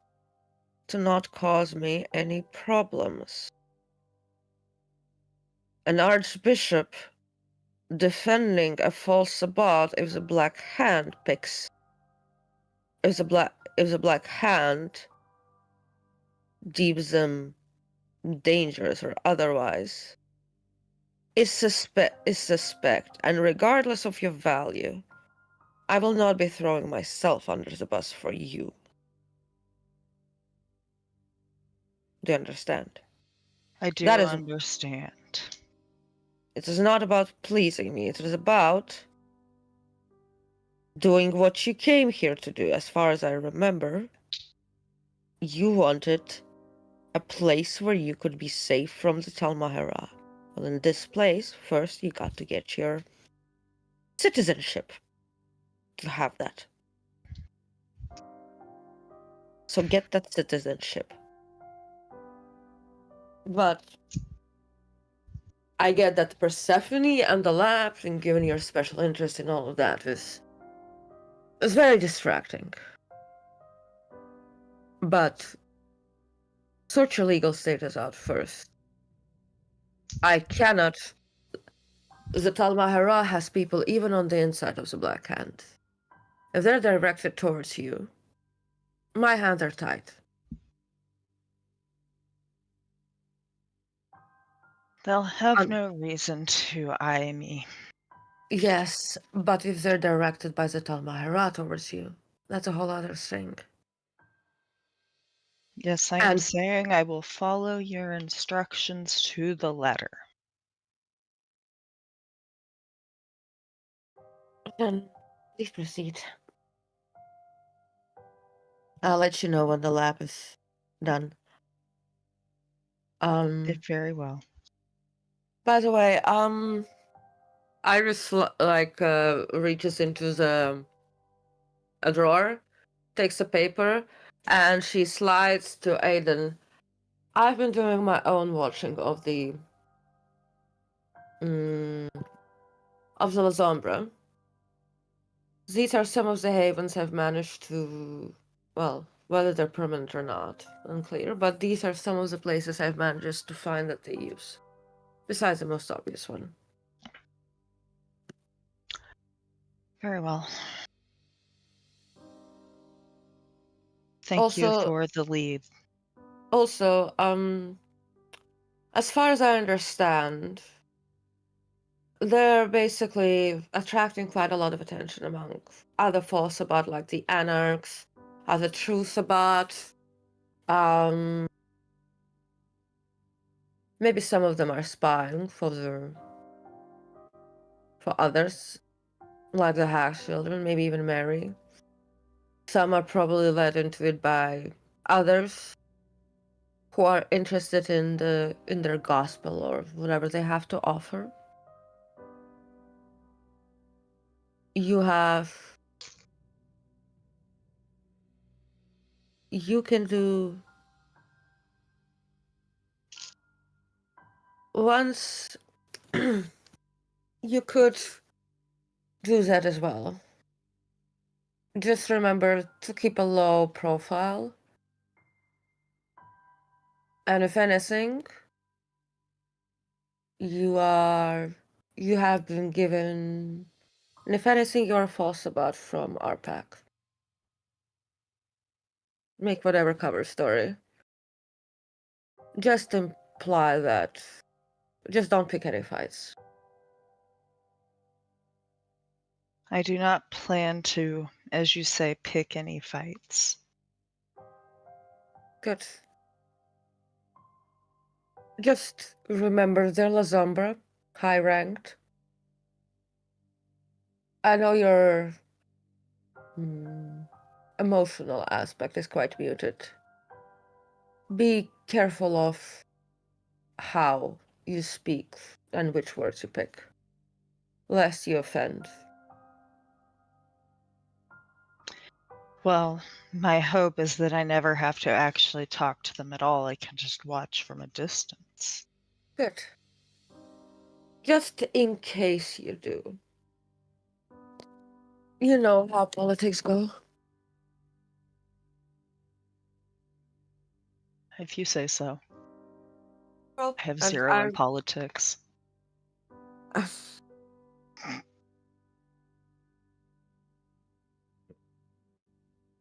to not cause me any problems. An archbishop defending a false Sabbat if the Black Hand deems them dangerous or otherwise is suspect, and regardless of your value, I will not be throwing myself under the bus for you. Do you understand? I do That is, understand. it is not about pleasing me. It is about doing what you came here to do. As far as I remember, you wanted a place where you could be safe from the Tal Mahara. Well, in this place, first you got to get your citizenship to have that. So get that citizenship. But I get that Persephone and the labs, and given your special interest in all of that, is very distracting. But sort your legal status out first. I cannot. The Tal Mahara has people even on the inside of the Black Hand. If they're directed towards you, my hands are tied. They'll have no reason to eye me. Yes, but if they're directed by the Tal Mahara towards you, that's a whole other thing. Yes, I am saying I will follow your instructions to the letter. Then please proceed. I'll let you know when the lab is done. Very well. By the way, Iris reaches into a drawer, takes a paper, and she slides to Aidan. I've been doing my own watching of the La Sombra. These are some of the havens I've managed to, well, whether they're permanent or not, unclear, but these are some of the places I've managed to find that they use, besides the most obvious one. Very well. Thank you for the lead. Also, as far as I understand, they're basically attracting quite a lot of attention among other folks about like the anarchs, other truths about maybe some of them are spying for others, like the Hack children, maybe even Mary. Some are probably led into it by others who are interested in their gospel or whatever they have to offer. You can do once you could do that as well. Just remember to keep a low profile. And if anything, you have been given, and if anything, you're a false Sabbat from our pack. Make whatever cover story. Just imply that. Just don't pick any fights. I do not plan to, as you say, pick any fights. Good. Just remember they're La Sombra, high ranked. I know your emotional aspect is quite muted. Be careful of how you speak and which words you pick, lest you offend. Well, my hope is that I never have to actually talk to them at all. I can just watch from a distance. Good. Just in case you do. You know how politics go. If you say so. Well, I have zero in politics.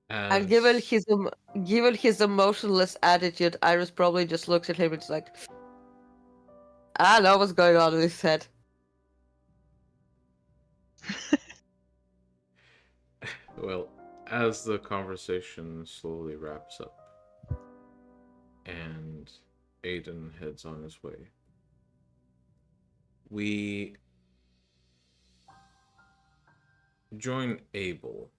And given his emotionless attitude, Iris probably just looks at him and is like, I know what's going on in his head. Well, as the conversation slowly wraps up and Aidan heads on his way, we join Abel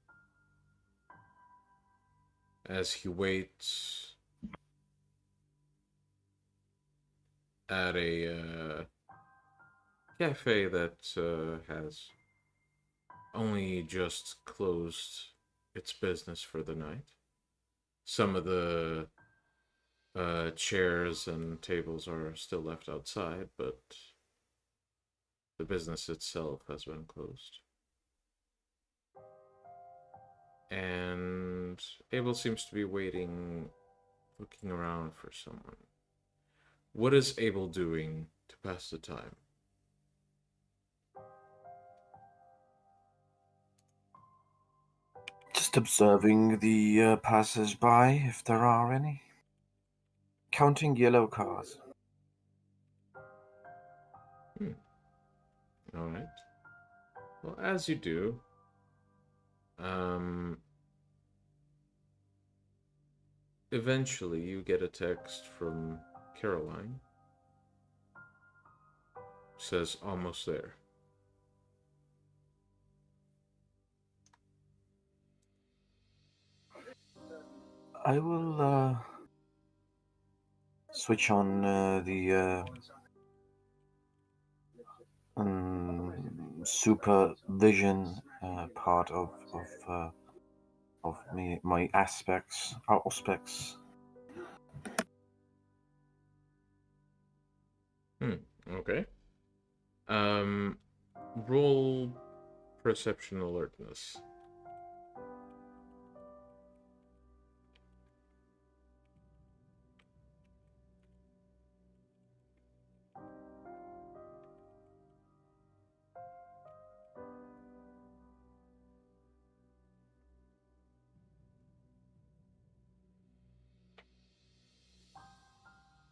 as he waits at a cafe that has only just closed its business for the night. Some of the chairs and tables are still left outside, but the business itself has been closed. And Abel seems to be waiting, looking around for someone. What is Abel doing to pass the time? Just observing the passers-by, if there are any. Counting yellow cars. All right. Well, as you do, eventually you get a text from Caroline. Says almost there. I will switch on the supervision part of my aspects. Okay. Roll perception alertness.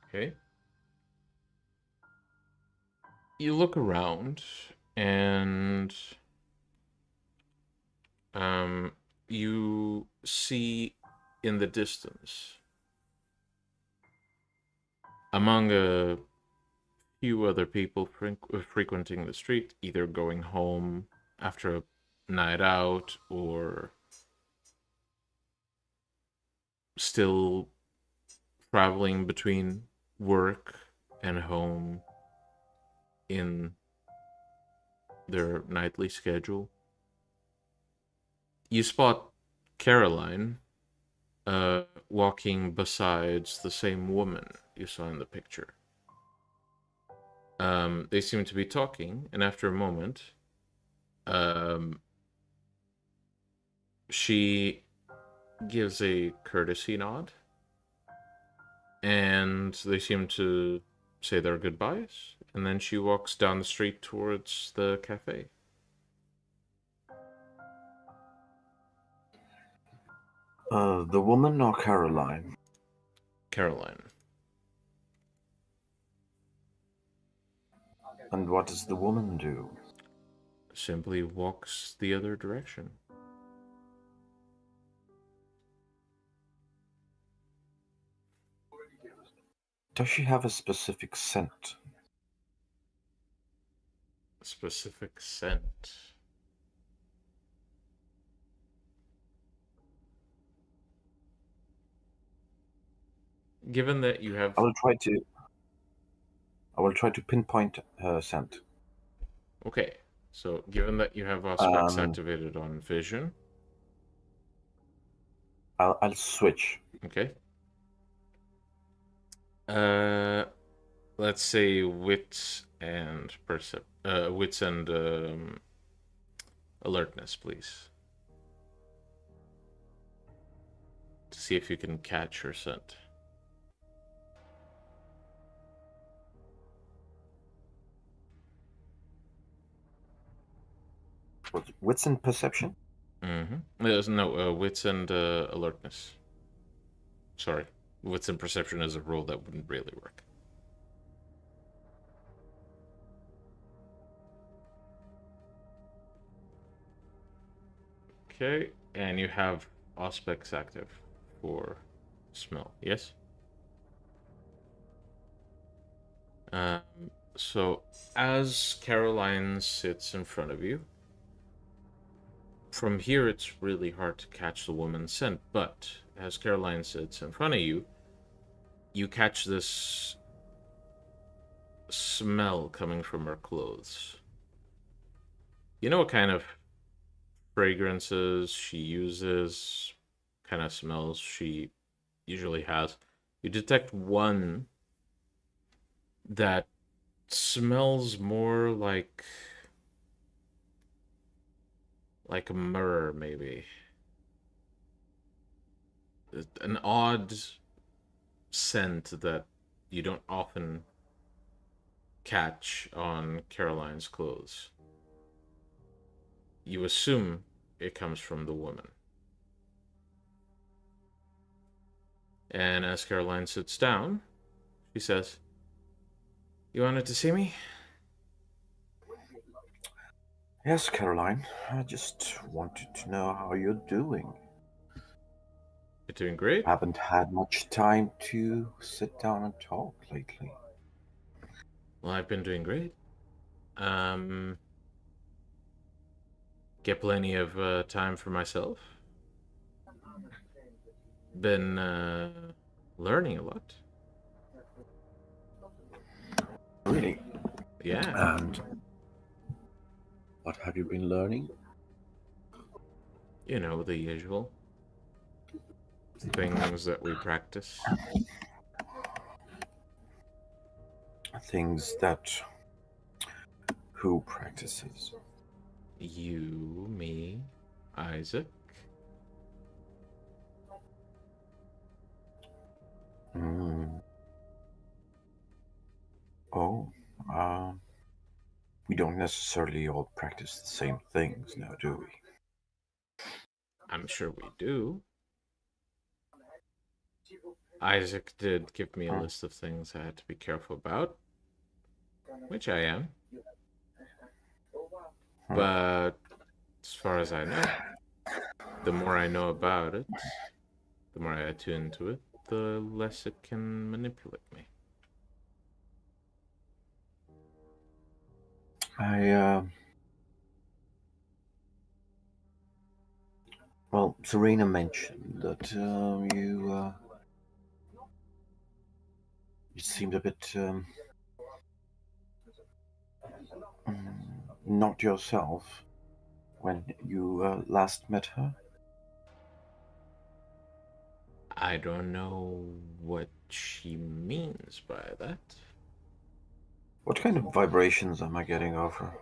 Okay. You look around and you see in the distance, among a few other people frequenting the street, either going home after a night out or still traveling between work and home in their nightly schedule. You spot Caroline walking besides the same woman you saw in the picture. They seem to be talking, and after a moment, she gives a courtesy nod, and they seem to say their goodbyes, and then she walks down the street towards the cafe. The woman or Caroline? Caroline. And what does the woman do? Simply walks the other direction. Does she have a specific scent? Specific scent. Given that you have... I will try to pinpoint her scent. Okay, so given that you have aspects activated on vision... I'll switch. Okay. Let's say wits and alertness, please. To see if you can catch her scent. Wits and perception? Mm-hmm. No, wits and alertness. Sorry. Wits and perception is a roll that wouldn't really work. Okay, and you have aspects active for smell, yes? So as Caroline sits in front of you, from here it's really hard to catch the woman's scent, but as Caroline sits in front of you, you catch this smell coming from her clothes. You know what kind of fragrances she uses, kind of smells she usually has. You detect one that smells more like a myrrh, maybe. An odd scent that you don't often catch on Caroline's clothes. You assume it comes from the woman. And as Caroline sits down, she says, "You wanted to see me?" Yes, Caroline. I just wanted to know how you're doing. You're doing great. Haven't had much time to sit down and talk lately. Well, I've been doing great. Get plenty of time for myself. Been learning a lot. Really? Yeah. And what have you been learning? You know, the usual things that we practice. Things that who practices? You, me, Isaac. Oh, we don't necessarily all practice the same things now, do we? I'm sure we do. Isaac did give me a list of things I had to be careful about, which I am. But as far as I know, the more I know about it, the more I attune to it, the less it can manipulate me. Well, Serena mentioned that you seemed a bit not yourself when you last met her. I don't know what she means by that. What kind of vibrations am I getting off her?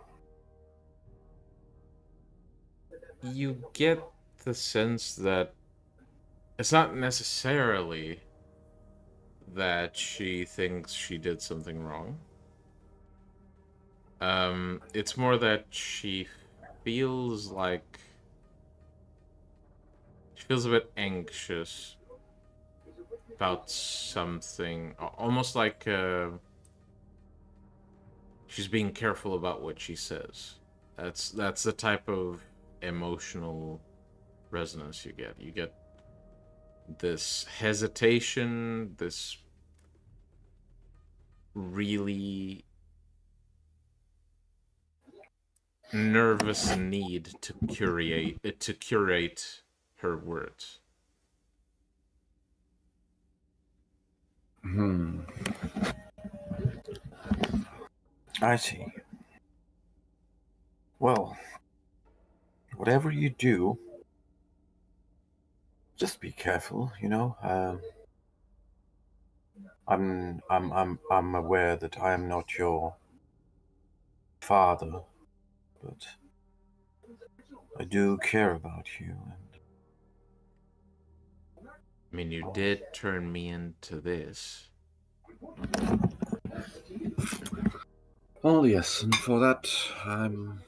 You get the sense that it's not necessarily that she thinks she did something wrong. It's more that she feels a bit anxious about something, almost like she's being careful about what she says. That's the type of emotional resonance you get. You get this hesitation, this really nervous need to curate her words. I see. Well, whatever you do, just be careful. You know. I'm aware that I am not your father, but I do care about you. I mean, you did turn me into this. Well, yes, and for that, I'm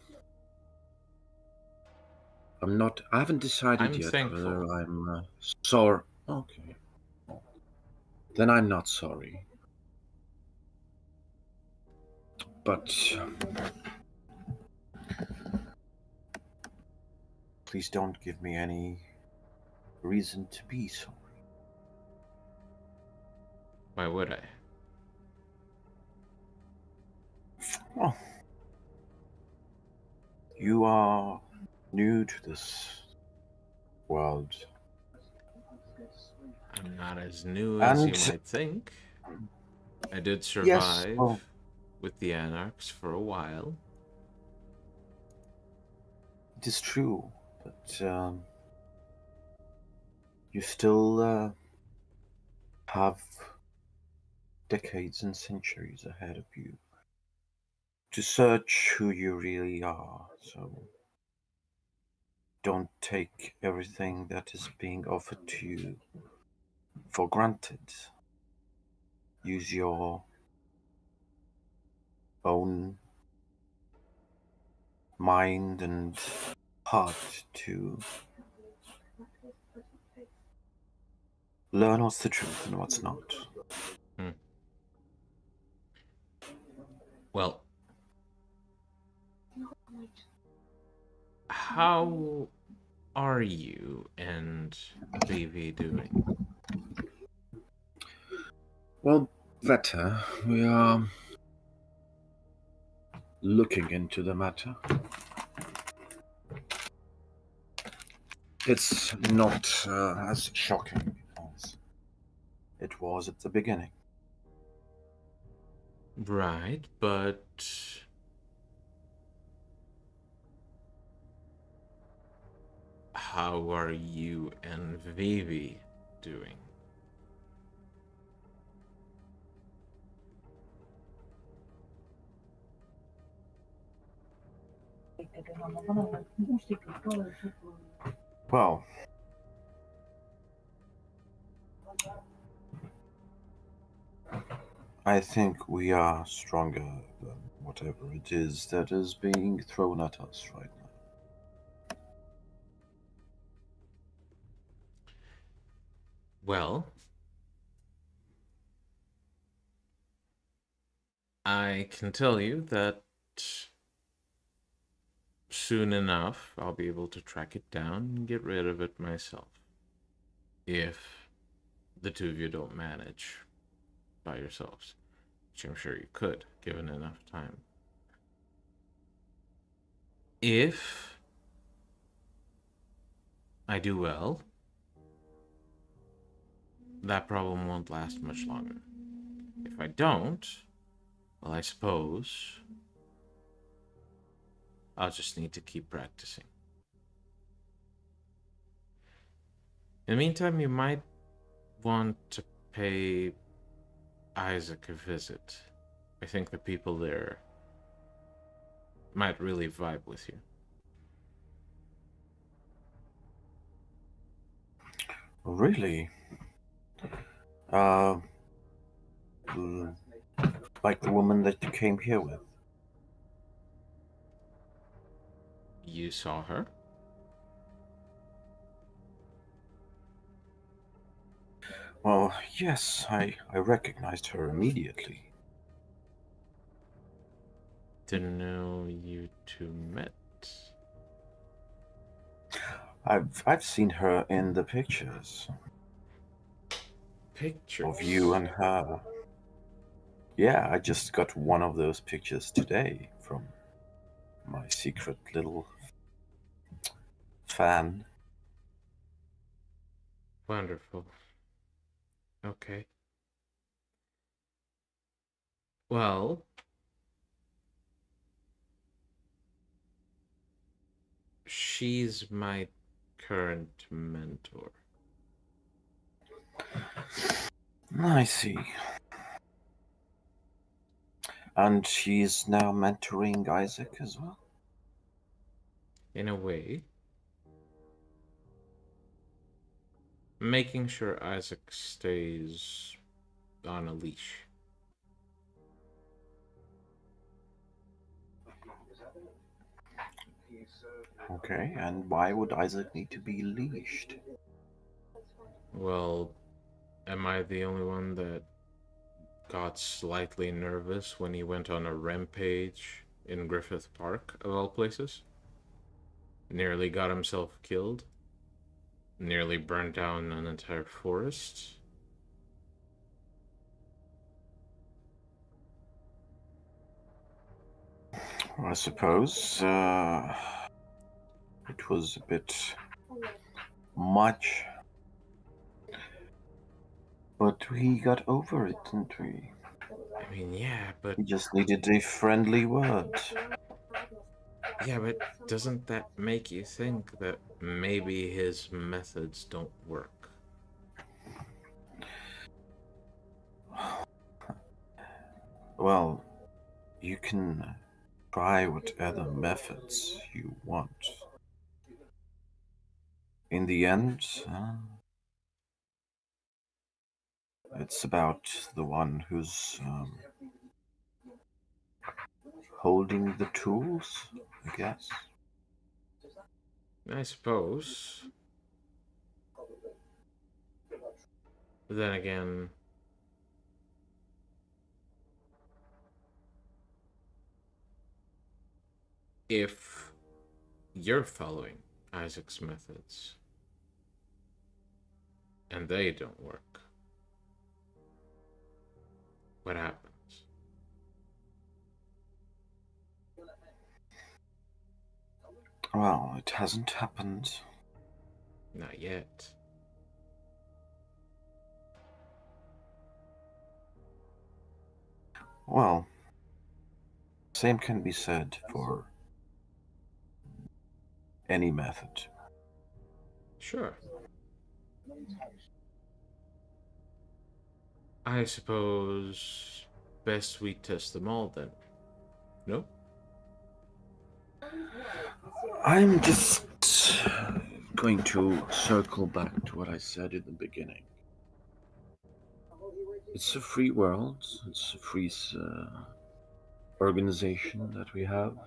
not. I haven't decided I'm yet thankful. whether I'm sorry. Okay, then I'm not sorry. But please don't give me any reason to be sorry. Why would I? Oh, you are new to this world. I'm not as new as you might think. I did survive with the Anarchs for a while. It is true, but you still have decades and centuries ahead of you to search who you really are, so don't take everything that is being offered to you for granted. Use your own mind and heart to learn what's the truth and what's not. Well, how are you and Vivi doing? Well, Veta, we are looking into the matter. It's not as shocking as it was at the beginning. Right, but how are you and Vivi doing? Well, I think we are stronger than whatever it is that is being thrown at us right now. Well, I can tell you that soon enough I'll be able to track it down and get rid of it myself. If the two of you don't manage by yourselves, which I'm sure you could, given enough time. If I do well, that problem won't last much longer. If I don't, well, I suppose I'll just need to keep practicing. In the meantime, you might want to pay Isaac a visit. I think the people there might really vibe with you. Really? Uh, like the woman that you came here with? You saw her? Well, yes, I recognized her immediately. Didn't know you two met. I've seen her in the pictures Pictures of you and her. Yeah, I just got one of those pictures today from my secret little fan. Wonderful. Okay. Well, she's my current mentor. I see. And she's now mentoring Isaac as well? In a way, making sure Isaac stays on a leash. Okay, and why would Isaac need to be leashed? Well, am I the only one that got slightly nervous when he went on a rampage in Griffith Park, of all places? Nearly got himself killed? Nearly burned down an entire forest? I suppose it was a bit much. But we got over it, didn't we? I mean, yeah, but He just needed a friendly word. doesn't that make you think that maybe his methods don't work? Well, you can try whatever methods you want. In the end, it's about the one who's holding the tools, I guess. I suppose. Then again, if you're following Isaac's methods and they don't work, what happens? Well, it hasn't happened. Not yet. Well, same can be said for any method. Sure. I suppose best we test them all then. No? I'm just going to circle back to what I said in the beginning. It's a free world. It's a free organization that we have.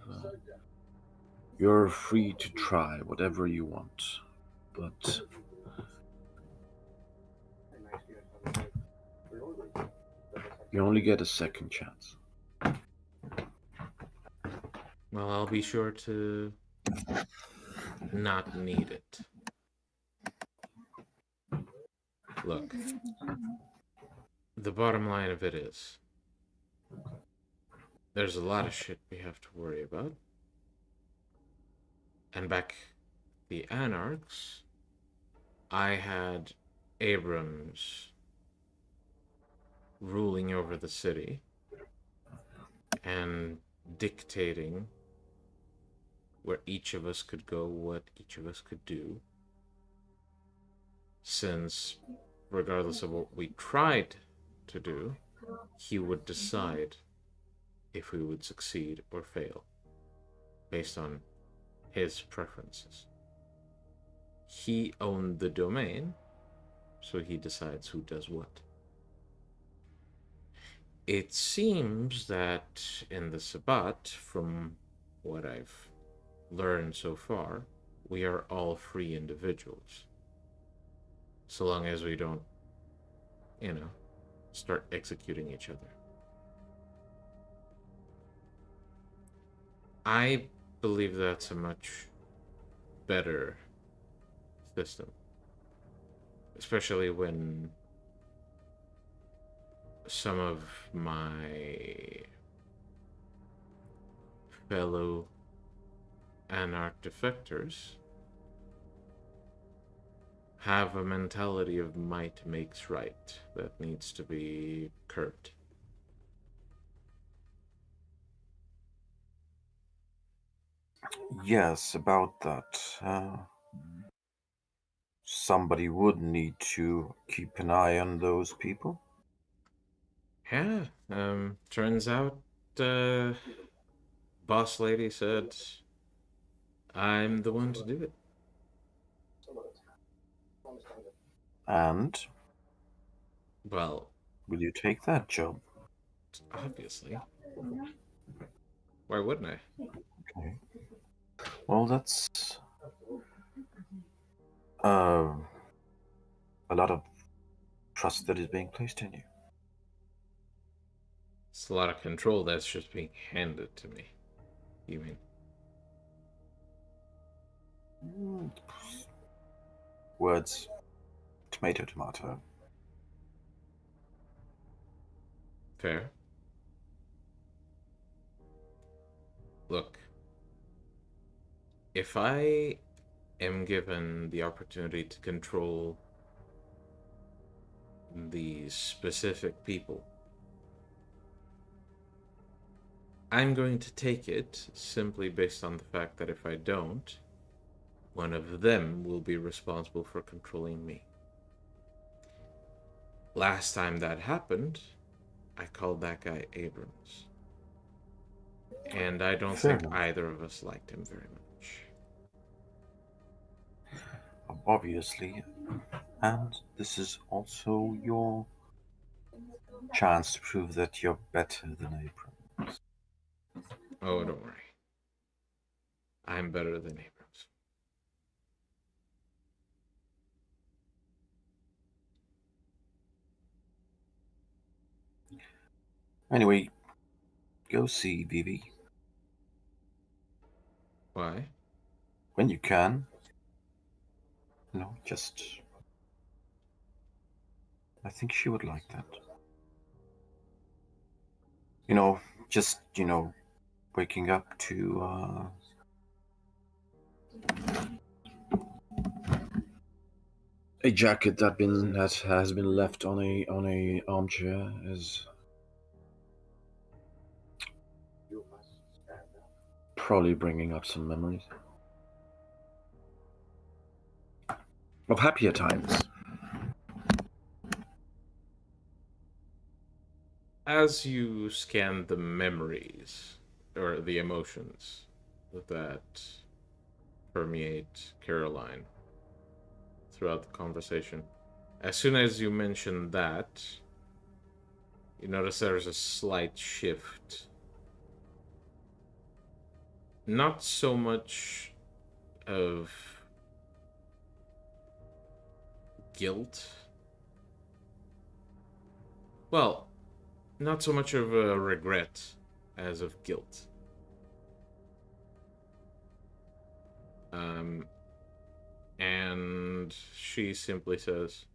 You're free to try whatever you want, but you only get a second chance. Well, I'll be sure to not need it. Look, the bottom line of it is, there's a lot of shit we have to worry about. And back the Anarchs, I had Abrams ruling over the city and dictating where each of us could go, what each of us could do. Since, regardless of what we tried to do, he would decide if we would succeed or fail based on his preferences. He owned the domain, so he decides who does what. It seems that in the Sabbat, from what I've learned so far, we are all free individuals. So long as we don't, start executing each other. I believe that's a much better system. Especially when some of my fellow Anarch defectors have a mentality of might makes right that needs to be curbed. Yes, about that. Somebody would need to keep an eye on those people. Yeah, turns out, boss lady said I'm the one to do it. And Well, will you take that job? obviously. Why wouldn't I? Okay. Well, that's a lot of trust that is being placed in you. It's a lot of control that's just being handed to me. You mean? Words. Tomato, tomato. Fair. Look, if I am given the opportunity to control these specific people, I'm going to take it simply based on the fact that if I don't, one of them will be responsible for controlling me. Last time that happened, I called that guy Abrams. And I don't Fair think enough. either of us liked him very much. Obviously. And this is also your chance to prove that you're better than Abrams. Oh, don't worry. I'm better than Abrams. Anyway, go see Vivi Why? when you can. Just... I think she would like that. Just, waking up to, a jacket that has been left on a armchair is probably bringing up some memories of happier times. As you scan the memories, or the emotions that permeate Caroline throughout the conversation, as soon as you mention that, you notice there's a slight shift. Not so much of guilt. Well, not so much of a regret as of guilt. And she simply says,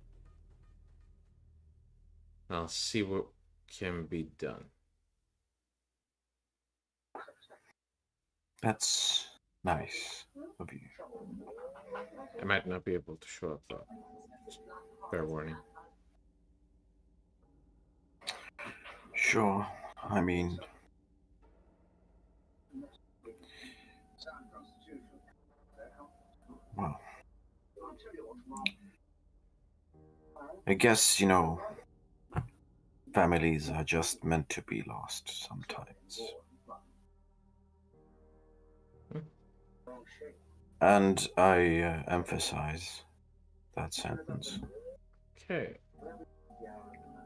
I'll see what can be done. That's nice of you. I might not be able to show up, though. Just fair warning. Sure. I mean... Well... I guess, families are just meant to be lost sometimes. And I emphasize that sentence. Okay.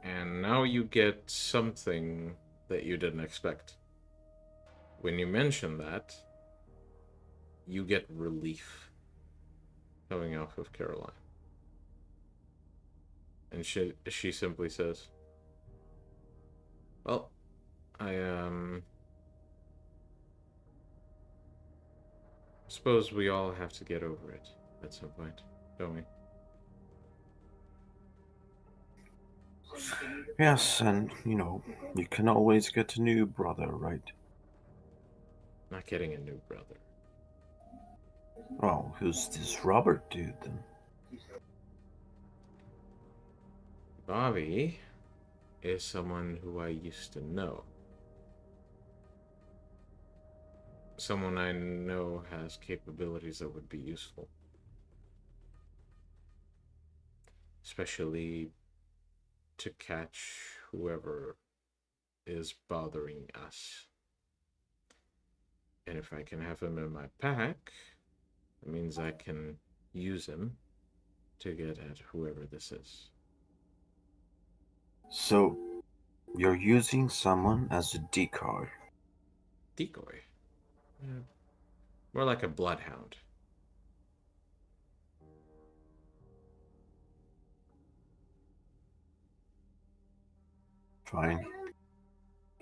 And now you get something that you didn't expect. When you mention that, you get relief coming off of Caroline. And she simply says, well, I suppose we all have to get over it at some point, don't we? Yes, and, you can always get a new brother, right? Not getting a new brother. Oh, who's this Robert dude, then? Bobby is someone who I used to know. Someone I know has capabilities that would be useful. Especially to catch whoever is bothering us. And if I can have him in my pack, it means I can use him to get at whoever this is. So, you're using someone as a decoy. Decoy? More like a bloodhound. Fine.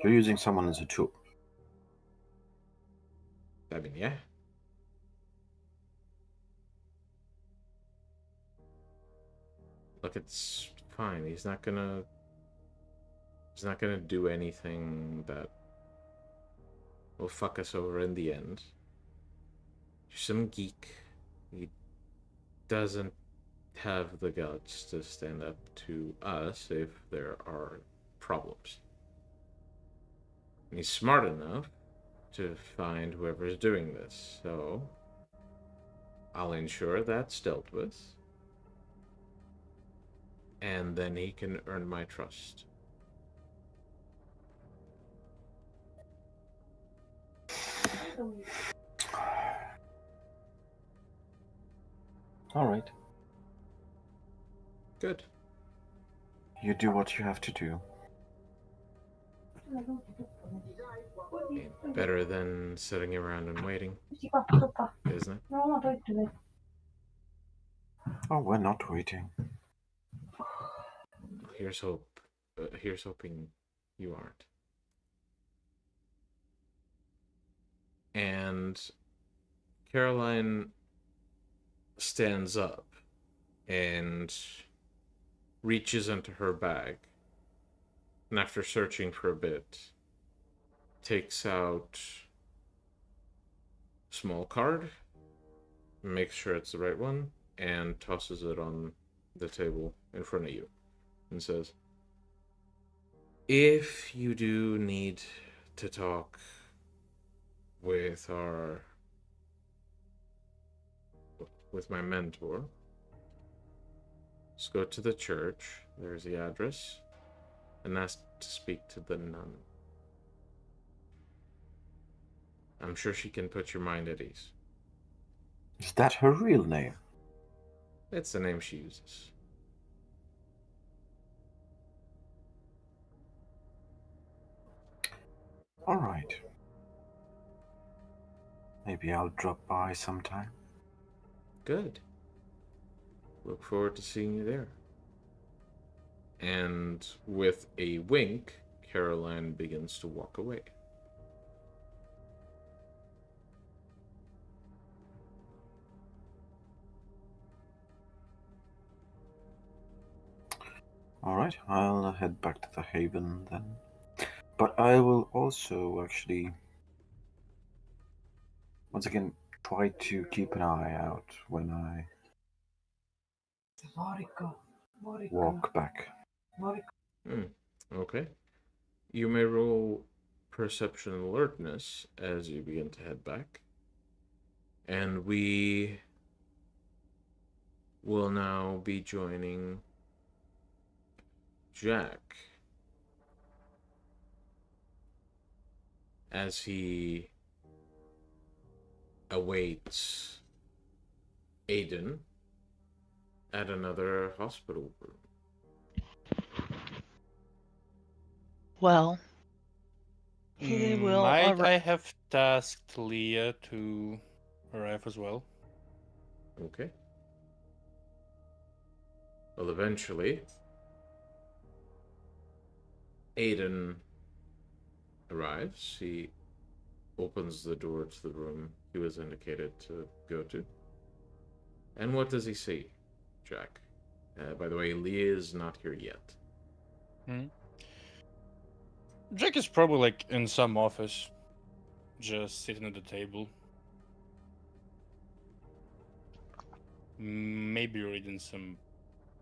You're using someone as a tool. I mean, yeah. Look, it's fine. He's not gonna do anything that will fuck us over in the end. He's some geek. He doesn't have the guts to stand up to us if there are problems. And he's smart enough to find whoever's doing this, so I'll ensure that's dealt with. And then he can earn my trust. All right. Good. You do what you have to do. Better than sitting around and waiting, isn't it? Oh, we're not waiting. Here's hope. Here's hoping you aren't. And Caroline stands up and reaches into her bag, and after searching for a bit, takes out a small card, makes sure it's the right one, and tosses it on the table in front of you, and says, if you do need to talk with my mentor, just go to the church, there's the address, and ask to speak to the nun. I'm sure she can put your mind at ease. Is that her real name? It's the name she uses. All right. Maybe I'll drop by sometime. Good. Look forward to seeing you there. And with a wink, Caroline begins to walk away. All right, I'll head back to the Haven then. But I will also actually, once again, try to keep an eye out when I walk back. Okay. You may roll perception and alertness as you begin to head back. And we will now be joining Jack as he awaits Aidan at another hospital room. Well, he will Might I have tasked Lieeya to arrive as well? Okay. Well, eventually, Aidan arrives. He opens the door to the room he was indicated to go to. And what does he see, Jack? By the way, Lieeya is not here yet. Jack is probably like in some office, just sitting at the table. Maybe reading some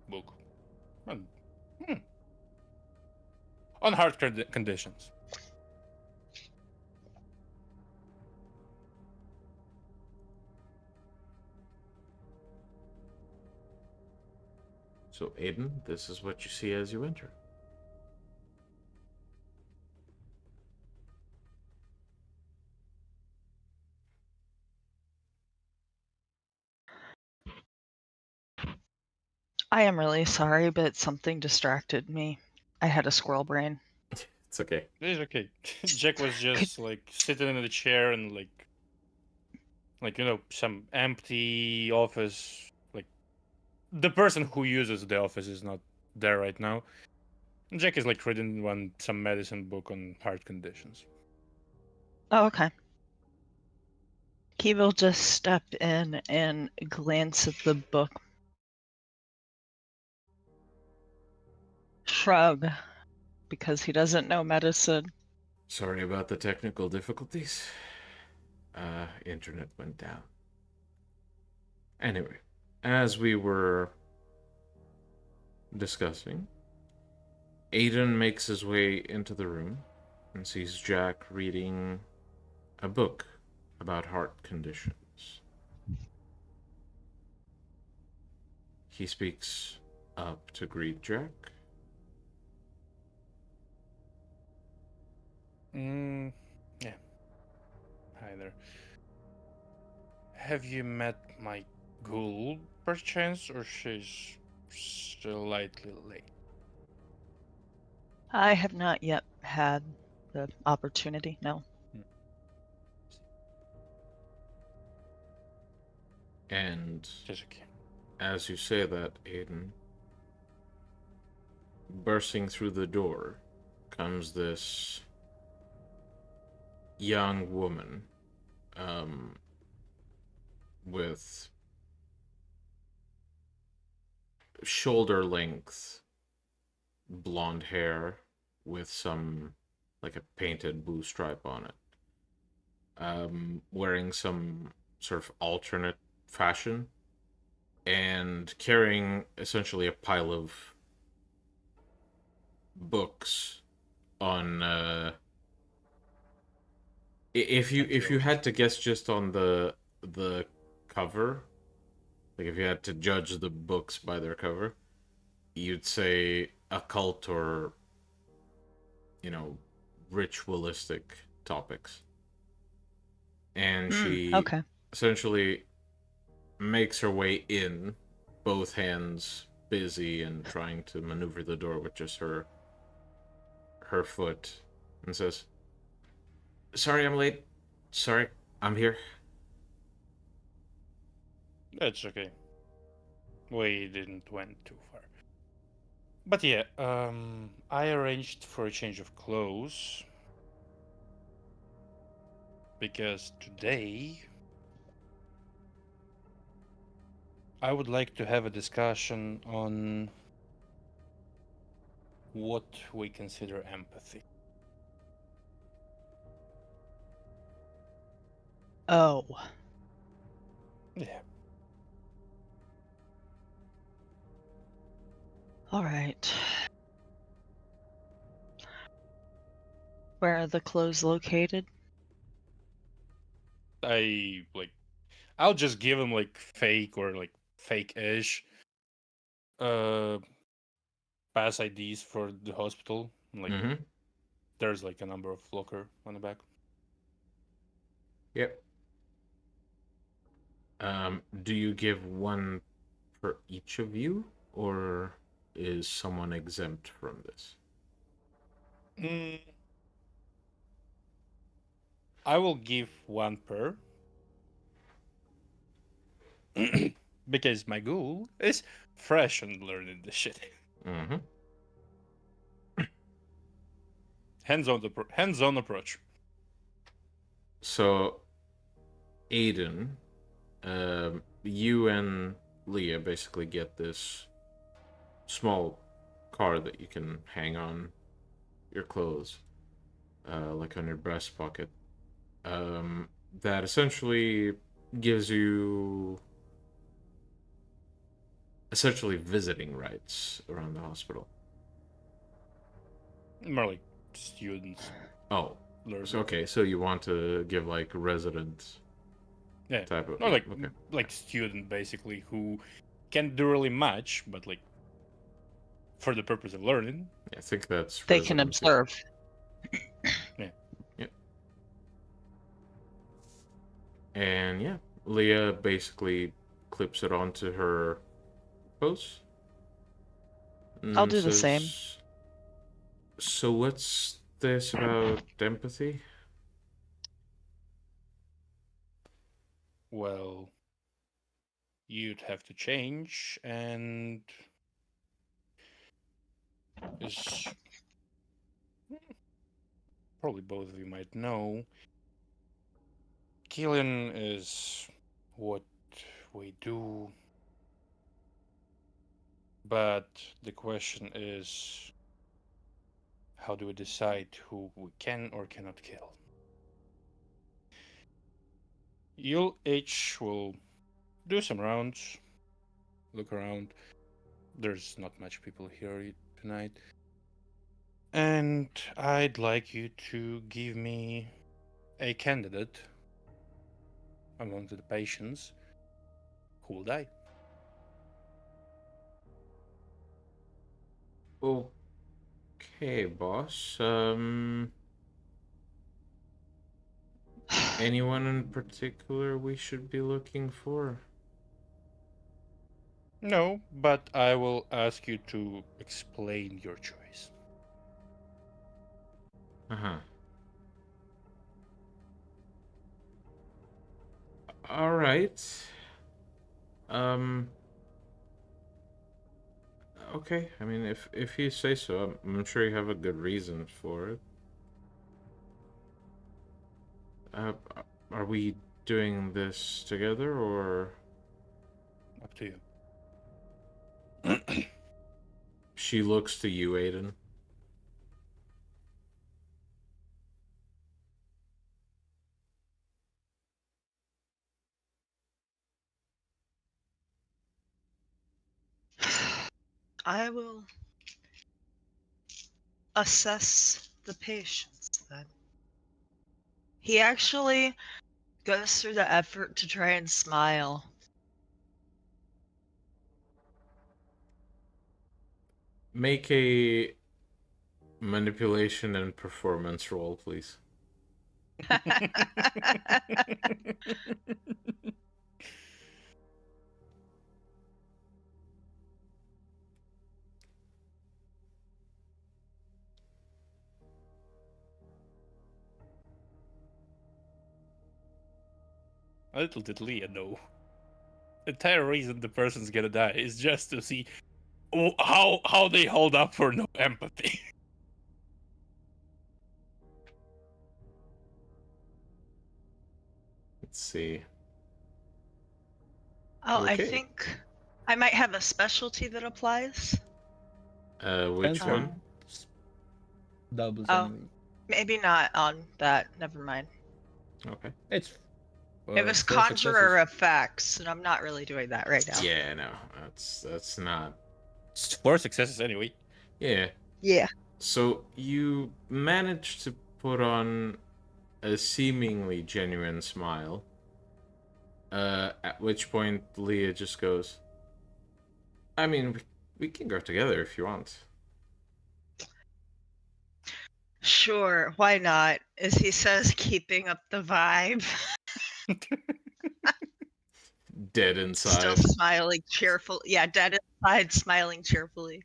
book. On hard conditions. So, Aidan, this is what you see as you enter. I am really sorry, but something distracted me. I had a squirrel brain. It's okay. It's okay. Jack was just like sitting in the chair and like some empty office. Like the person who uses the office is not there right now. And Jack is like reading some medicine book on heart conditions. Oh, okay. He will just step in and glance at the book. Shrug, because he doesn't know medicine. Sorry about the technical difficulties. Internet went down. Anyway, as we were discussing, Aidan makes his way into the room and sees Jack reading a book about heart conditions. He speaks up to greet Jack. Yeah. Hi there. Have you met my ghoul, perchance, or she's slightly late? I have not yet had the opportunity, no. And Just okay. as you say that, Aidan, bursting through the door comes this young woman with shoulder length blonde hair with some like a painted blue stripe on it, wearing some sort of alternate fashion and carrying essentially a pile of books on if you had to guess just on the cover, like if you had to judge the books by their cover, you'd say occult or ritualistic topics. And she Okay. essentially makes her way in, both hands busy and trying to maneuver the door with just her foot, and says, "Sorry, I'm late. Sorry, I'm here." That's okay. We didn't went too far. But yeah, I arranged for a change of clothes because today I would like to have a discussion on what we consider empathy. Oh. Yeah. All right. Where are the clothes located? I'll just give him like fake or like fake-ish pass IDs for the hospital. Like there's like a number of locker on the back. Yep. Do you give one for each of you, or is someone exempt from this? I will give one per. Because my ghoul is fresh and learning this shit. Mm-hmm. Hands-on approach. So, Aidan, you and Lieeya basically get this small card that you can hang on your clothes, like on your breast pocket. That essentially gives you visiting rights around the hospital. More like students. Oh, Learn. okay. So you want to give like resident type of, or like okay. like student basically who can't do really much, but like for the purpose of learning. Yeah, I think that's they can residency. observe. Yeah. Yep. And yeah, Lieeya basically clips it onto her post. I'll do the same. So what's this about empathy? Well, you'd have to change, and is probably both of you might know. Killing is what we do, but the question is, how do we decide who we can or cannot kill? You'll each will do some rounds, look around. There's not much people here tonight. And I'd like you to give me a candidate among the patients who will die. Okay, boss. Anyone in particular we should be looking for? No, but I will ask you to explain your choice. Uh-huh. All right. Okay. I mean, if you say so, I'm sure you have a good reason for it. Are we doing this together or? Up to you. She looks to you, Aidan. I will assess the patients then. He actually goes through the effort to try and smile. Make a manipulation and performance roll, please. Little did Lieeya know. The entire reason the person's gonna die is just to see how they hold up for no empathy. Let's see. Oh, I Okay. think I might have a specialty that applies. Which Depends one? on doubles Oh. anyway. Maybe not on that. Never mind. Okay. It's It was 4 conjurer successes. effects, and I'm not really doing that right now. Yeah, no, that's not. It's 4 successes anyway. Yeah. Yeah. So you managed to put on a seemingly genuine smile. At which point Lieeya just goes, I mean, we can go together if you want. Sure, why not? As he says, keeping up the vibe. Dead Still inside. smiling cheerful. Yeah, dead inside, smiling cheerfully.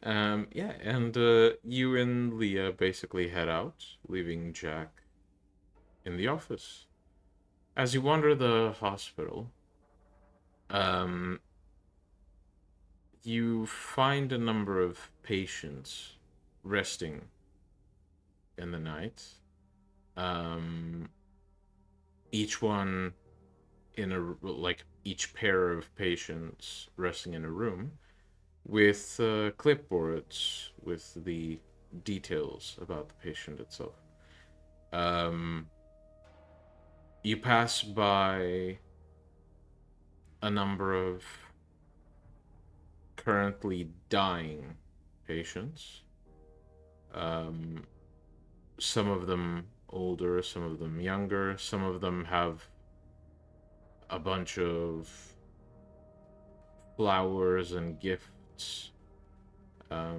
Yeah, and you and Lieeya basically head out, leaving Jack in the office. As you wander the hospital, you find a number of patients resting in the night. Each one in each pair of patients resting in a room with clipboards with the details about the patient itself. You pass by a number of currently dying patients. Some of them older, some of them younger, some of them have a bunch of flowers and gifts. A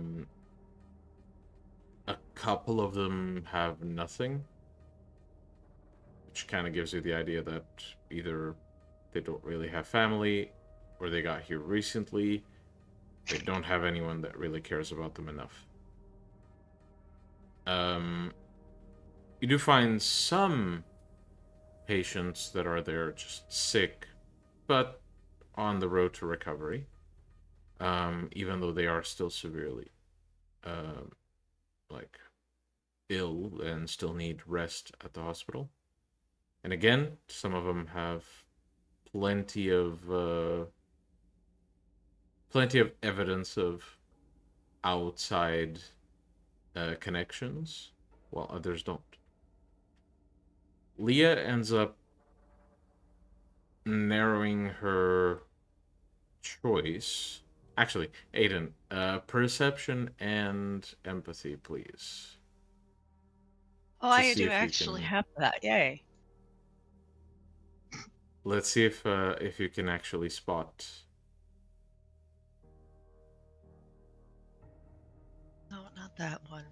couple of them have nothing, which kind of gives you the idea that either they don't really have family, or they got here recently. They don't have anyone that really cares about them enough. You do find some patients that are there just sick, but on the road to recovery, even though they are still severely like ill and still need rest at the hospital. And again, some of them have plenty of evidence of outside connections, while others don't. Lieeya ends up narrowing her choice. Actually, Aidan, perception and empathy, please. Oh, to I see do if you actually can. have that. Yay. Let's see if you can actually spot. No, not that one.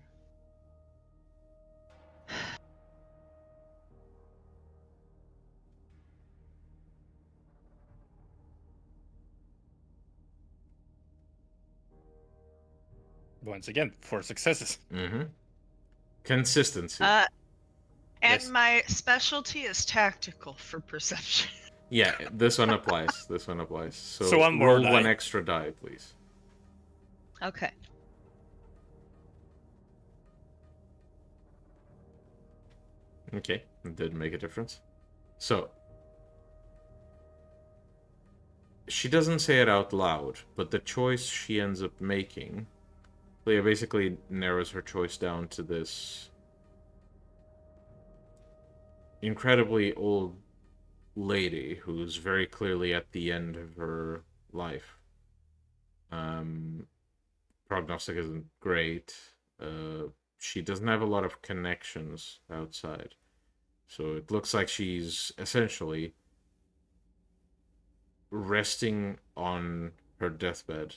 Once again, 4 successes. Mm-hmm. Consistency. And Yes. my specialty is tactical for perception. Yeah, this one applies. This one applies. So one more roll die. one extra die, please. Okay. Okay, it did make a difference. So, she doesn't say it out loud, but the choice she ends up making, Lieeya basically narrows her choice down to this incredibly old lady who's very clearly at the end of her life. Prognostic isn't great. She doesn't have a lot of connections outside. So it looks like she's essentially resting on her deathbed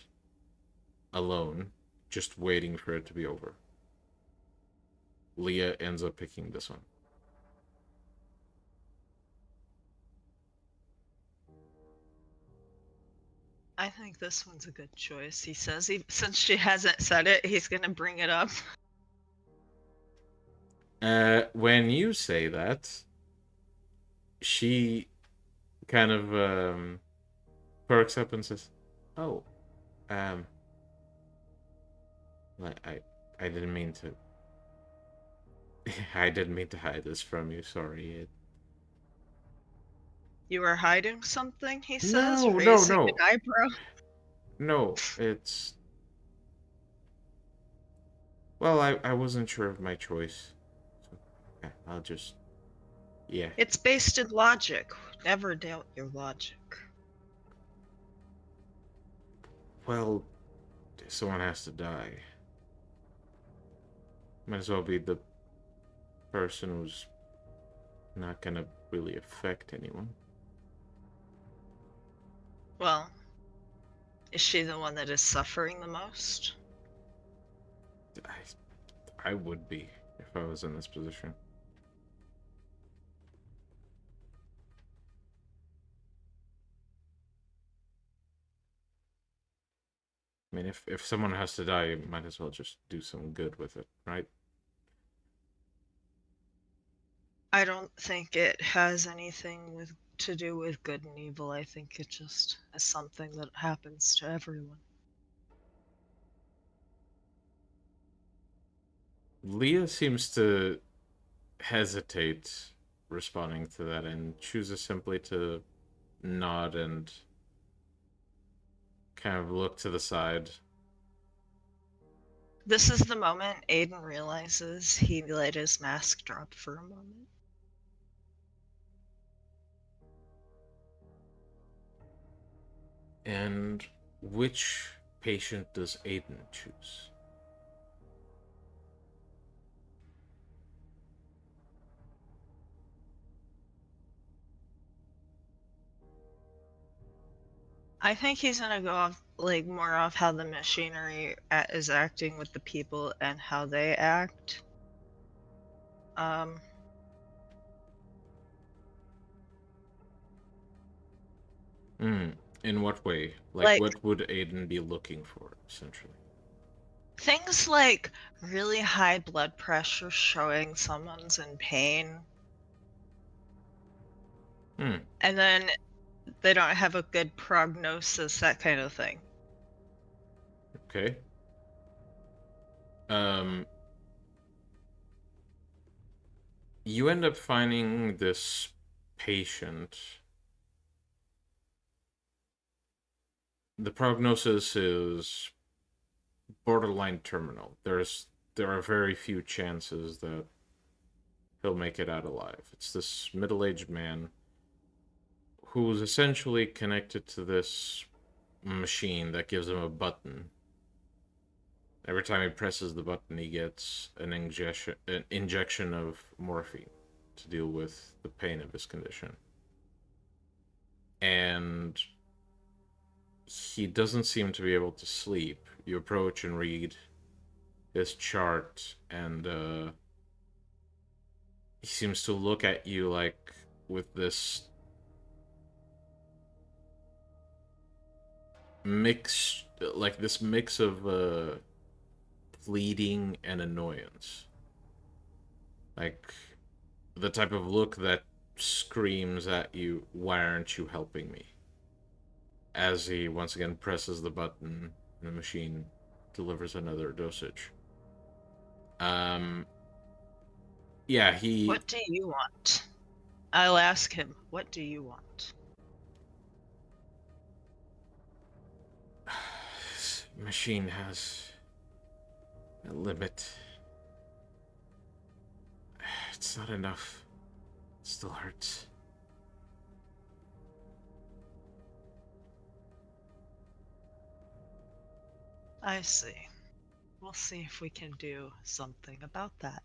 alone, just waiting for it to be over. Lieeya ends up picking this one. I think this one's a good choice. He says, since she hasn't said it, he's gonna bring it up. When you say that, she kind of perks up and says, "Oh, I didn't mean to. I didn't mean to hide this from you. Sorry." You were hiding something, he says, No, raising no. an eyebrow. No, it's. Well, I wasn't sure of my choice. So, yeah, I'll just. Yeah. It's based in logic. Never doubt your logic. Well, someone has to die. Might as well be the person who's not gonna really affect anyone. Well, is she the one that is suffering the most? I would be if I was in this position. I mean, if someone has to die, you might as well just do some good with it, right? I don't think it has anything to do with good and evil. I think it just is something that happens to everyone. Lieeya seems to hesitate responding to that and chooses simply to nod and kind of look to the side. This is the moment Aidan realizes he let his mask drop for a moment. And which patient does Aidan choose? I think he's gonna go off more off how the machinery is acting with the people and how they act. In what way? Like, what would Aidan be looking for, essentially? Things like really high blood pressure showing someone's in pain. And then they don't have a good prognosis, that kind of thing. Okay. You end up finding this patient. The prognosis is borderline terminal. There are very few chances that he'll make it out alive. It's this middle-aged man who's essentially connected to this machine that gives him a button. Every time he presses the button, he gets an injection of morphine to deal with the pain of his condition. And he doesn't seem to be able to sleep. You approach and read his chart, and he seems to look at you like with this mix of pleading and annoyance. Like the type of look that screams at you, "Why aren't you helping me?" As he once again presses the button and the machine delivers another dosage. Yeah, he... What do you want? I'll ask him, what do you want? This machine has a limit. It's not enough. It still hurts. I see. We'll see if we can do something about that.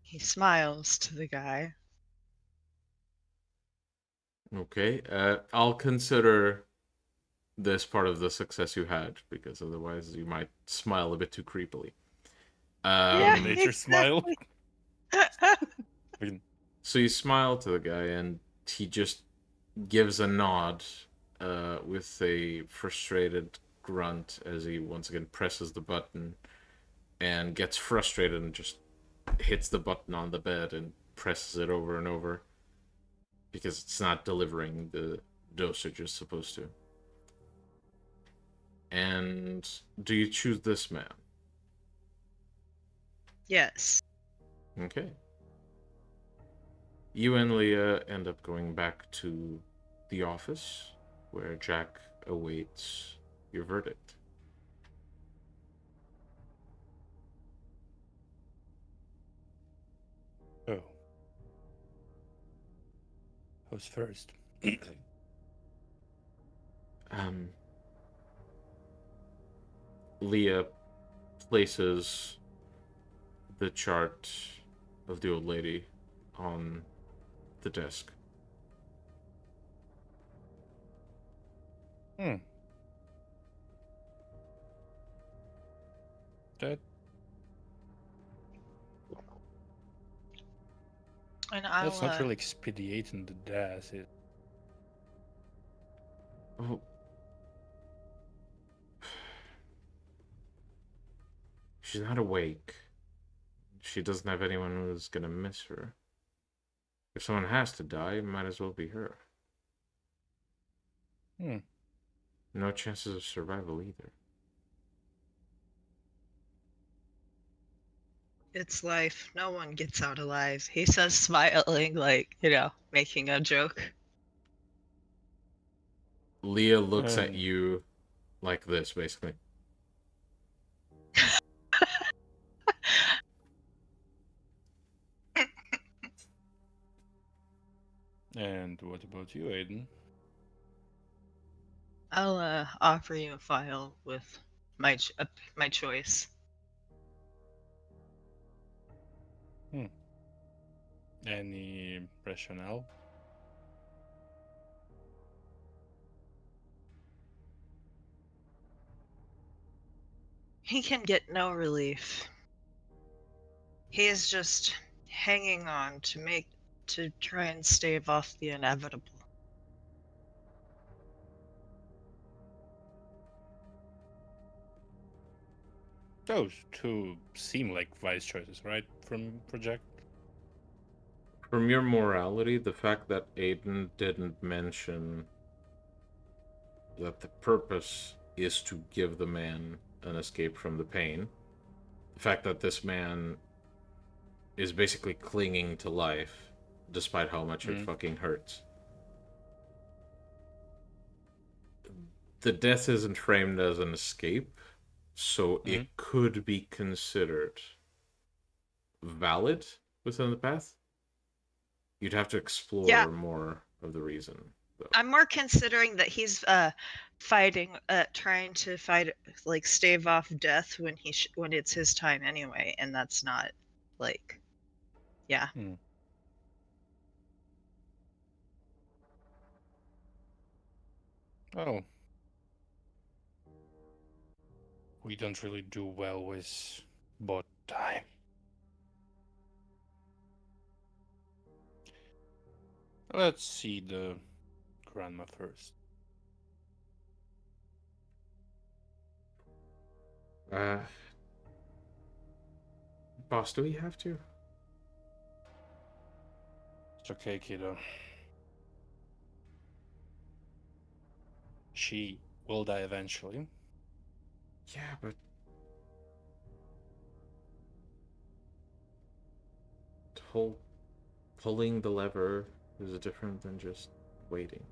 He smiles to the guy. Okay, I'll consider this part of the success you had, because otherwise you might smile a bit too creepily. Yeah, Nature smile. So you smile to the guy, and he just gives a nod with a frustrated grunt as he once again presses the button and gets frustrated and just hits the button on the bed and presses it over and over because it's not delivering the dosage it's supposed to. And do you choose this man? Yes. Okay. You and Lieeya end up going back to the office where Jack awaits your verdict. Oh. Who's first? Lieeya places the chart of the old lady on the desk. That And that's not really expediting the death. Oh. She's not awake. She doesn't have anyone who's gonna miss her. If someone has to die, it might as well be her. No chances of survival either. It's life. No one gets out alive. He says, smiling, like, making a joke. Lieeya looks at you like this, basically. And what about you, Aidan? I'll offer you a file with my choice. Any rationale? He can get no relief. He is just hanging on to try and stave off the inevitable. Those two seem like wise choices, right? From Project? From your morality, the fact that Aidan didn't mention that the purpose is to give the man an escape from the pain, the fact that this man is basically clinging to life despite how much it fucking hurts. The death isn't framed as an escape, so it could be considered valid within the path. You'd have to explore more of the reason, though. I'm more considering that he's fighting, trying to fight, like stave off death when when it's his time anyway, and that's not, like, yeah. Oh. We don't really do well with bot time. Let's see the grandma first. Boss, do we have to? It's okay, kiddo. She will die eventually. Yeah, but pulling the lever is different than just waiting.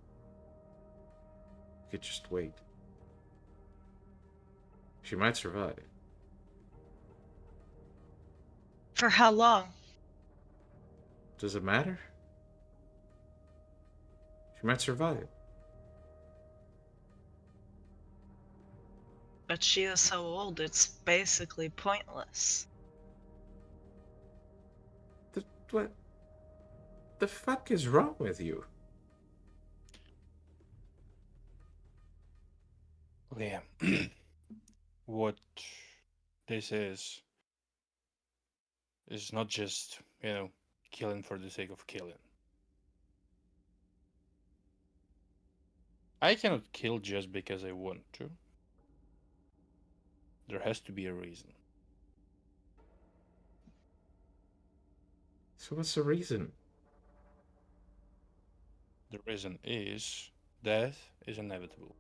You could just wait. She might survive. For how long? Does it matter? She might survive. But she is so old, it's basically pointless. What the fuck is wrong with you? Lieeya, what this is not just, killing for the sake of killing. I cannot kill just because I want to. There has to be a reason. So what's the reason? The reason is death is inevitable.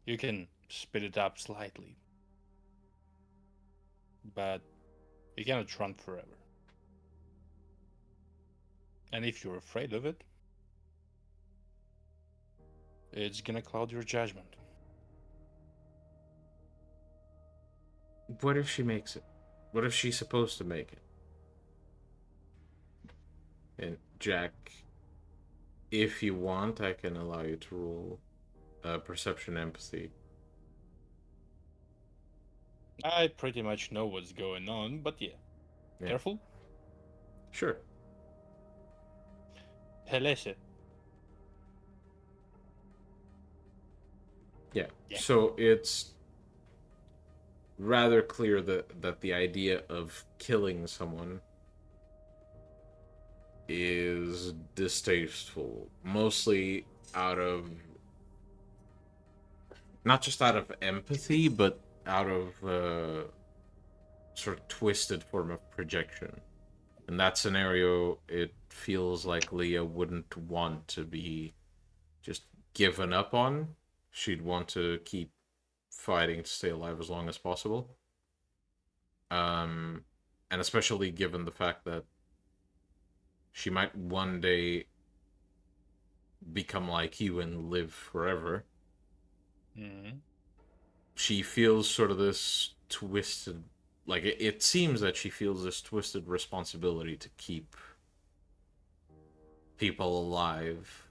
You can speed it up slightly, but you cannot run forever. And if you're afraid of it, it's gonna cloud your judgment. What if she makes it? What if she's supposed to make it? And Jack, if you want, I can allow you to roll perception empathy. I pretty much know what's going on, but yeah. Careful? Sure. Helese. Yeah. So it's rather clear that the idea of killing someone is distasteful, mostly out of not just out of empathy, but out of sort of twisted form of projection. In that scenario, it feels like Lieeya wouldn't want to be just given up on. She'd want to keep fighting to stay alive as long as possible. And especially given the fact that she might one day become like you and live forever. Mm-hmm. She feels sort of this twisted, like it seems that she feels this twisted responsibility to keep people alive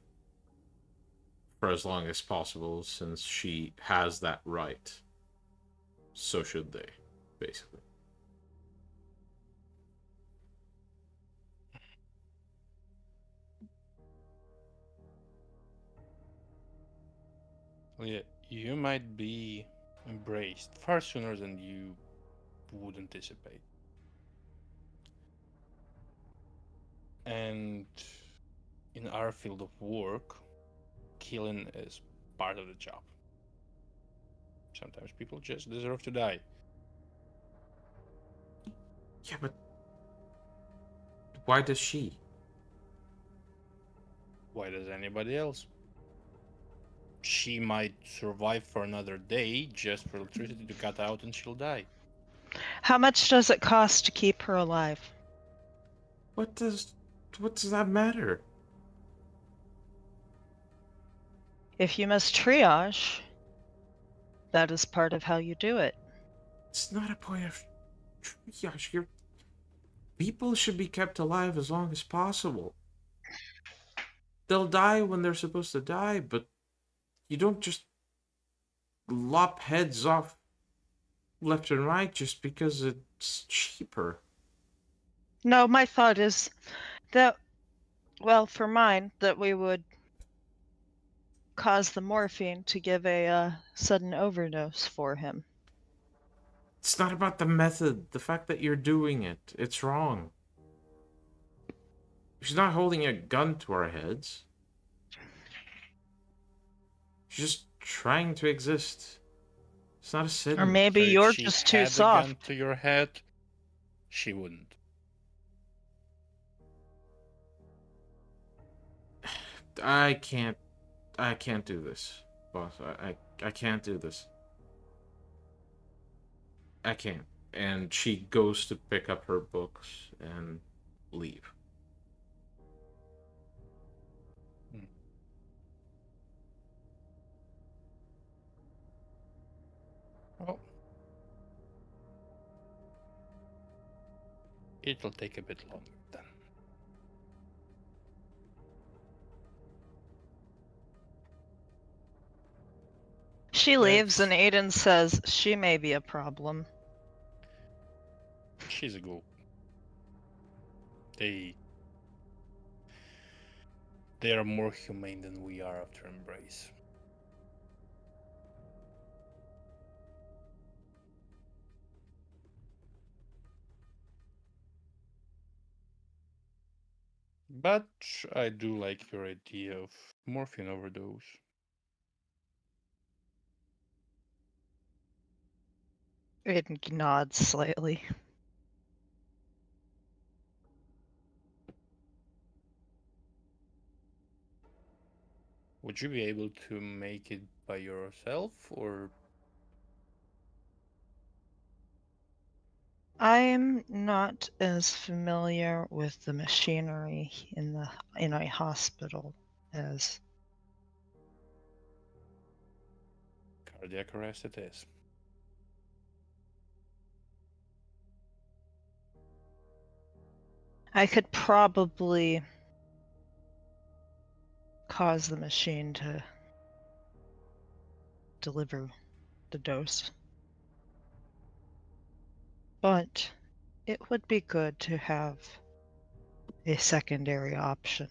for as long as possible, since she has that right. So should they, basically. Well, yeah, you might be embraced far sooner than you would anticipate. And in our field of work, killing is part of the job. Sometimes people just deserve to die. Yeah, but why does she? Why does anybody else? She might survive for another day just for electricity to cut out and she'll die. How much does it cost to keep her alive? What does that matter? If you must triage, that is part of how you do it. It's not a point of triage. People should be kept alive as long as possible. They'll die when they're supposed to die, but You don't just lop heads off left and right just because it's cheaper. No, my thought is that, well, for mine, that we would cause the morphine to give a sudden overdose for him. It's not about the method. The fact that you're doing it. It's wrong. She's not holding a gun to our heads. She's just trying to exist. It's not a sin. Or maybe So if you're she just too had a soft. gun to your head, she wouldn't. I can't do this, boss. I can't do this. I can't. And she goes to pick up her books and leave. Well, it'll take a bit longer then. She leaves and Aidan says she may be a problem. She's a ghoul. They are more humane than we are after Embrace. But I do like your idea of morphine overdose. Aidan nods slightly. Would you be able to make it by yourself, or? I'm not as familiar with the machinery in a hospital as Cardiac arrest it is. I could probably cause the machine to deliver the dose. But it would be good to have a secondary option.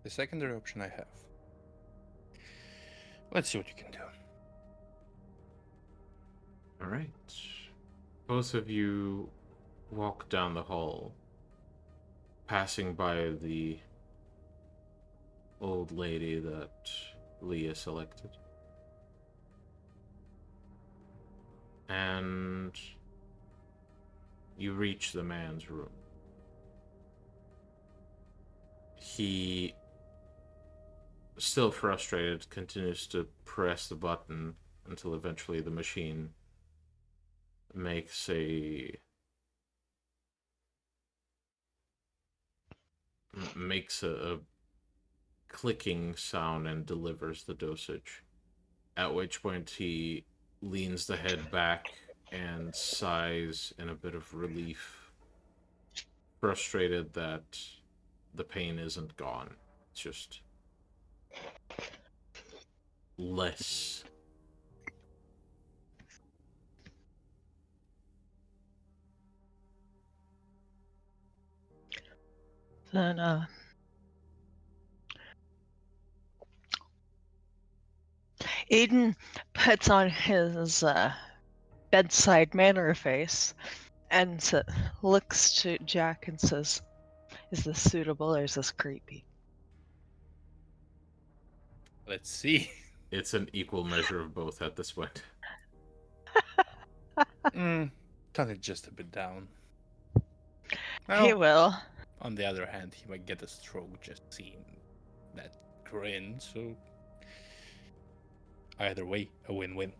The secondary option I have. Let's see what you can do. All right. Both of you walk down the hall, passing by the old lady that Lieeya selected. And you reach the man's room. He, still frustrated, continues to press the button until eventually the machine makes a clicking sound and delivers the dosage. At which point he leans the head back and sighs in a bit of relief, frustrated that the pain isn't gone. It's just less. Then, Aidan puts on his bedside manner face and looks to Jack and says, "Is this suitable or is this creepy?" Let's see. It's an equal measure of both at this point. Tone it just a bit down. He will. On the other hand, he might get a stroke just seeing that grin, so either way, a win-win.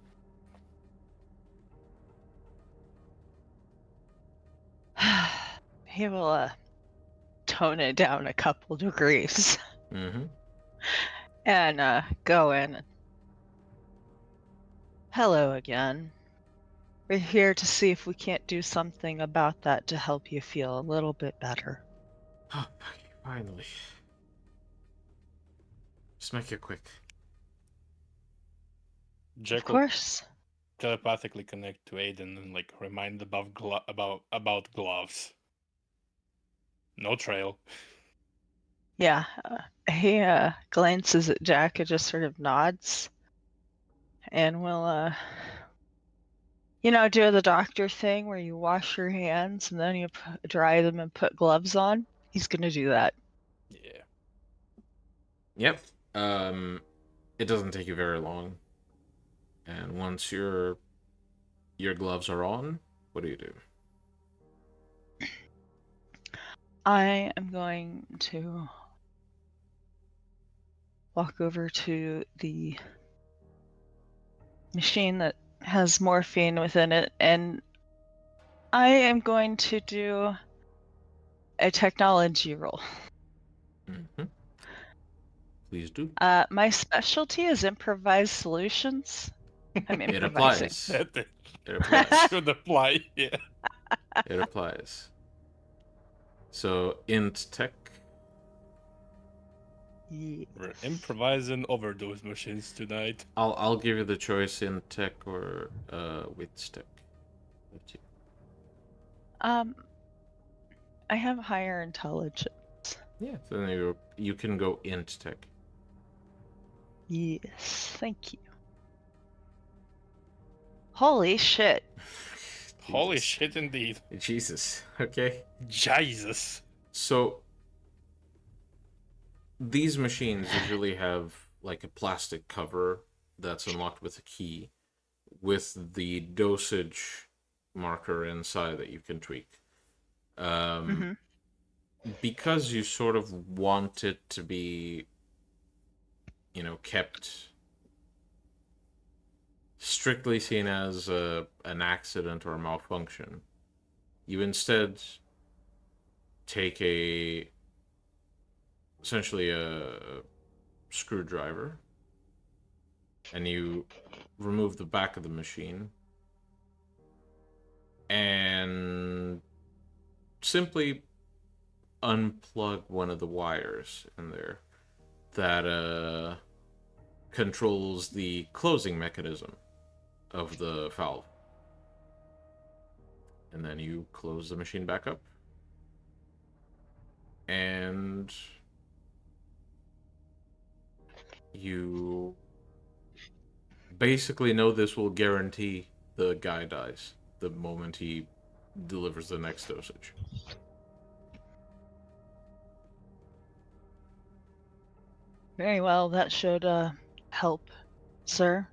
He will tone it down a couple degrees. Mm-hmm. And go in. Hello again. We're here to see if we can't do something about that to help you feel a little bit better. Oh, finally. Just make it quick. Of Jack will course. telepathically connect to Aidan and like remind about gloves. No trail. Yeah. He glances at Jack and just sort of nods. And will do the doctor thing where you wash your hands and then you dry them and put gloves on. He's gonna do that. Yeah. Yep. It doesn't take you very long. And once your gloves are on, what do you do? I am going to walk over to the machine that has morphine within it, and I am going to do a technology roll. Mm-hmm. Please do. My specialty is improvised solutions. I'm It improvising. applies. That It applies. should apply. Yeah. It applies. So int tech. Yes. We're improvising overdose machines tonight. I'll give you the choice in tech or with tech. I have higher intelligence. Yeah, then you can go int tech. Yes, thank you. Holy shit. Holy Jesus. shit, indeed. Jesus. Okay. Jesus. So these machines usually have like a plastic cover that's unlocked with a key with the dosage marker inside that you can tweak. Because you sort of want it to be, kept strictly seen as an accident or a malfunction, you instead take essentially a screwdriver and you remove the back of the machine and simply unplug one of the wires in there that controls the closing mechanism of the valve. And then you close the machine back up. And you basically know this will guarantee the guy dies the moment he delivers the next dosage. Very well, that should help, sir.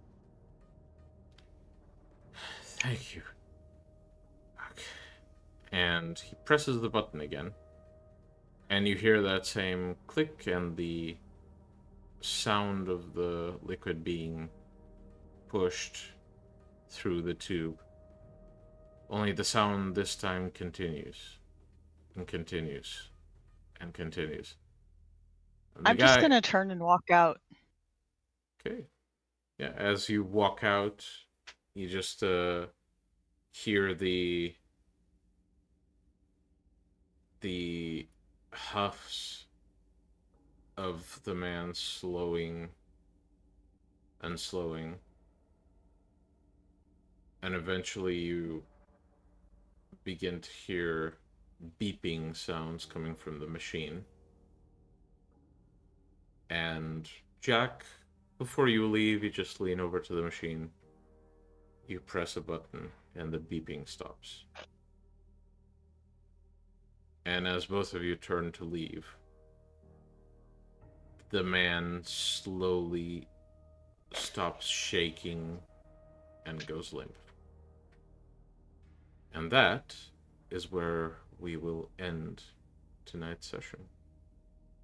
Thank you. Okay. And he presses the button again. And you hear that same click and the sound of the liquid being pushed through the tube. Only the sound this time continues. And continues. And continues. And I'm just gonna turn and walk out. Okay. Yeah, as you walk out, you just hear the huffs of the man slowing and slowing. And eventually you begin to hear beeping sounds coming from the machine. And Jack, before you leave, you just lean over to the machine. You press a button and the beeping stops. And as both of you turn to leave, the man slowly stops shaking and goes limp. And that is where we will end tonight's session.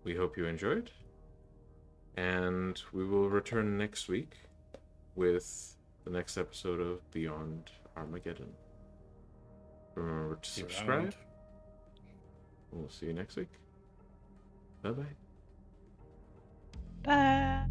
We hope you enjoyed, and we will return next week with the next episode of Beyond Armageddon. Remember to subscribe. We'll see you next week. Bye-bye. Bye.